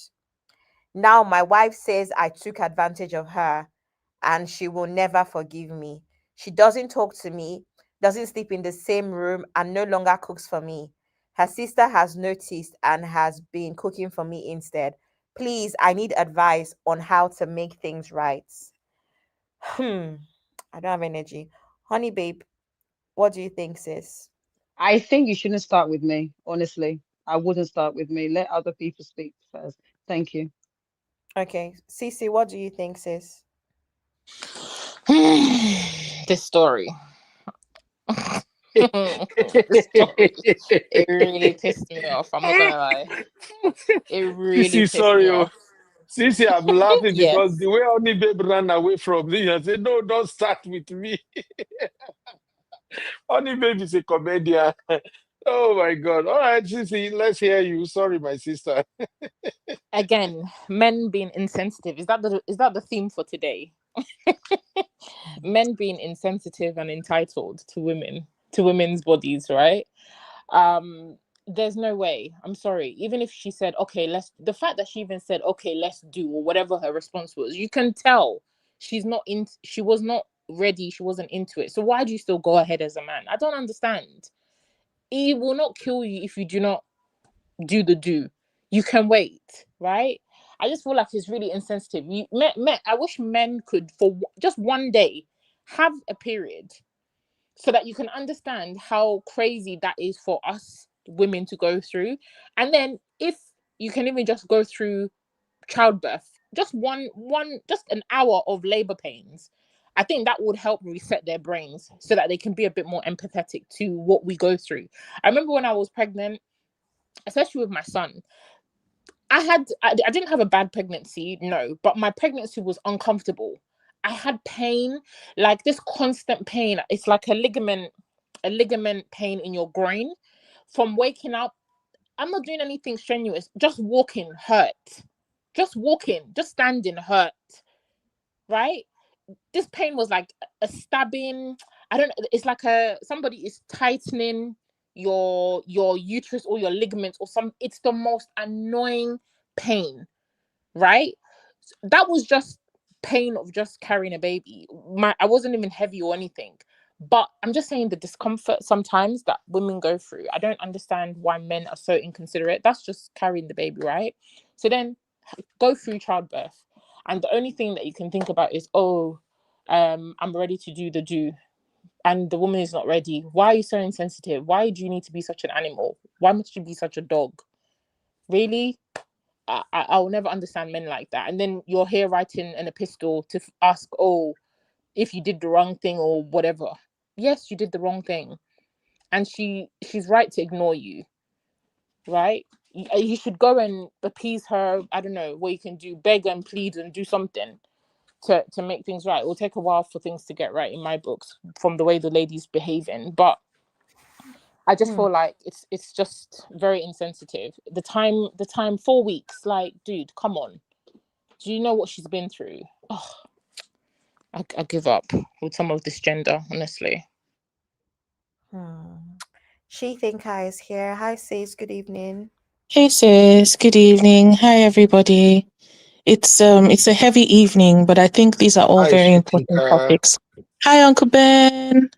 Now, my wife says I took advantage of her and she will never forgive me. She doesn't talk to me, doesn't sleep in the same room, and no longer cooks for me. Her sister has noticed and has been cooking for me instead. Please, I need advice on how to make things right. I don't have energy. Honey, babe, what do you think, sis? I think you shouldn't start with me, honestly. I wouldn't start with me. Let other people speak first. Thank you. Okay. Cece, what do you think, sis? This story. This story. It really pissed me off. I'm not gonna lie. It really Sissy, pissed sorry. me off. Sissy, I'm laughing because Yes. the way Honey Babe ran away from me, I said, no, don't start with me. Honey Babe is a comedian. Oh my God. All right, Sissy, let's hear you. Sorry, my sister. Again, men being insensitive. Is that the theme for today? Men being insensitive and entitled to women, to women's bodies, right? There's no way. I'm sorry. Even if she said, okay, the fact that she even said, okay, let's do, or whatever her response was, you can tell she was not ready, she wasn't into it. So why do you still go ahead as a man? I don't understand. It will not kill you if you do not do the do. You can wait, right? I just feel like it's really insensitive. I wish men could, for just one day, have a period so that you can understand how crazy that is for us women to go through. And then if you can even just go through childbirth, just just an hour of labor pains, I think that would help reset their brains so that they can be a bit more empathetic to what we go through. I remember when I was pregnant, especially with my son, I didn't have a bad pregnancy, no, but my pregnancy was uncomfortable. I had pain, like this constant pain. It's like a ligament pain in your groin from waking up. I'm not doing anything strenuous. Just walking hurt. Just walking, just standing hurt. Right? This pain was like a stabbing. I don't know. It's like somebody is tightening your uterus or your ligaments or some. It's the most annoying pain, right? That was just pain of just carrying a baby. I wasn't even heavy or anything, but I'm just saying the discomfort sometimes that women go through. I don't understand why men are so inconsiderate. That's just carrying the baby, right? So then go through childbirth, and the only thing that you can think about is, oh, I'm ready to do the do, and the woman is not ready. Why are you so insensitive? Why do you need to be such an animal? Why must you be such a dog? Really? I'll never understand men like that. And then you're here writing an epistle to ask, oh, if you did the wrong thing or whatever. Yes, you did the wrong thing, and she's right to ignore you, right? You should go and appease her. I don't know what you can do, beg and plead and do something to make things right. It will take a while for things to get right in my books from the way the lady's behaving, but I just feel like it's just very insensitive. The time 4 weeks, like, dude, come on. Do you know what she's been through? Oh, I give up with some of this gender, honestly. She Thinker is here. Hi, sis. Good evening. Hey sis, good evening. Hi everybody. It's a heavy evening, but I think these are all Hi, very important Shitika. topics. Hi Uncle Ben.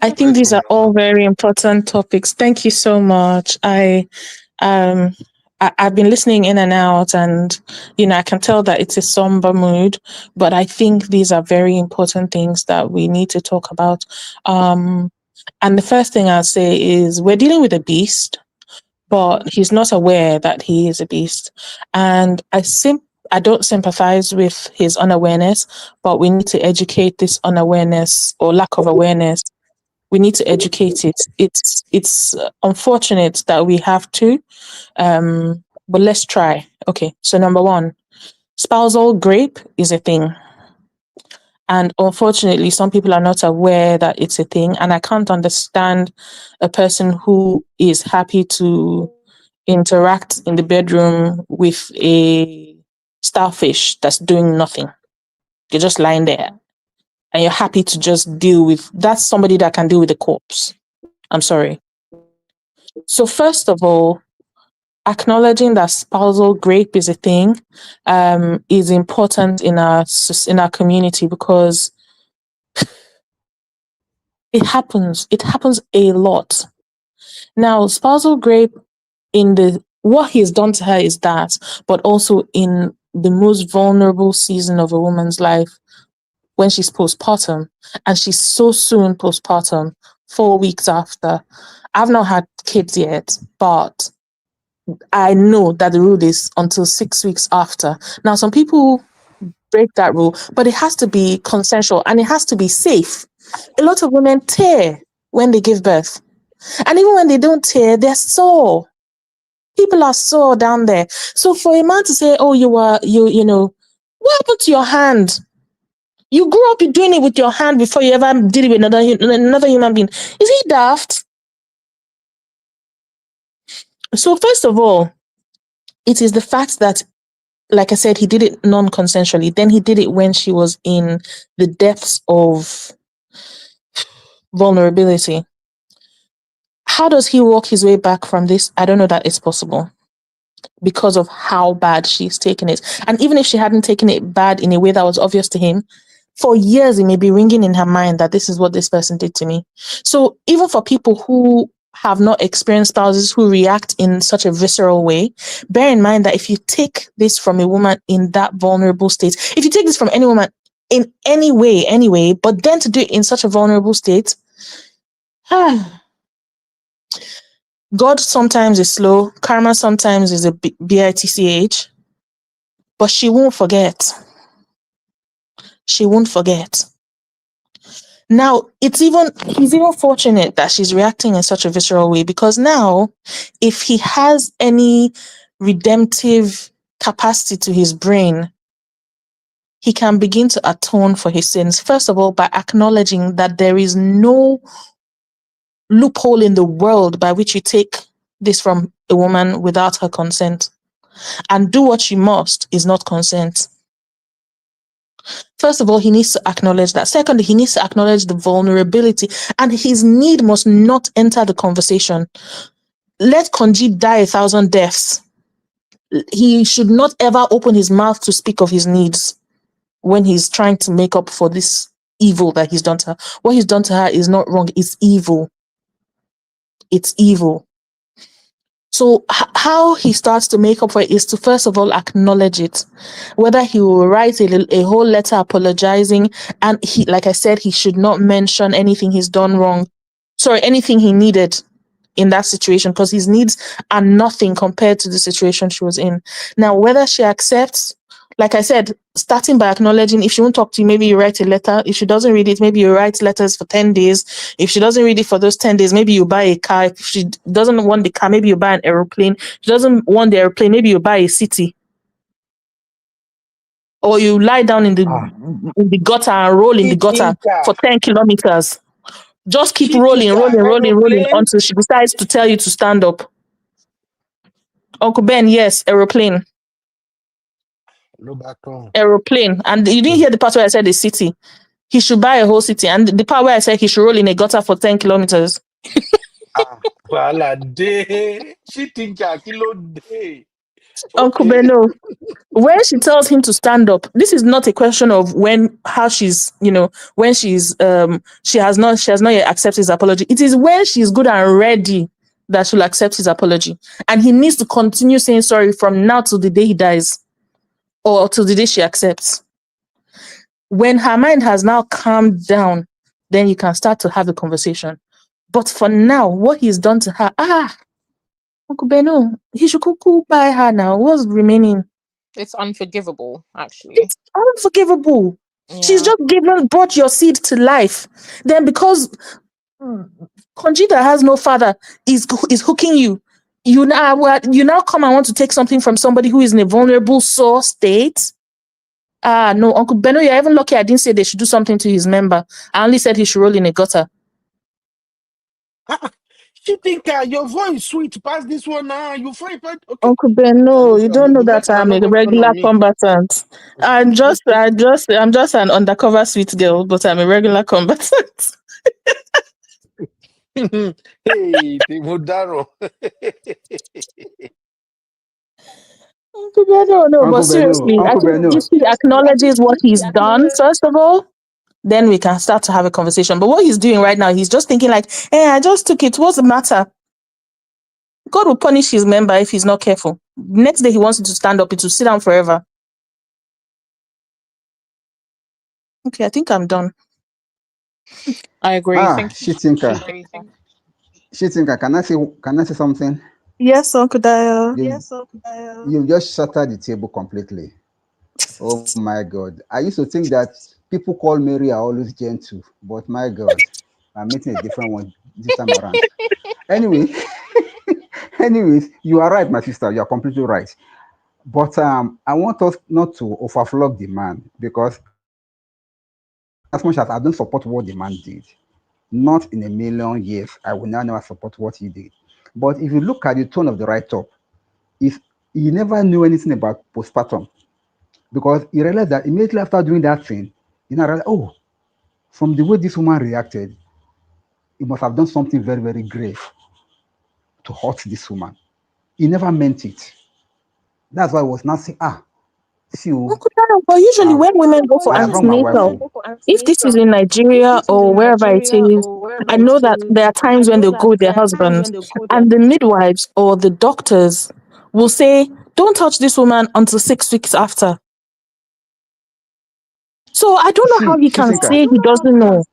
I think these Welcome, are all Mama. very important topics. Thank you so much. Um I've been listening in and out, and I can tell that it's a somber mood, but I think these are very important things that we need to talk about. And the first thing I'll say is we're dealing with a beast, but he's not aware that he is a beast. And I don't sympathize with his unawareness, but we need to educate this unawareness or lack of awareness. We need to educate it. It's unfortunate that we have to, but let's try. Okay, so number one, spousal grape is a thing. And unfortunately, some people are not aware that it's a thing. And I can't understand a person who is happy to interact in the bedroom with a starfish that's doing nothing. You're just lying there and you're happy to just deal with that's somebody that can deal with the corpse. I'm sorry. So first of all, acknowledging that spousal grape is a thing is important in our community because it happens. It happens a lot. Now, spousal grape in the what he's done to her is that, but also in the most vulnerable season of a woman's life when she's postpartum, and she's so soon postpartum, 4 weeks after. I've not had kids yet, but I know that the rule is until 6 weeks after. Now, some people break that rule, but it has to be consensual and it has to be safe. A lot of women tear when they give birth, and even when they don't tear, they're sore. People are sore down there. So for a man to say, "Oh, you know, what happened to your hand? You grew up doing it with your hand before you ever did it with another human being." Is he daft? So first of all, it is the fact that, like I said, he did it non-consensually. Then he did it when she was in the depths of vulnerability. How does he walk his way back from this? I don't know that it's possible, because of how bad she's taken it. And even if she hadn't taken it bad in a way that was obvious to him, for years it may be ringing in her mind that this is what this person did to me. So even for people who have not experienced spouses who react in such a visceral way, bear in mind that if you take this from a woman in that vulnerable state, if you take this from any woman in any way, anyway, but then to do it in such a vulnerable state, God sometimes is slow, karma sometimes is a bitch, but she won't forget. She won't forget. Now, he's even fortunate that she's reacting in such a visceral way, because now, if he has any redemptive capacity to his brain, he can begin to atone for his sins. First of all, by acknowledging that there is no loophole in the world by which you take this from a woman without her consent. And do what you must is not consent. First of all, he needs to acknowledge that. Secondly, he needs to acknowledge the vulnerability, and his need must not enter the conversation. Let Konji die 1,000 deaths. He should not ever open his mouth to speak of his needs when he's trying to make up for this evil that he's done to her. What he's done to her is not wrong. It's evil. It's evil. So how he starts to make up for it is to first of all acknowledge it. Whether he will write a whole letter apologizing, and he, like I said, he should not mention anything he's done wrong. Sorry, anything he needed in that situation, because his needs are nothing compared to the situation she was in. Now, whether she accepts, like I said, starting by acknowledging, if she won't talk to you, maybe you write a letter. If she doesn't read it, maybe you write letters for 10 days. If she doesn't read it for those 10 days, maybe you buy a car. If she doesn't want the car, maybe you buy an aeroplane. If she doesn't want the aeroplane, maybe you buy a city. Or you lie down in the gutter and roll in the gutter for 10 kilometers. Just keep rolling until she decides to tell you to stand up. Uncle Ben, yes, aeroplane. No back on. Aeroplane. And you didn't hear the part where I said the city. He should buy a whole city. And the part where I said he should roll in a gutter for 10 kilometers. Wala day. She think a kilo day. Uncle Okay. Beno, when she tells him to stand up, this is not a question of how she's, when she has not yet accepted his apology. It is when she's good and ready that she'll accept his apology. And he needs to continue saying sorry from now till the day he dies, or till the day she accepts. When her mind has now calmed down, then you can start to have a conversation. But for now, what he's done to her, Uncle Beno, he should cuckoo buy her now. What's remaining? It's unforgivable, actually. It's unforgivable. Yeah. She's just brought your seed to life. Then because Conchita has no father, is hooking you. You now come and want to take something from somebody who is in a vulnerable, sore state. No, Uncle Beno, you're even lucky I didn't say they should do something to his member. I only said he should roll in a gutter. She think your voice sweet past this one now. You find okay. Uncle Beno, you don't know that I'm a regular combatant. I'm just an undercover sweet girl, but I'm a regular combatant. Hey, Timodaro. Uncle Beno, no, but seriously, I think if he acknowledges what he's done, first of all, then we can start to have a conversation. But what he's doing right now, he's just thinking like, hey, I just took it. What's the matter? God will punish his member if he's not careful. Next day he wants you to stand up, it will sit down forever. Okay, I think I'm done. I agree. Shitinka, can I say something? Yes, Uncle Dio. You just shattered the table completely. Oh my God. I used to think that people call Mary are always gentle, but my God, I'm meeting a different one this time around. Anyways, you are right, my sister. You are completely right. But I want us not to overflog the man, because as much as I don't support what the man did, not in a million years, I will never support what he did. But if you look at the tone of the write-up, he never knew anything about postpartum, because he realized that immediately after doing that thing, he now realized, oh, from the way this woman reacted, he must have done something very, very grave to hurt this woman. He never meant it. That's why I was not saying, but usually when women go for antenatal, if this is in Nigeria or wherever it is, I know that there are times when they go with their husbands, and the midwives or the doctors will say, don't touch this woman until 6 weeks after. So I don't know how he can say he doesn't know.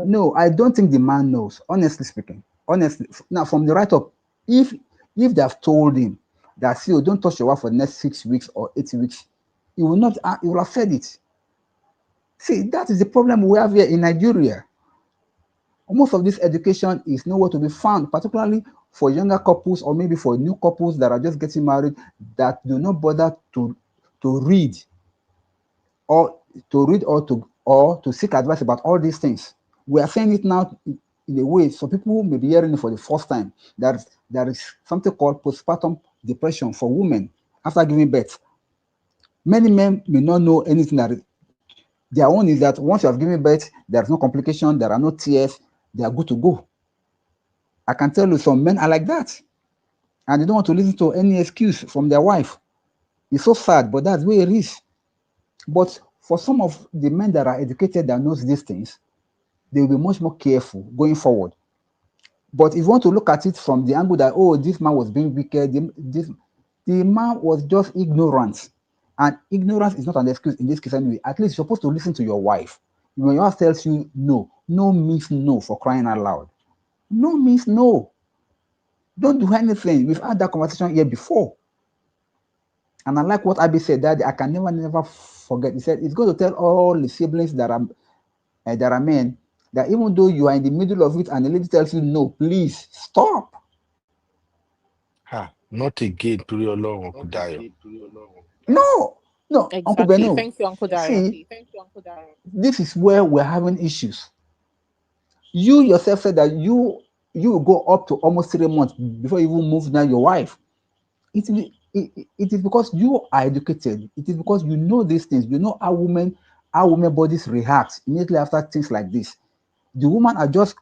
No, I don't think the man knows, honestly speaking. Honestly, now from the write-up, if they have told him that, see, don't touch your wife for the next 6 weeks or 8 weeks, he will not. He will have said it. See, that is the problem we have here in Nigeria. Most of this education is nowhere to be found, particularly for younger couples or maybe for new couples that are just getting married that do not bother to read or to seek advice about all these things. We are saying it now in a way so people may be hearing it for the first time. There is something called postpartum depression for women after giving birth. Many men may not know anything that their own is that once you have given birth, there's no complication, there are no tears, they are good to go. I can tell you some men are like that, and they don't want to listen to any excuse from their wife. It's so sad, but that's where it is. But for some of the men that are educated that knows these things, they will be much more careful going forward. But if you want to look at it from the angle that, oh, this man was being wicked, the man was just ignorant. And ignorance is not an excuse in this case anyway. At least you're supposed to listen to your wife. When your wife tells you no, no means no, for crying out loud. No means no. Don't do anything. We've had that conversation here before. And I like what Abby said, that I can never forget. He said, it's going to tell all the siblings that are men, that even though you are in the middle of it and the lady tells you no, please stop. Not again, Uncle Dayo. No, exactly. Uncle Beno. Thank you, Uncle Dayo. See, this is where we're having issues. You yourself said that you will go up to almost 3 months before you even move down your wife. It is because you are educated. It is because you know these things. You know how women bodies react immediately after things like this. The woman are just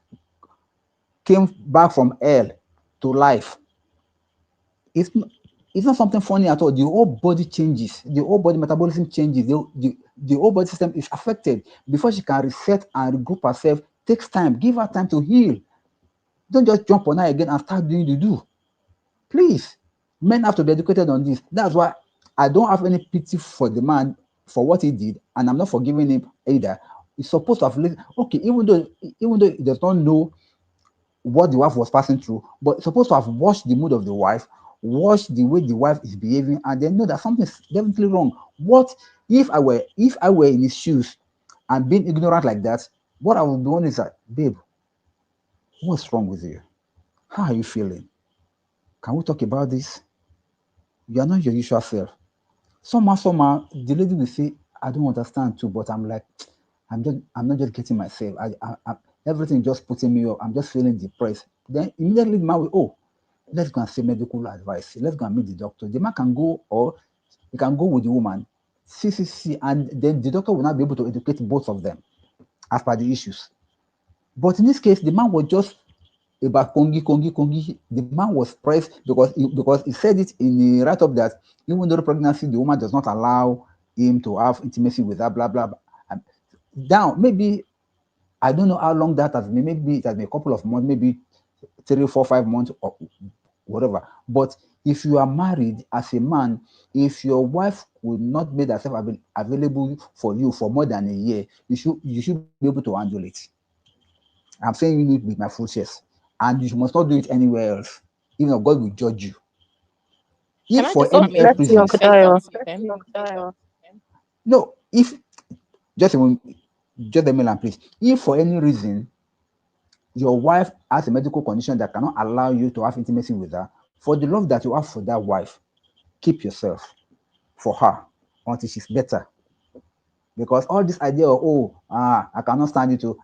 came back from hell to life. It's not something funny at all. The whole body changes. The whole body metabolism changes. The whole body system is affected. Before she can reset and regroup herself, takes time. Give her time to heal. Don't just jump on her again and start doing the do. Please, men have to be educated on this. That's why I don't have any pity for the man for what he did, and I'm not forgiving him either. He's supposed to have okay, even though he does not know what the wife was passing through, but supposed to have watched the mood of the wife, watched the way the wife is behaving, and then know that something is definitely wrong. What if I were in his shoes and being ignorant like that? What I would be doing is that, babe, what's wrong with you? How are you feeling? Can we talk about this? You are not your usual self. Somehow, the lady will say, I don't understand too, but I'm like, I'm not just getting myself. Everything just putting me up. I'm just feeling depressed. Then immediately the man will, oh, let's go and see medical advice. Let's go and meet the doctor. The man can go, or he can go with the woman, see, and then the doctor will not be able to educate both of them as per the issues. But in this case, the man was just about kongi. The man was pressed because he said it in the write-up that even though the pregnancy, the woman does not allow him to have intimacy with her, blah blah blah. Down, maybe I don't know how long that has been. Maybe it has been a couple of months, maybe 3, 4, 5 months or whatever. But if you are married as a man, if your wife would not make herself available for you for more than a year, you should be able to handle it. I'm saying it with my full chest, and you must not do it anywhere else. Even if God will judge you. Can I just come in and say something? No, if just a minute, please. If for any reason your wife has a medical condition that cannot allow you to have intimacy with her, for the love that you have for that wife, keep yourself for her until she's better. Because all this idea of I cannot stand it to,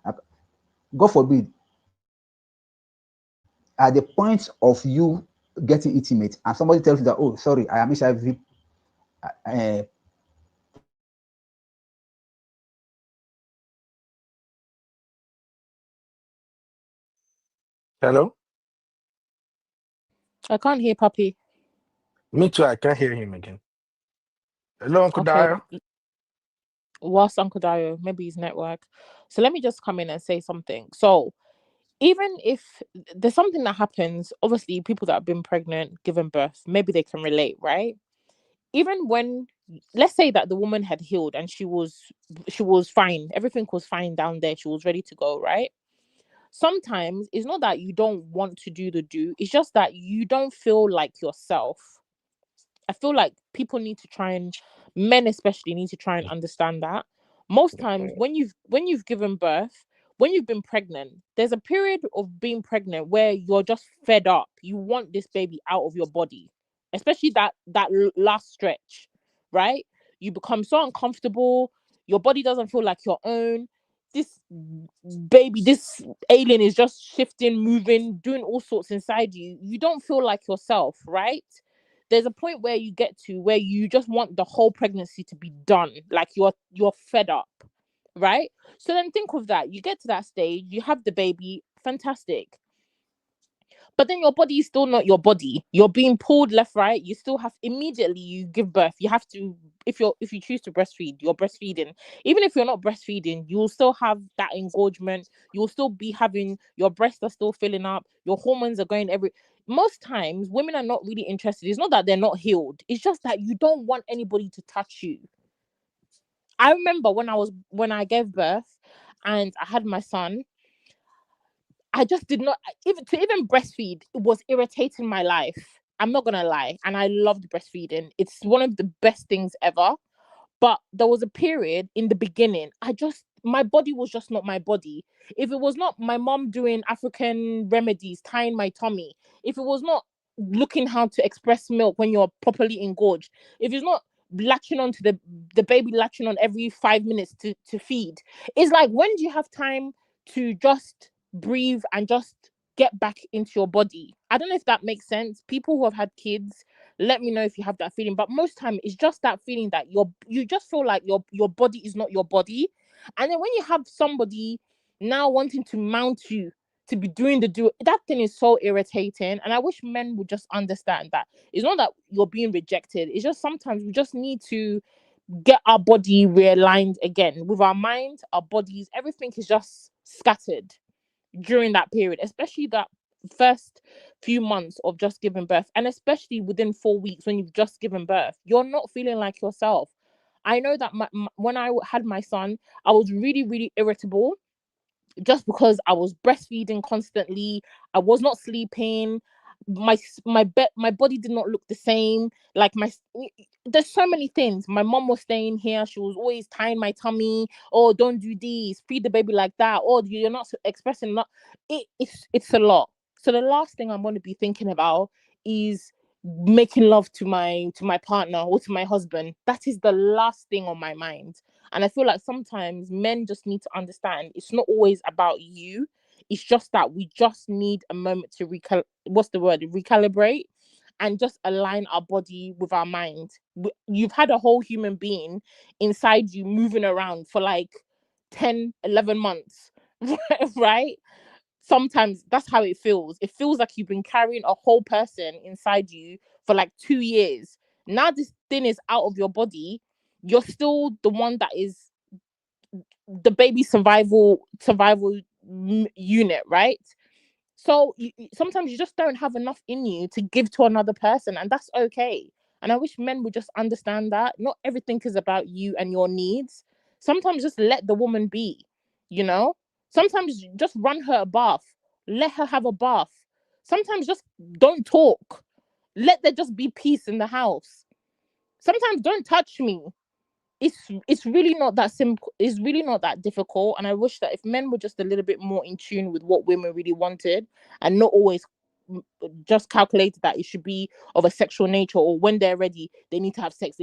God forbid, at the point of you getting intimate and somebody tells you that, oh, sorry, I am HIV Hello? I can't hear Papi. Me too, I can't hear him again. Hello, Uncle Okay. Dio. Whilst Uncle Dio, maybe his network. So let me just come in and say something. So even if there's something that happens, obviously people that have been pregnant, given birth, maybe they can relate, right? Even when, let's say that the woman had healed and she was fine, everything was fine down there, she was ready to go, right? Sometimes it's not that you don't want to do the do, it's just that you don't feel like yourself. I feel like people need to try and, men especially, need to try and understand that. Most times when you've given birth, when you've been pregnant, there's a period of being pregnant where you're just fed up. You want this baby out of your body, especially that last stretch, right? You become so uncomfortable. Your body doesn't feel like your own. This baby, this alien is just shifting, moving, doing all sorts inside you. You don't feel like yourself, right? There's a point where you get to where you just want the whole pregnancy to be done, like you're fed up, right? So then think of that. You get to that stage, you have the baby, fantastic. But then your body is still not your body. You're being pulled left, right. You still have, immediately you give birth, you have to, if you choose to breastfeed, you're breastfeeding. Even if you're not breastfeeding, you'll still have that engorgement. You'll still be having, your breasts are still filling up, your hormones are going most times women are not really interested. It's not that they're not healed, it's just that you don't want anybody to touch you. I remember when I gave birth and I had my son, I just did not even breastfeed. It was irritating my life. I'm not gonna lie, and I loved breastfeeding. It's one of the best things ever. But there was a period in the beginning, my body was just not my body. If it was not my mom doing African remedies, tying my tummy, if it was not looking how to express milk when you're properly engorged, if it's not latching on to the baby latching on every 5 minutes to feed, it's like, when do you have time to just breathe and just get back into your body? I don't know if that makes sense. People who have had kids, let me know if you have that feeling. But most time it's just that feeling that you just feel like your body is not your body. And then when you have somebody now wanting to mount you to be doing the do. That thing is so irritating, and I wish men would just understand that it's not that you're being rejected. It's just sometimes we just need to get our body realigned again with our mind, our bodies. Everything is just scattered during that period, especially that first few months of just giving birth, and especially within 4 weeks when you've just given birth. You're not feeling like yourself. I know that when I had my son, I was really, really irritable just because I was breastfeeding constantly. I was not sleeping. My body did not look the same. Like there's so many things. My mom was staying here. She was always tying my tummy. Oh, don't do this. Feed the baby like that. Oh, you're not expressing. Not. It's a lot. So the last thing I'm going to be thinking about is making love to my partner or to my husband. That is the last thing on my mind. And I feel like sometimes men just need to understand it's not always about you. It's just that we just need a moment to recalibrate and just align our body with our mind. You've had a whole human being inside you moving around for like 10, 11 months, right? Sometimes that's how it feels. It feels like you've been carrying a whole person inside you for like 2 years. Now this thing is out of your body. You're still the one that is the baby survival unit, right? So sometimes you just don't have enough in you to give to another person, and that's okay. And I wish men would just understand that not everything is about you and your needs. Sometimes just let the woman be, you know? Sometimes just run her a bath, let her have a bath. Sometimes just don't talk, let there just be peace in the house. Sometimes don't touch me. It's really not that simple. It's really not that difficult. And I wish that if men were just a little bit more in tune with what women really wanted and not always just calculated that it should be of a sexual nature, or when they're ready they need to have sex,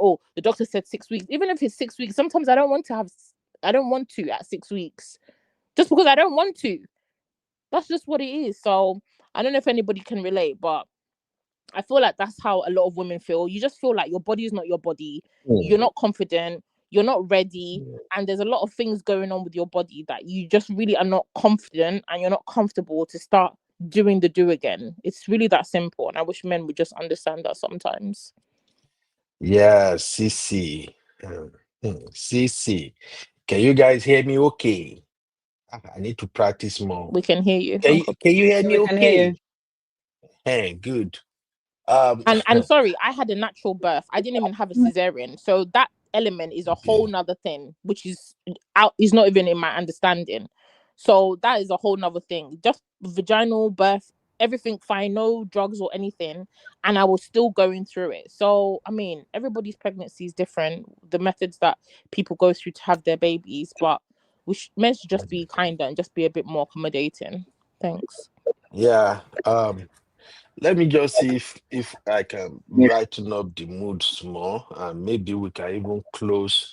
oh, the doctor said 6 weeks. Even if it's 6 weeks, sometimes I don't want to at 6 weeks just because I don't want to. That's just what it is. So I don't know if anybody can relate, but I feel like that's how a lot of women feel. You just feel like your body is not your body. You're not confident. You're not ready. And there's a lot of things going on with your body that you just really are not confident and you're not comfortable to start doing the do again. It's really that simple. And I wish men would just understand that sometimes. Yeah, CC. CC. Can you guys hear me okay? I need to practice more. We can hear you. Can you hear me We can hear okay? you. Hey, good. And sorry, I had a natural birth. I didn't even have a cesarean. So that element is a whole nother thing, which is not even in my understanding. So that is a whole nother thing. Just vaginal birth, everything fine, no drugs or anything. And I was still going through it. So I mean, everybody's pregnancy is different. The methods that people go through to have their babies, but men should just be kinder and just be a bit more accommodating. Thanks. Yeah. Let me just see if I can brighten up the mood small, and maybe we can even close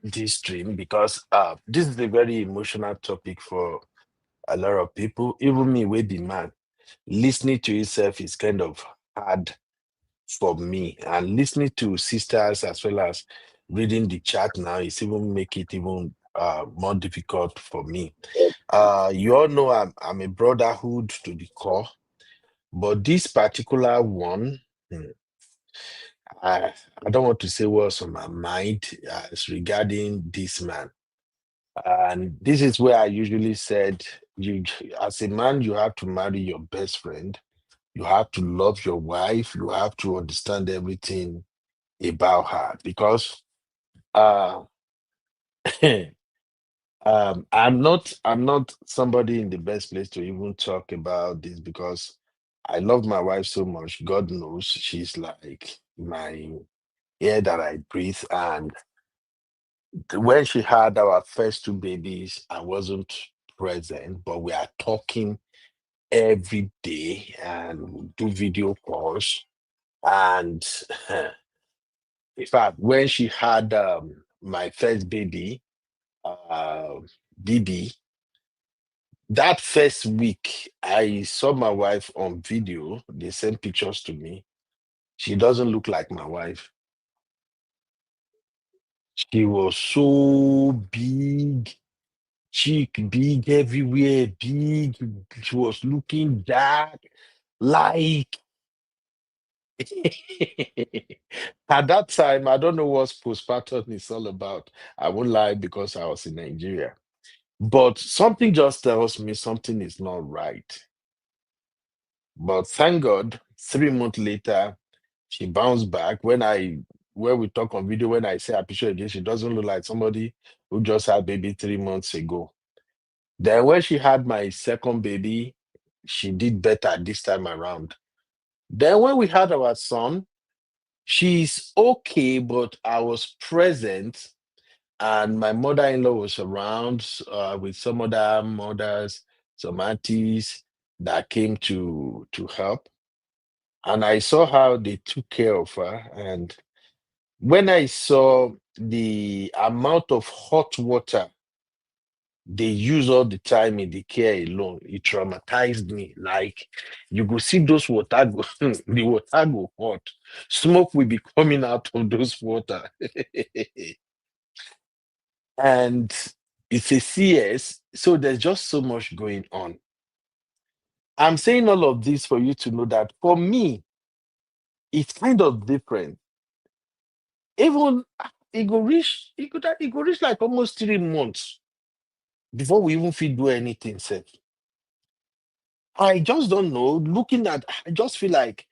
this stream, because this is a very emotional topic for a lot of people. Even me with the man, listening to itself is kind of hard for me, and listening to sisters as well as reading the chat now is even make it even more difficult for me. You all know I'm a brotherhood to the core, but this particular one, I don't want to say what's on my mind as regarding this man. And this is where I usually said, you, as a man, you have to marry your best friend. You have to love your wife. You have to understand everything about her, because uh, I'm not somebody in the best place to even talk about this, because I love my wife so much. God knows she's like my air that I breathe. And when she had our first two babies, I wasn't present, but we are talking every day and we do video calls. And in fact, when she had my first baby, uh, BB, that first week, I saw my wife on video. They sent pictures to me. She doesn't look like my wife. She was so big. cheek big everywhere, big. She was looking dark, like at that time, I don't know what postpartum is all about. I won't lie because I was in Nigeria. But something just tells me something is not right. But thank God, 3 months later, she bounced back. When we talk on video, when I say I picture again, she doesn't look like somebody who just had baby 3 months ago. Then when she had my second baby, she did better this time around. Then when we had our son, she's okay, but I was present and my mother-in-law was around with some other mothers, some aunties that came to help. And I saw how they took care of her. And when I saw the amount of hot water they use all the time in the care alone, it traumatized me. Like you go see those water go, the water go hot. Smoke will be coming out of those water. And it's a CS, so there's just so much going on. I'm saying all of this for you to know that for me, it's kind of different. Even it go reach like almost 3 months before we even fit do anything, sef. I just don't know. I just feel like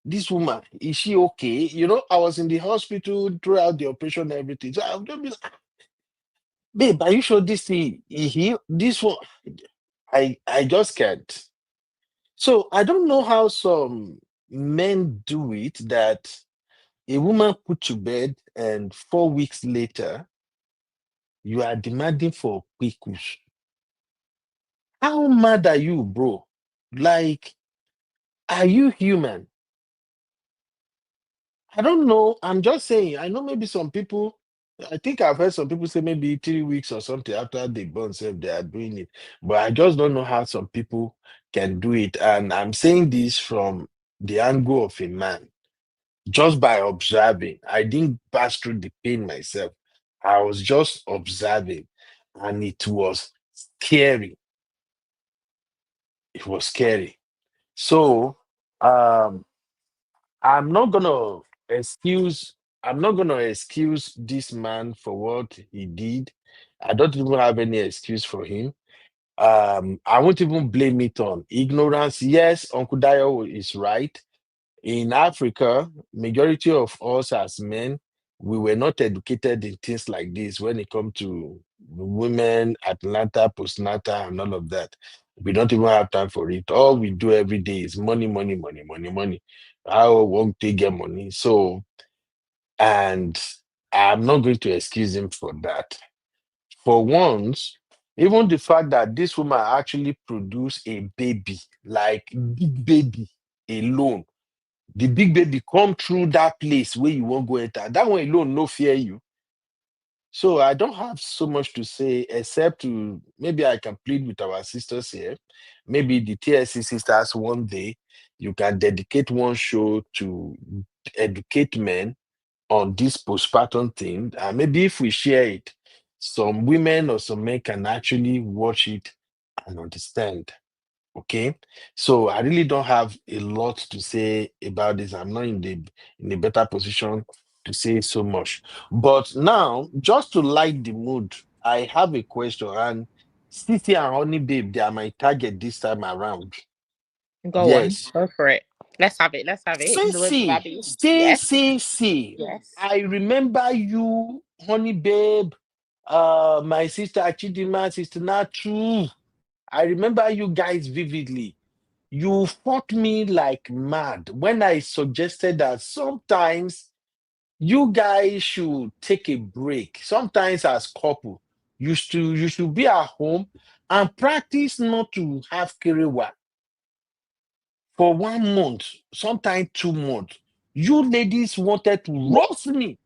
this woman, is she okay? I was in the hospital throughout the operation and everything. So I'll just be like, babe, are you sure this thing is here? This one, I just can't. So I don't know how some men do it that a woman put to bed and 4 weeks later you are demanding for quikus. How mad are you, bro? Like, are you human? I don't know. I'm just saying. I know maybe some people. I think I've heard some people say maybe 3 weeks or something after they burn self, they are doing it. But I just don't know how some people can do it. And I'm saying this from the angle of a man, just by observing. I didn't pass through the pain myself. I was just observing, and it was scary. It was scary. So, um, I'm not gonna excuse I'm not gonna excuse this man for what he did. I don't even have any excuse for him. I won't even blame it on ignorance. Yes, Uncle Dayo is right. In Africa, majority of us as men, we were not educated in things like this when it comes to women, Atlanta, postnatal, and all of that. We don't even have time for it. All we do every day is money, money, money, money, money. How won't they get money? So, and I'm not going to excuse him for that. For once, even the fact that this woman actually produced a baby, like big baby alone, the big baby come through that place where you won't go enter. That one alone no fear you. So I don't have so much to say except to maybe I can plead with our sisters here. Maybe the TSC sisters one day you can dedicate one show to educate men on this postpartum thing. And maybe if we share it, some women or some men can actually watch it and understand. Okay, so I really don't have a lot to say about this. I'm not in a better position to say so much. But now, just to light the mood, I have a question. And City and Honey Babe, they are my target this time around. Go on, Yes. go for it. Let's have it. Let's have it. In the words of Abby. Yes. Yes. I remember you, Honey Babe, my sister Achidima, sister Natu. I remember you guys vividly. You fought me like mad when I suggested that sometimes you guys should take a break. Sometimes as couple, you should be at home and practice not to have kerewa for 1 month, sometimes 2 months. You ladies wanted to roast me.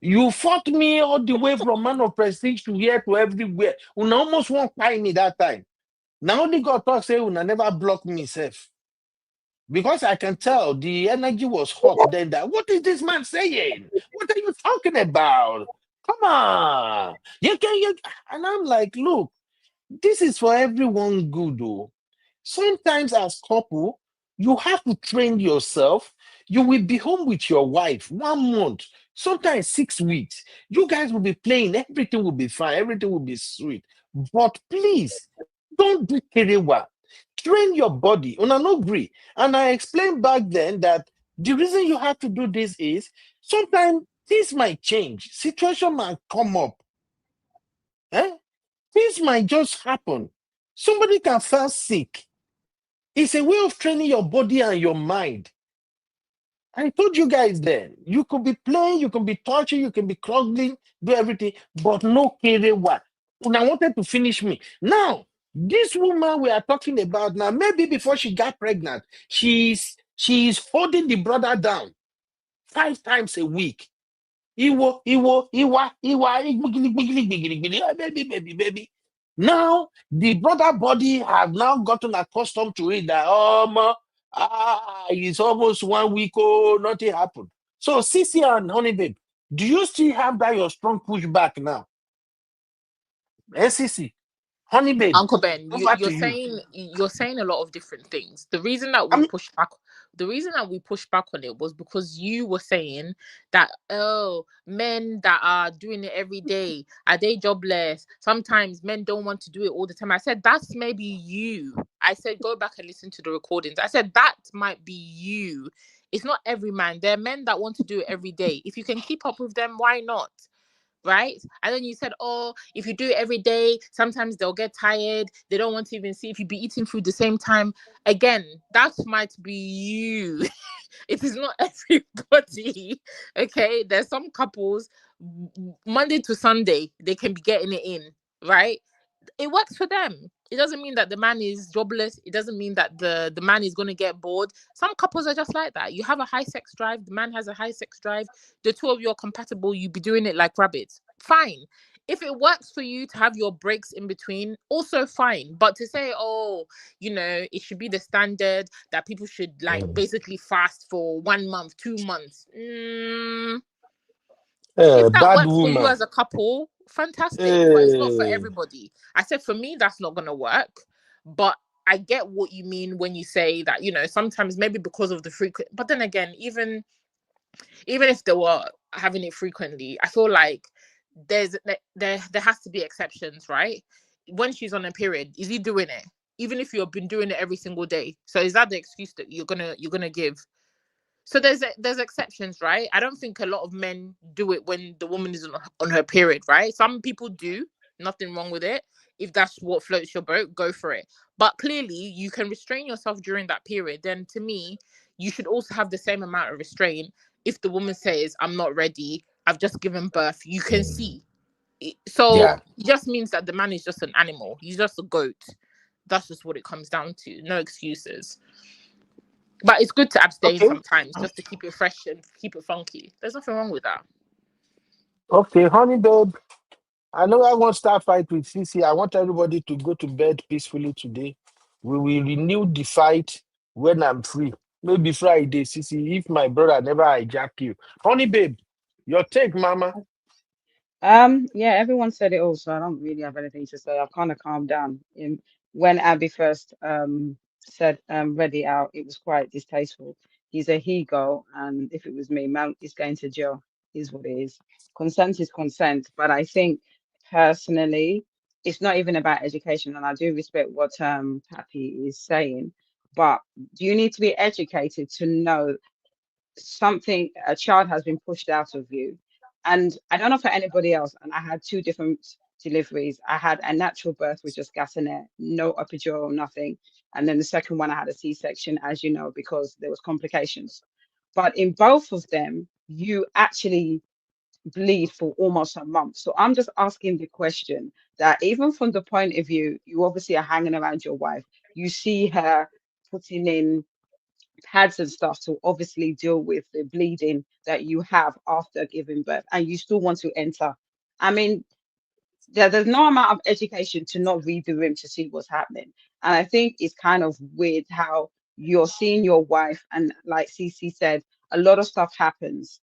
You fought me all the way from Man of Prestige to here to everywhere. Una almost won't find me that time. Now only God talk say una never block me, safe. Because I can tell the energy was hot then. That what is this man saying? What are you talking about? Come on, you can. And I'm like, look, this is for everyone good, though. Sometimes as couple, you have to train yourself. You will be home with your wife 1 month, sometimes 6 weeks. You guys will be playing, everything will be fine, everything will be sweet. But please, don't do kerewa. Train your body. Una no agree. And I explained back then that the reason you have to do this is sometimes things might change, situation might come up. Eh? Things might just happen. Somebody can fall sick. It's a way of training your body and your mind. I told you guys then, you could be playing, you can be touching, you can be clogging, do everything, but no kerewa. Una wanted to finish me. Now, this woman we are talking about now, maybe before she got pregnant, she's holding the brother down 5 times a week. Baby. Now the brother body have now gotten accustomed to it that it's almost 1 week, oh, nothing happened. So Sissy and Honey Babe, do you still have that your strong pushback now? Sissy, Honey Babe, Uncle Ben, over you're to you. saying a lot of different things. The reason that we pushed back on it was because you were saying that, oh, men that are doing it every day, are they jobless? Sometimes men don't want to do it all the time. I said that's maybe you. I said go back and listen to the recordings. I said that might be you. It's not every man. There are men that want to do it every day. If you can keep up with them, why not? Right? And then you said, oh, if you do it every day, sometimes they'll get tired. They don't want to even see if you be eating food the same time. Again, that might be you. It is not everybody. Okay, there's some couples Monday to Sunday they can be getting it in, right? It works for them. It doesn't mean that the man is jobless. It doesn't mean that the man is going to get bored. Some couples are just like that. You have a high sex drive. The man has a high sex drive. The two of you are compatible. You be doing it like rabbits. Fine. If it works for you to have your breaks in between, also fine. But to say, oh, it should be the standard that people should basically fast for 1 month, 2 months. If that Bad works for you woman. as a couple, fantastic. But it's not for everybody. I said for me, that's not gonna work. But I get what you mean when you say that, sometimes maybe because of the frequent. But then again, even if they were having it frequently, I feel like there has to be exceptions, right? When she's on a period, is he doing it? Even if you've been doing it every single day. So is that the excuse that you're gonna give? So there's exceptions, right? I don't think a lot of men do it when the woman is on her period, right? Some people do, nothing wrong with it. If that's what floats your boat, go for it. But clearly, you can restrain yourself during that period. Then to me, you should also have the same amount of restraint. If the woman says, "I'm not ready, I've just given birth," you can see. So it just means that the man is just an animal. He's just a goat. That's just what it comes down to. No excuses. But it's good to abstain sometimes just to keep it fresh and keep it funky. There's nothing wrong with that. Okay, Honey Babe, I know I won't start fight with Sissy. I want everybody to go to bed peacefully today. We will renew the fight when I'm free. Maybe Friday, Sissy, if my brother never hijack you. Honey Babe, your take, mama. Yeah, everyone said it all, so I don't really have anything to say. I've kind of calmed down. When Abby first said read it out, it was quite distasteful. He's a he go, and if it was me, man, is going to jail, is what it is. Consent is consent, but I think personally, it's not even about education, and I do respect what Pappy is saying, but do you need to be educated to know something a child has been pushed out of you? And I don't know for anybody else, and I had two different deliveries. I had a natural birth with just gas and air, no epidural, nothing. And then the second one I had a C-section, as you know, because there was complications. But in both of them, you actually bleed for almost a month. So I'm just asking the question that even from the point of view, you obviously are hanging around your wife, you see her putting in pads and stuff to obviously deal with the bleeding that you have after giving birth, and you still want to enter. I mean, there's no amount of education to not read the room to see what's happening. And I think it's kind of weird how you're seeing your wife, and like Cece said, a lot of stuff happens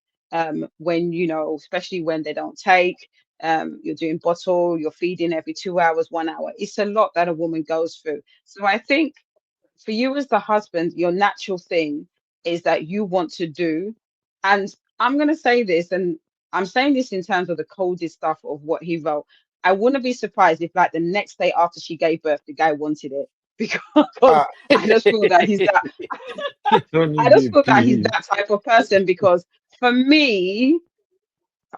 when, especially when they don't take. you're doing bottle, you're feeding every 2 hours, 1 hour. It's a lot that a woman goes through. So I think for you as the husband, your natural thing is that you want to do. And I'm going to say this, and I'm saying this in terms of the coldest stuff of what he wrote. I wouldn't be surprised if, like, the next day after she gave birth, the guy wanted it because I just feel that he's that. I just feel that he's that type of person. Because for me,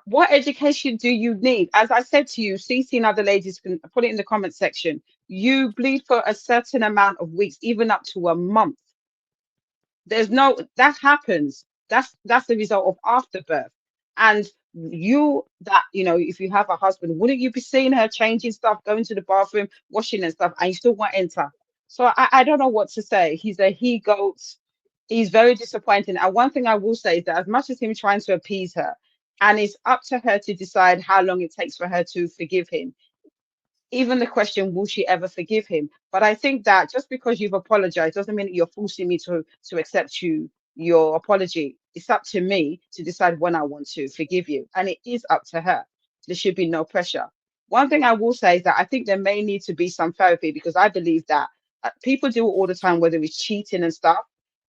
what education do you need? As I said to you, CC and other ladies can put it in the comment section. You bleed for a certain amount of weeks, even up to a month. There's no, that happens. That's the result of afterbirth. And you, that, you know, if you have a husband, wouldn't you be seeing her changing stuff, going to the bathroom, washing and stuff, and you still won't enter? So I don't know what to say. He's a he goat. He's very disappointing. And one thing I will say is that as much as him trying to appease her, and it's up to her to decide how long it takes for her to forgive him. Even the question, will she ever forgive him? But I think that just because you've apologized doesn't mean that you're forcing me to accept your apology. It's up to me to decide when I want to forgive you. And it is up to her. There should be no pressure. One thing I will say is that I think there may need to be some therapy, because I believe that people do it all the time, whether it's cheating and stuff.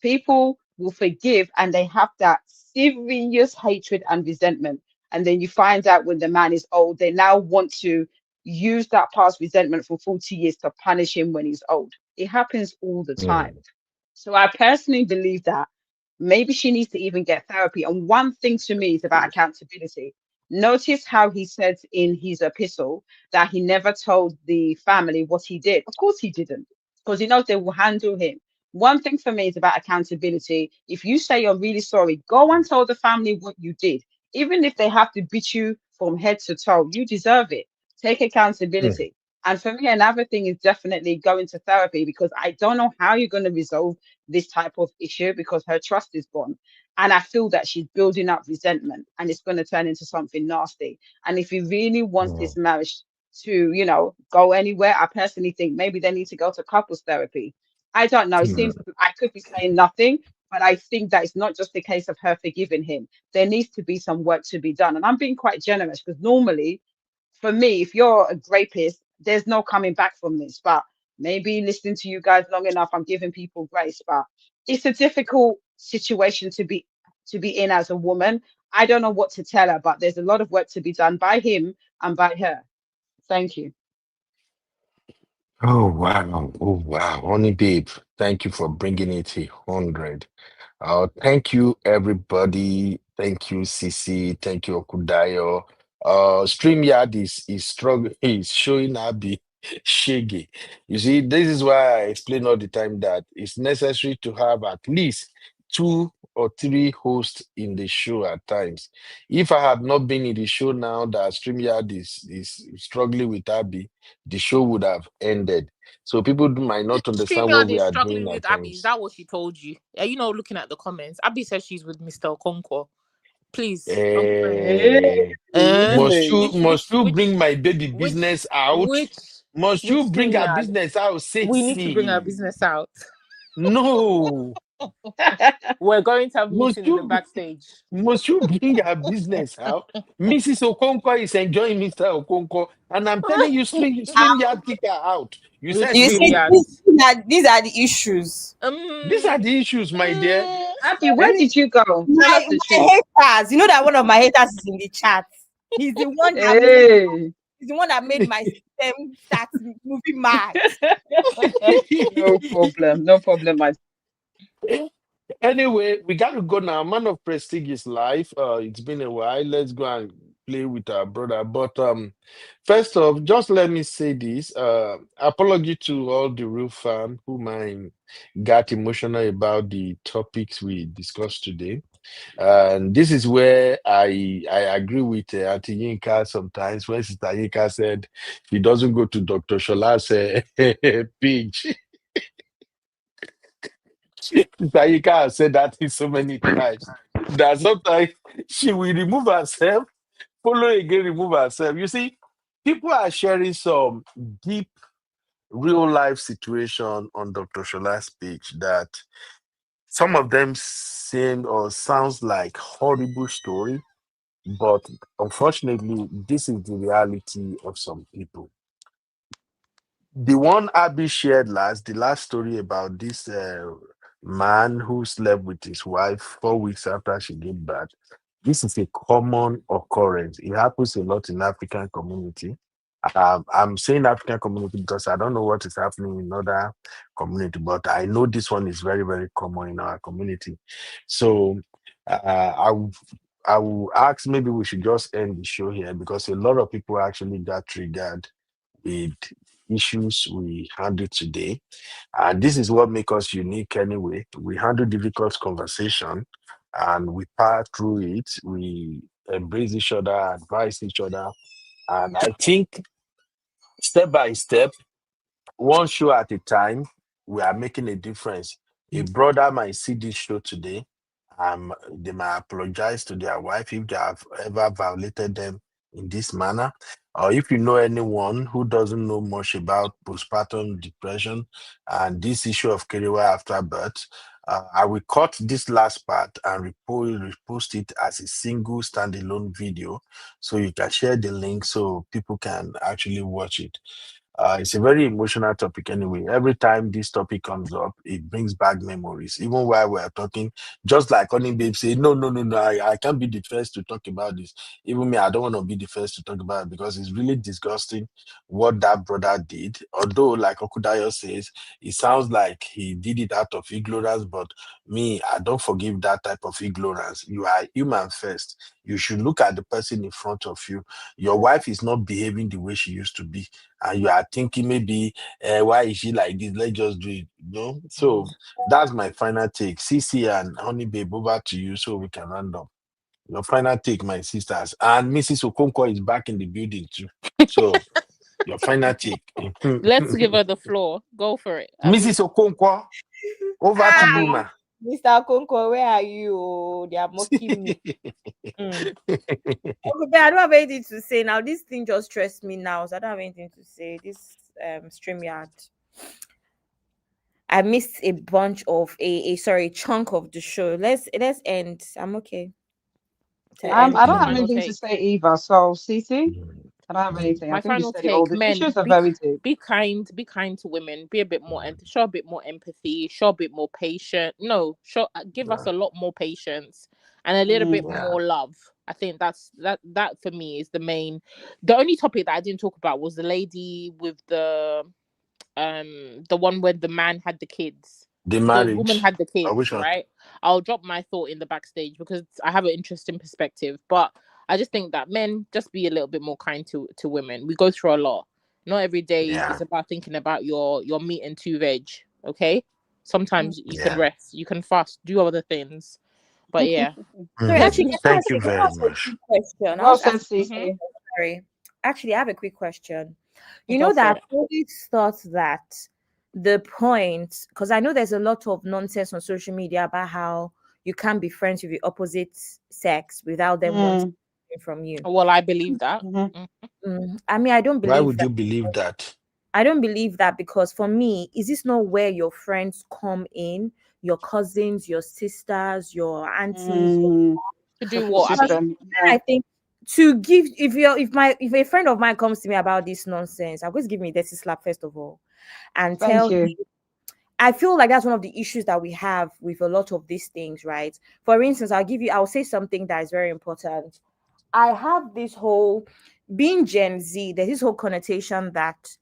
People will forgive and they have that serious hatred and resentment. And then you find out when the man is old, they now want to use that past resentment for 40 years to punish him when he's old. It happens all the time. So I personally believe that maybe she needs to even get therapy. And one thing to me is about accountability. Notice how he said in his epistle that he never told the family what he did. Of course he didn't, because he knows they will handle him. One thing for me is about accountability. If you say you're really sorry, go and tell the family what you did. Even if they have to beat you from head to toe, you deserve it. Take accountability. And for me, another thing is definitely going to therapy, because I don't know how you're going to resolve this type of issue, because her trust is gone. And I feel that she's building up resentment, and it's going to turn into something nasty. And if he really wants this marriage to, you know, go anywhere, I personally think maybe they need to go to couples therapy. I don't know. It seems I could be saying nothing, but I think that it's not just a case of her forgiving him. There needs to be some work to be done. And I'm being quite generous, because normally, for me, if you're a rapist, there's no coming back from this. But maybe listening to you guys long enough, I'm giving people grace. But it's a difficult situation to be in as a woman. I don't know what to tell her, but there's a lot of work to be done by him and by her. Thank you. Oh wow, oh wow, honey babe, thank you for bringing it 100. Thank you everybody. Thank you, Sisi. Thank you, Okudayo. StreamYard is struggling, is showing Abby shaggy. You see, this is why I explain all the time that it's necessary to have at least 2 or 3 hosts in the show at times. If I had not been in the show now that StreamYard is struggling with Abby, the show would have ended. So people might not understand what StreamYard we is are struggling doing at with Abby. Is times. that what she told you? Are you not looking at the comments? Abby says she's with Mr. Okonkwo. Please. Eh, must you bring my baby business out? Must which you bring her StreamYard? business out? Say, We need to bring our see. business out. No. We're going to have a Must meeting in the you backstage. must you bring her business out? Mrs. Okonkwo is enjoying Mr. Okonkwo, and I'm telling you, StreamYard kick her out. You said You see, no. these are the issues. These are the issues, my dear. Abby, where did you go? Tell us the truth. My haters, you know that one of my haters is in the chat. He's the one that he's the one that made my system start moving mad. No problem, my. Anyway, we got to go now. Man of Prestige is live. It's been a while. Let's go and play with our brother. But first off, just let me say this. Apology to all the real fan who might got emotional about the topics we discussed today. And this is where I agree with Auntie Yinka sometimes when Sister Yinka said he doesn't go to Dr. Shola's page. Taika has said that so many times that sometimes she will remove herself, follow again, remove herself. You see, people are sharing some deep real life situation on Dr. Shola's page that some of them seem or sounds like horrible story. But unfortunately, this is the reality of some people. The one Abby shared last, the last story about this man who slept with his wife 4 weeks after she gave birth. This is a common occurrence. It happens a lot in African community. I'm saying African community because I don't know what is happening in other community, but I know this one is very, very common in our community. So I will ask, maybe we should just end the show here because a lot of people actually got triggered with issues we handle today. And this is what makes us unique anyway. We handle difficult conversation and we power through it. We embrace each other, advise each other. And I think step by step, one show at a time, we are making a difference. A brother might see this show today. They might apologize to their wife if they have ever violated them in this manner. Or if you know anyone who doesn't know much about postpartum depression and this issue of career after birth, I will cut this last part and repost it as a single standalone video so you can share the link so people can actually watch it. It's a very emotional topic anyway. Every time this topic comes up, it brings back memories. Even while we're talking, just like Honey Babe say, no, no, no, no, I can't be the first to talk about this. Even me, I don't want to be the first to talk about it because it's really disgusting what that brother did. Although, like Okudayo says, it sounds like he did it out of ignorance, but me, I don't forgive that type of ignorance. You are human first. You should look at the person in front of you. Your wife is not behaving the way she used to be and you are thinking maybe why is she like this? Let's just do it, So that's my final take. CC and Honey Babe, over to you so we can round up. Your final take, my sisters. And Mrs. Okonkwo is back in the building too. So your final take. Let's give her the floor. Go for it. Mrs. Okonkwo, over to you, ma. Mr. Okonkwo, where are you? They are mocking me. Okay, but I don't have anything to say now. This thing just stressed me now, so I don't have anything to say. This StreamYard. I missed a bunch of a chunk of the show. Let's end. I'm okay. I don't have anything to say either. So, Cece, I don't have anything. My I think you final said it all. take, The men, issues are very deep. be kind to women. Be a bit more, show a bit more empathy. Show a bit more patience. No, give us a lot more patience and a little bit more love. I think that for me is the main. The only topic that I didn't talk about was the lady with the one where the man had the kids. The woman had the kids, right? I'll drop my thought in the backstage because I have an interesting perspective. But I just think that men just be a little bit more kind to women. We go through a lot. Not every day is about thinking about your meat and two veg. Okay, sometimes you can rest, you can fast, do other things. But yeah. Thank you very much. Well said, Cece. Sorry. Actually, I have a quick question. You know that I've always thought that the point, because I know there's a lot of nonsense on social media about how you can't be friends with the opposite sex without them wanting from you. Well, I believe that. I mean, I don't believe. Why would you believe that? I don't believe that because for me, is this not where your friends come in? Your cousins, your sisters, your aunties. To do what? I think to give if a friend of mine comes to me about this nonsense, I'm going to give me a dirty slap first of all, and tell him. I feel like that's one of the issues that we have with a lot of these things, right? For instance, I'll say something that is very important. I have this whole being Gen Z. There's this whole connotation that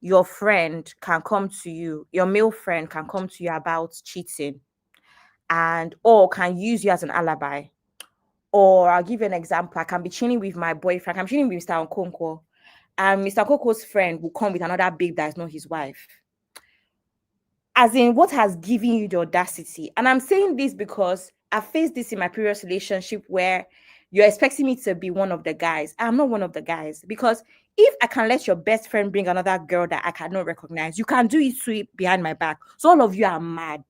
your friend can come to you, your male friend can come to you about cheating, or can use you as an alibi. Or I'll give you an example. I can be chilling with my boyfriend. I'm chilling with Mr. Okonkwo, and Mr. Okonkwo's friend will come with another babe that is not his wife. As in, what has given you the audacity? And I'm saying this because I faced this in my previous relationship where you're expecting me to be one of the guys. I'm not one of the guys, because if I can let your best friend bring another girl that I cannot recognize, you can do it sweet behind my back. So all of you are mad.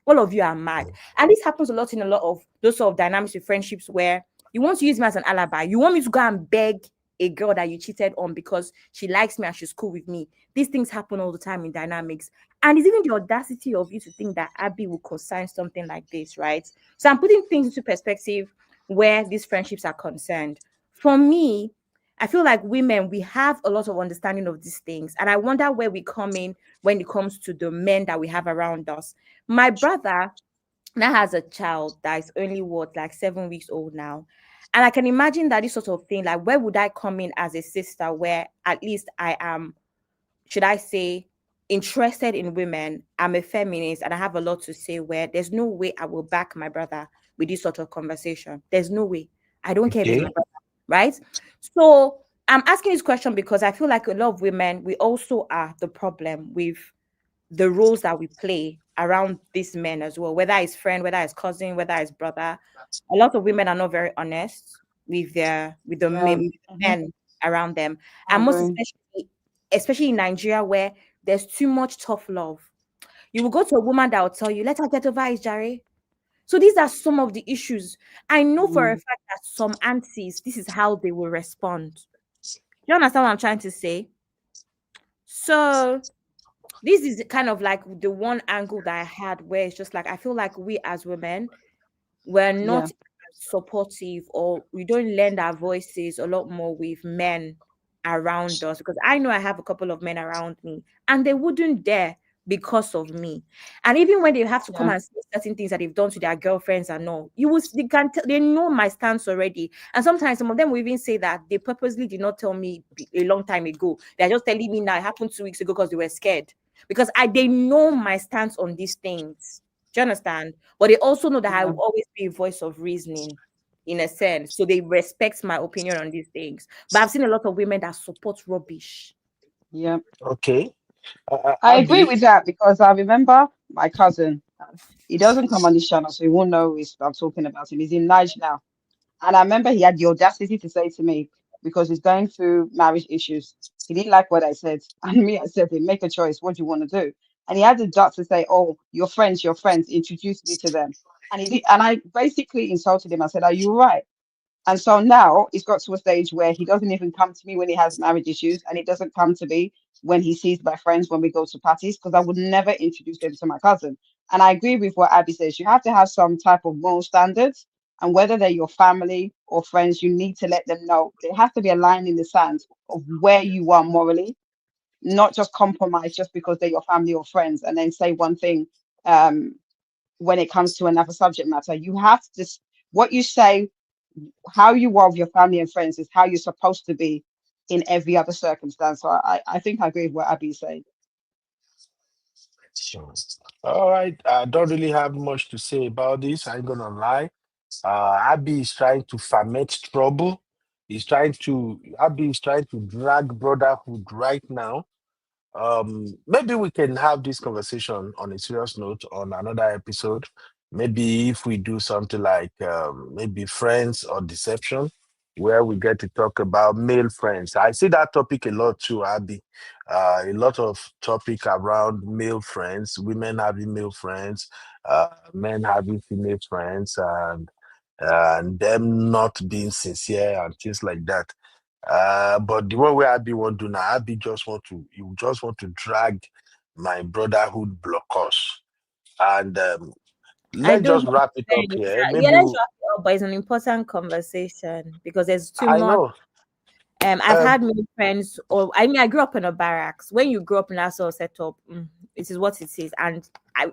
All of you are mad. And this happens a lot in a lot of those sort of dynamics with friendships where you want to use me as an alibi. You want me to go and beg a girl that you cheated on because she likes me and she's cool with me. These things happen all the time in dynamics. And it's even the audacity of you to think that Abby will consign something like this, right? So I'm putting things into perspective. where these friendships are concerned. For me, I feel like women, we have a lot of understanding of these things. And I wonder where we come in when it comes to the men that we have around us. My brother now has a child that is only like 7 weeks old now. And I can imagine that this sort of thing, like where would I come in as a sister where at least I am, should I say, interested in women. I'm a feminist and I have a lot to say where there's no way I will back my brother with this sort of conversation. There's no way. I don't care if it's my brother, right? So I'm asking this question because I feel like a lot of women, we also are the problem with the roles that we play around these men as well, whether it's friend, whether it's cousin, whether it's brother. A lot of women are not very honest with the men around them. And most especially in Nigeria, where there's too much tough love. You will go to a woman that will tell you, let her get over it, Jerry. So these are some of the issues. I know for a fact that some aunties, this is how they will respond. Do you understand what I'm trying to say? So this is kind of like the one angle that I had where it's just like, I feel like we as women, we're not supportive, or we don't lend our voices a lot more with men around us, because I know I have a couple of men around me and they wouldn't dare because of me. And even when they have to come and say certain things that they've done to their girlfriends and all, they know my stance already. And sometimes some of them will even say that they purposely did not tell me a long time ago. They're just telling me now it happened 2 weeks ago because they were scared. Because they know my stance on these things. Do you understand? But they also know that I will always be a voice of reasoning in a sense. So they respect my opinion on these things. But I've seen a lot of women that support rubbish. Yeah. Okay. I agree with that because I remember my cousin. He doesn't come on this channel, so he won't know I'm talking about him. He's in Niger now. And I remember he had the audacity to say to me, because he's going through marriage issues, he didn't like what I said. And me, I said to him, make a choice. What do you want to do? And he had the guts to say, oh, your friends, introduce me to them. And he did, and I basically insulted him. I said, are you right? And so now he's got to a stage where he doesn't even come to me when he has marriage issues, and he doesn't come to me when he sees my friends when we go to parties, because I would never introduce them to my cousin. And I agree with what Abby says. You have to have some type of moral standards, and whether they're your family or friends, you need to let them know. There has to be a line in the sand of where you are morally, not just compromise just because they're your family or friends, and then say one thing when it comes to another subject matter. You have to, what you say, how you are with your family and friends is how you're supposed to be in every other circumstance. So I think I agree with what Abby said. Sure. All right. I don't really have much to say about this. I ain't gonna lie. Abby is trying to ferment trouble. Abby is trying to drag brotherhood right now. Maybe we can have this conversation on a serious note on another episode. Maybe if we do something like maybe friends or deception, where we get to talk about male friends. I see that topic a lot too, Abby. A lot of topic around male friends, women having male friends, men having female friends, and them not being sincere and things like that. But the one where Abby won't do now, Abby you just want to drag my brotherhood blockers. And I let's don't just know. wrap it up here. Yeah, Maybe let's wrap it up, but it's an important conversation because there's too I much. know. I've had many friends, or I mean, I grew up in a barracks. When you grow up in that sort of setup, it is what it is, and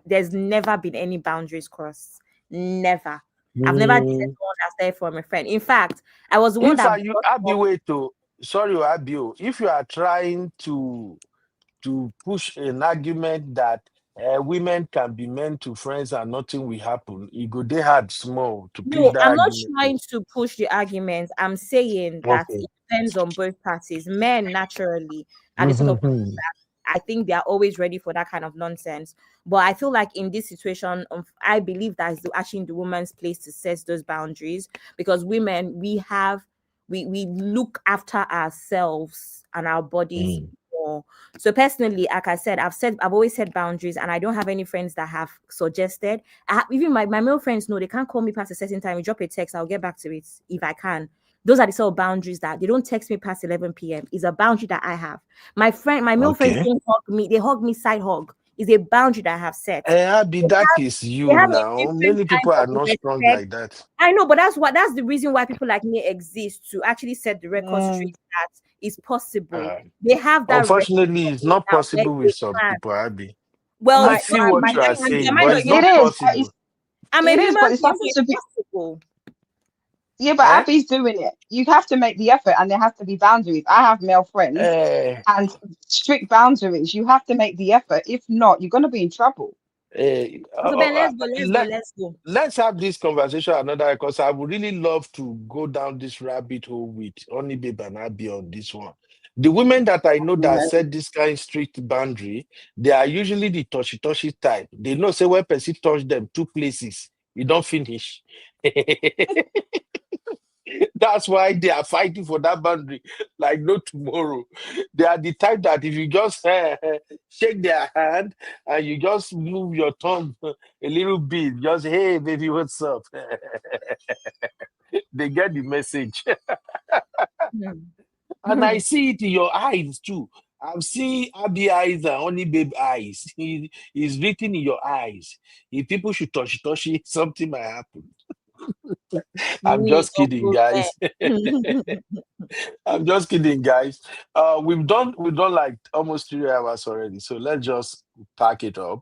there's never been any boundaries crossed. Never. I've never dated someone that stayed from a friend. In fact, I was the one If that you Abby, wait to sorry, Abby, if you are trying to push an argument that women can be men to friends and nothing will happen, it go they hard small to push No, that I'm not argument. trying to push the argument. I'm saying that Okay. it depends on both parties. Men naturally are the sort of people that I think they are always ready for that kind of nonsense. But I feel like in this situation, I believe that it's actually in the woman's place to set those boundaries, because women, we look after ourselves and our bodies more. So personally, like I said, I've always set boundaries, and I don't have any friends that have suggested. Even my male friends know they can't call me past a certain time. You drop a text, I'll get back to it if I can. Those are the sort of boundaries that they don't text me past 11 p.m. It's a boundary that I have. My male friends don't hug me. They hug me side hug. It's a boundary that I have set. Abby, that is you have a now. different Many people kind are of not strong respect. like that. I know, but that's the reason why people like me exist, to actually set the record straight that it's possible. They have that Unfortunately, it's not now where possible they with some can. people, Abby. Well, I it's feel what you are saying, but it's not possible. I'm a It is, human but it's being, something so to it's be. possible. Yeah, but Abby's doing it. You have to make the effort, and there has to be boundaries. I have male friends, and strict boundaries. You have to make the effort. If not, you're gonna be in trouble. Okay, Ben, let's go. Let's have this conversation another, because I would really love to go down this rabbit hole with Only Babe and Abby on this one. The women that I know that set this kind of strict boundary, they are usually the touchy type. They know, say, when person touch them 2 places, you don't finish. That's why they are fighting for that boundary like no tomorrow. They are the type that if you just shake their hand and you just move your tongue a little bit, just, hey, baby, what's up? They get the message. And I see it in your eyes too. I've seen Abby eyes and Honey Babe eyes. It's written in your eyes. If people should touch it, something might happen. I'm just kidding, guys. I'm just kidding, guys. We've done like almost 3 hours already, so let's just pack it up.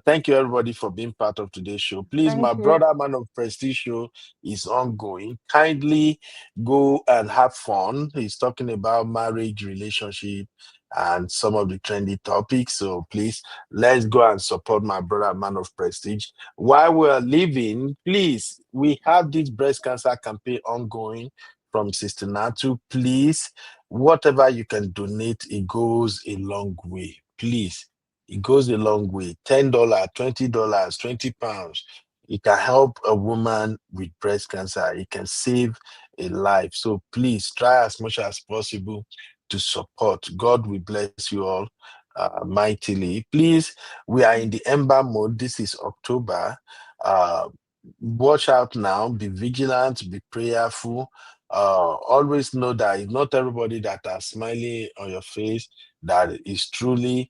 Thank you everybody for being part of today's show. Please, my brother Man of Prestige show is ongoing. Kindly go and have fun. He's talking about marriage, relationship, and some of the trendy topics. So please, let's go and support my brother Man of Prestige. While we're leaving, please, we have this breast cancer campaign ongoing from Sister Natu. Please, whatever you can donate, it goes a long way. Please, it goes a long way. $10, $20, £20. It can help a woman with breast cancer. It can save a life. So please try as much as possible to support. God will bless you all mightily. Please, we are in the ember mode. This is October. Watch out now. Be vigilant. Be prayerful. Always know that it's not everybody that are smiling on your face that is truly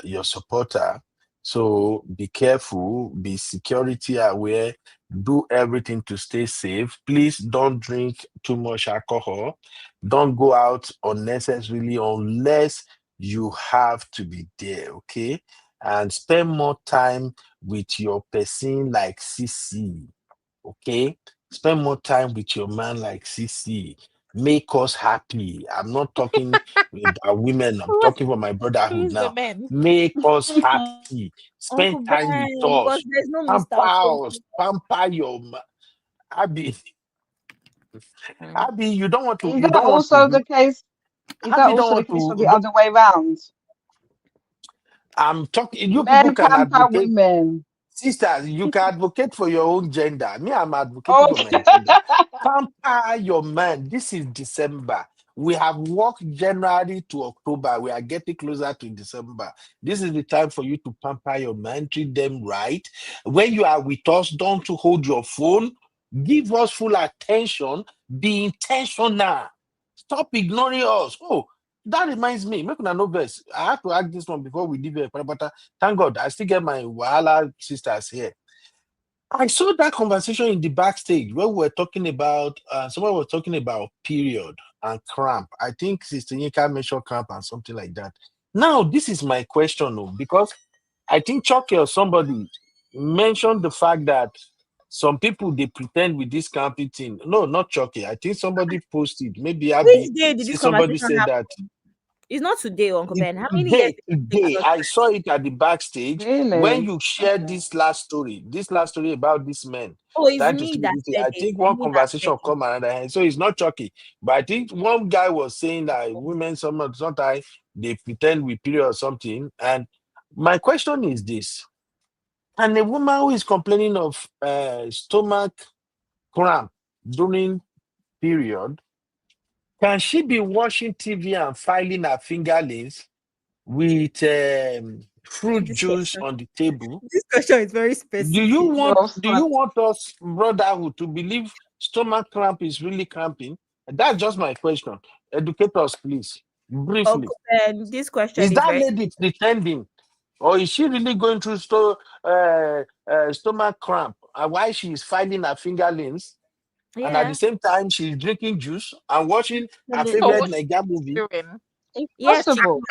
your supporter. So be careful, be security aware, do everything to stay safe. Please don't drink too much alcohol. Don't go out unnecessarily unless you have to be there, okay? And spend more time with your person like CC, okay? Spend more time with your man like CC. Make us happy. I'm not talking about women, I'm talking for my brotherhood Who's the now. men? Make us happy. Spend Uncle time Ben, with because us. there's no Pamper Mr. us. Pamper your Abby. Abby, you don't want to, Is that also the case? Is that Abby don't also the want case for the to, other way round? I'm talking, you people Men can pamper advocate. women. Sisters, you can advocate for your own gender. Me, I'm advocating for my Okay. gender. Pamper your man. This is December. We have worked January to October. We are getting closer to December. This is the time for you to pamper your man, treat them right. When you are with us, don't hold your phone. Give us full attention. Be intentional. Stop ignoring us. Oh, that reminds me. Make una no verse. I have to ask this one before we leave here. But thank God, I still get my Wahala sisters here. I saw that conversation in the backstage where we were talking about, someone was talking about period and cramp. I think Sister Yinka mentioned cramp and something like that. Now, this is my question, because I think Chucky or somebody mentioned the fact that some people, they pretend with this cramping thing. No, not Chucky. I think somebody posted, maybe Which Abby, day did see this somebody conversation said happen? that It's not today, Uncle Ben. How many years today, did this take today, us? I saw it at the backstage when Really? you shared this last story about this man Oh, it's trying to me sleep that with it. said I it. think It's one me that said conversation it. come another hand. So it's not Chucky. But I think one guy was saying that women sometimes they pretend with period or something. And my question is this: can a woman who is complaining of stomach cramp during period, can she be watching TV and filing her fingerlings with fruit This juice question. on the table? This question is very Do you specific. want do you want us brotherhood to believe stomach cramp is really cramping? That's just my question. Educate us, please, briefly. Uncle Ben, this question Is is that very. lady pretending? Or is she really going through stomach cramp? And why she is finding her fingerlings, and at the same time she's drinking juice and watching her favorite Nigeria movie? It's Yes, possible.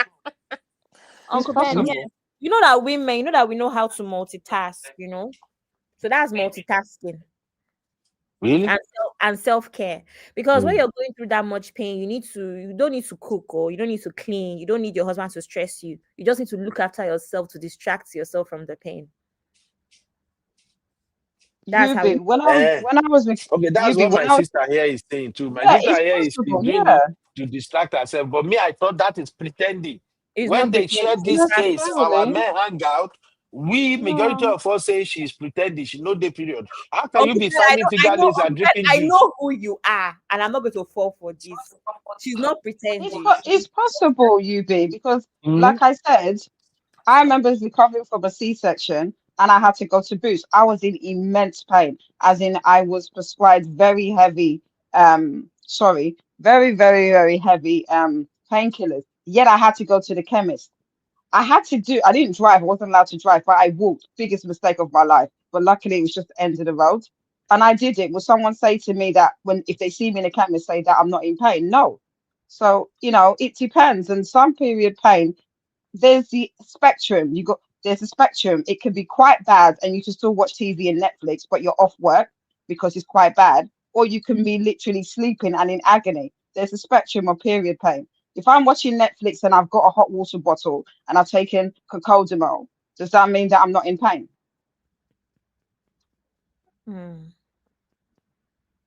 Uncle Ben. possible. Yes, you know that women, you know that we know how to multitask. You know, so that's multitasking. Really? And self-care, because when you're going through that much pain, you don't need to cook, or you don't need to clean, you don't need your husband to stress you. You just need to look after yourself to distract yourself from the pain. That's how When I was with okay, that's Yubi, what when my I was, sister here is saying too. My yeah, sister it's here is possible. doing Yeah, it to distract herself. But me, I thought that is pretending. it's When not they pretending. share this It's space, our necessarily. men hang out. We majority No, of us say she's pretending. She know the period. How can you Uncle be Ben, I finding know, I know, fingerlings and Uncle Ben, drinking I juice? know who you are, and I'm not going to fall for this. She's not pretending. it's possible, Yubi, because Hmm? like I said, I remember recovering from a C-section and I had to go to Boots. I was in immense pain, as in I was prescribed very heavy, very, very, very heavy painkillers. Yet I had to go to the chemist. I didn't drive, I wasn't allowed to drive, but I walked. Biggest mistake of my life. But luckily it was just the end of the road. And I did it. Will someone say to me that if they see me in a chemist, say that I'm not in pain? No. So, it depends. And some period pain, there's the spectrum. There's a spectrum. It can be quite bad and you can still watch TV and Netflix, but you're off work because it's quite bad. Or you can be literally sleeping and in agony. There's a spectrum of period pain. If I'm watching Netflix and I've got a hot water bottle and I've taken cocodamol, does that mean that I'm not in pain?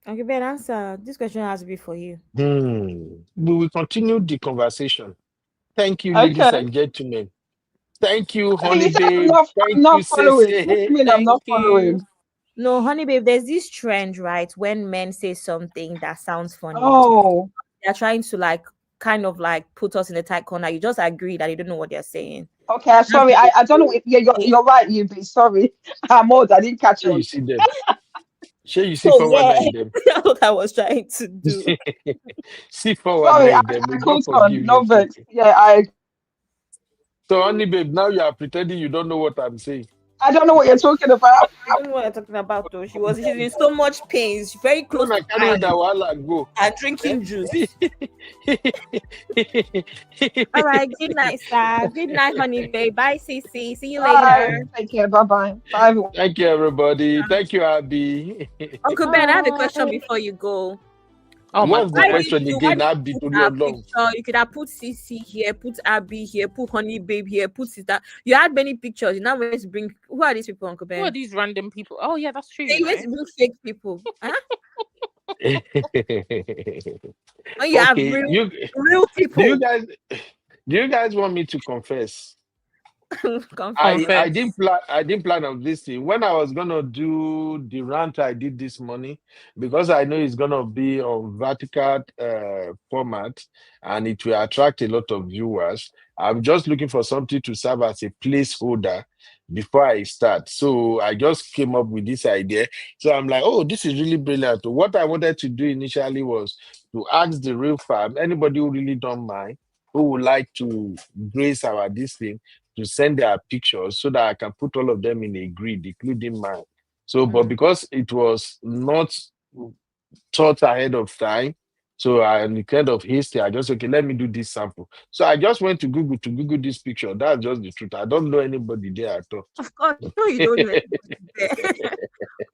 Okay, Ben, answer. This question has to be for you. We will continue the conversation. Thank you, ladies Okay. and gentlemen. Thank you, Hey, honey you said babe. I'm Thank you, not following. What do Sese. you mean I'm Thank not you. following? No, honey babe, there's this trend, right? When men say something that sounds funny, Oh, they're trying to kind of put us in a tight corner. You just agree that you don't know what they're saying. okay. Sorry, I don't know. Yeah, you're right. You be sorry. I'm old. I didn't catch Sure, on. you see them. Sure, you see So yeah, 419 them. that's what I was trying to do. See Sorry, 419 them. I We don't caught on. forgive No you vex. people. Yeah, So, honey babe, now you are pretending you don't know what I'm saying. I don't know what you're talking about. I don't know what you're talking about though. She's in so much pain. She's very close When I to carry that dying while I go. and drinking juice. All right. Good night, sir. Good night, honey babe. Bye, CC. See you Bye. later. Take care. Bye-bye. Bye, everyone. Thank you, everybody. Thank you, Abby. Uncle Ben, I have a question before you go. Oh my What's the god. question Why again? did Abby you to put your our long. picture? You could have put CC here, put Abby here, put Honey Babe here, put sister. You had many pictures. You now went to bring. Who are these people, Uncle Ben? Who are these random people? Oh yeah, that's true. You went to bring fake people. Huh? When you have Okay, real people. do you guys want me to confess? Confess. I didn't plan on this thing. When I was gonna do the rant I did this morning, because I know it's gonna be on vertical format and it will attract a lot of viewers. I'm just looking for something to serve as a placeholder before I start. So I just came up with this idea. So I'm like, oh, this is really brilliant. What I wanted to do initially was to ask the real fam, anybody who really don't mind, who would like to grace our this thing, to send their pictures so that I can put all of them in a grid, including mine. So, but because it was not thought ahead of time, so I'm kind of hasty. I just okay, let me do this sample. So I just went to Google this picture. That's just the truth. I don't know anybody there at all. Of course, no, you don't know anybody there.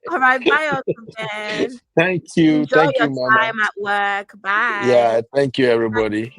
All right, bye, Uncle Ben. Thank you. Enjoy Thank your you, Mama. time at work. Bye. Yeah, thank you, everybody.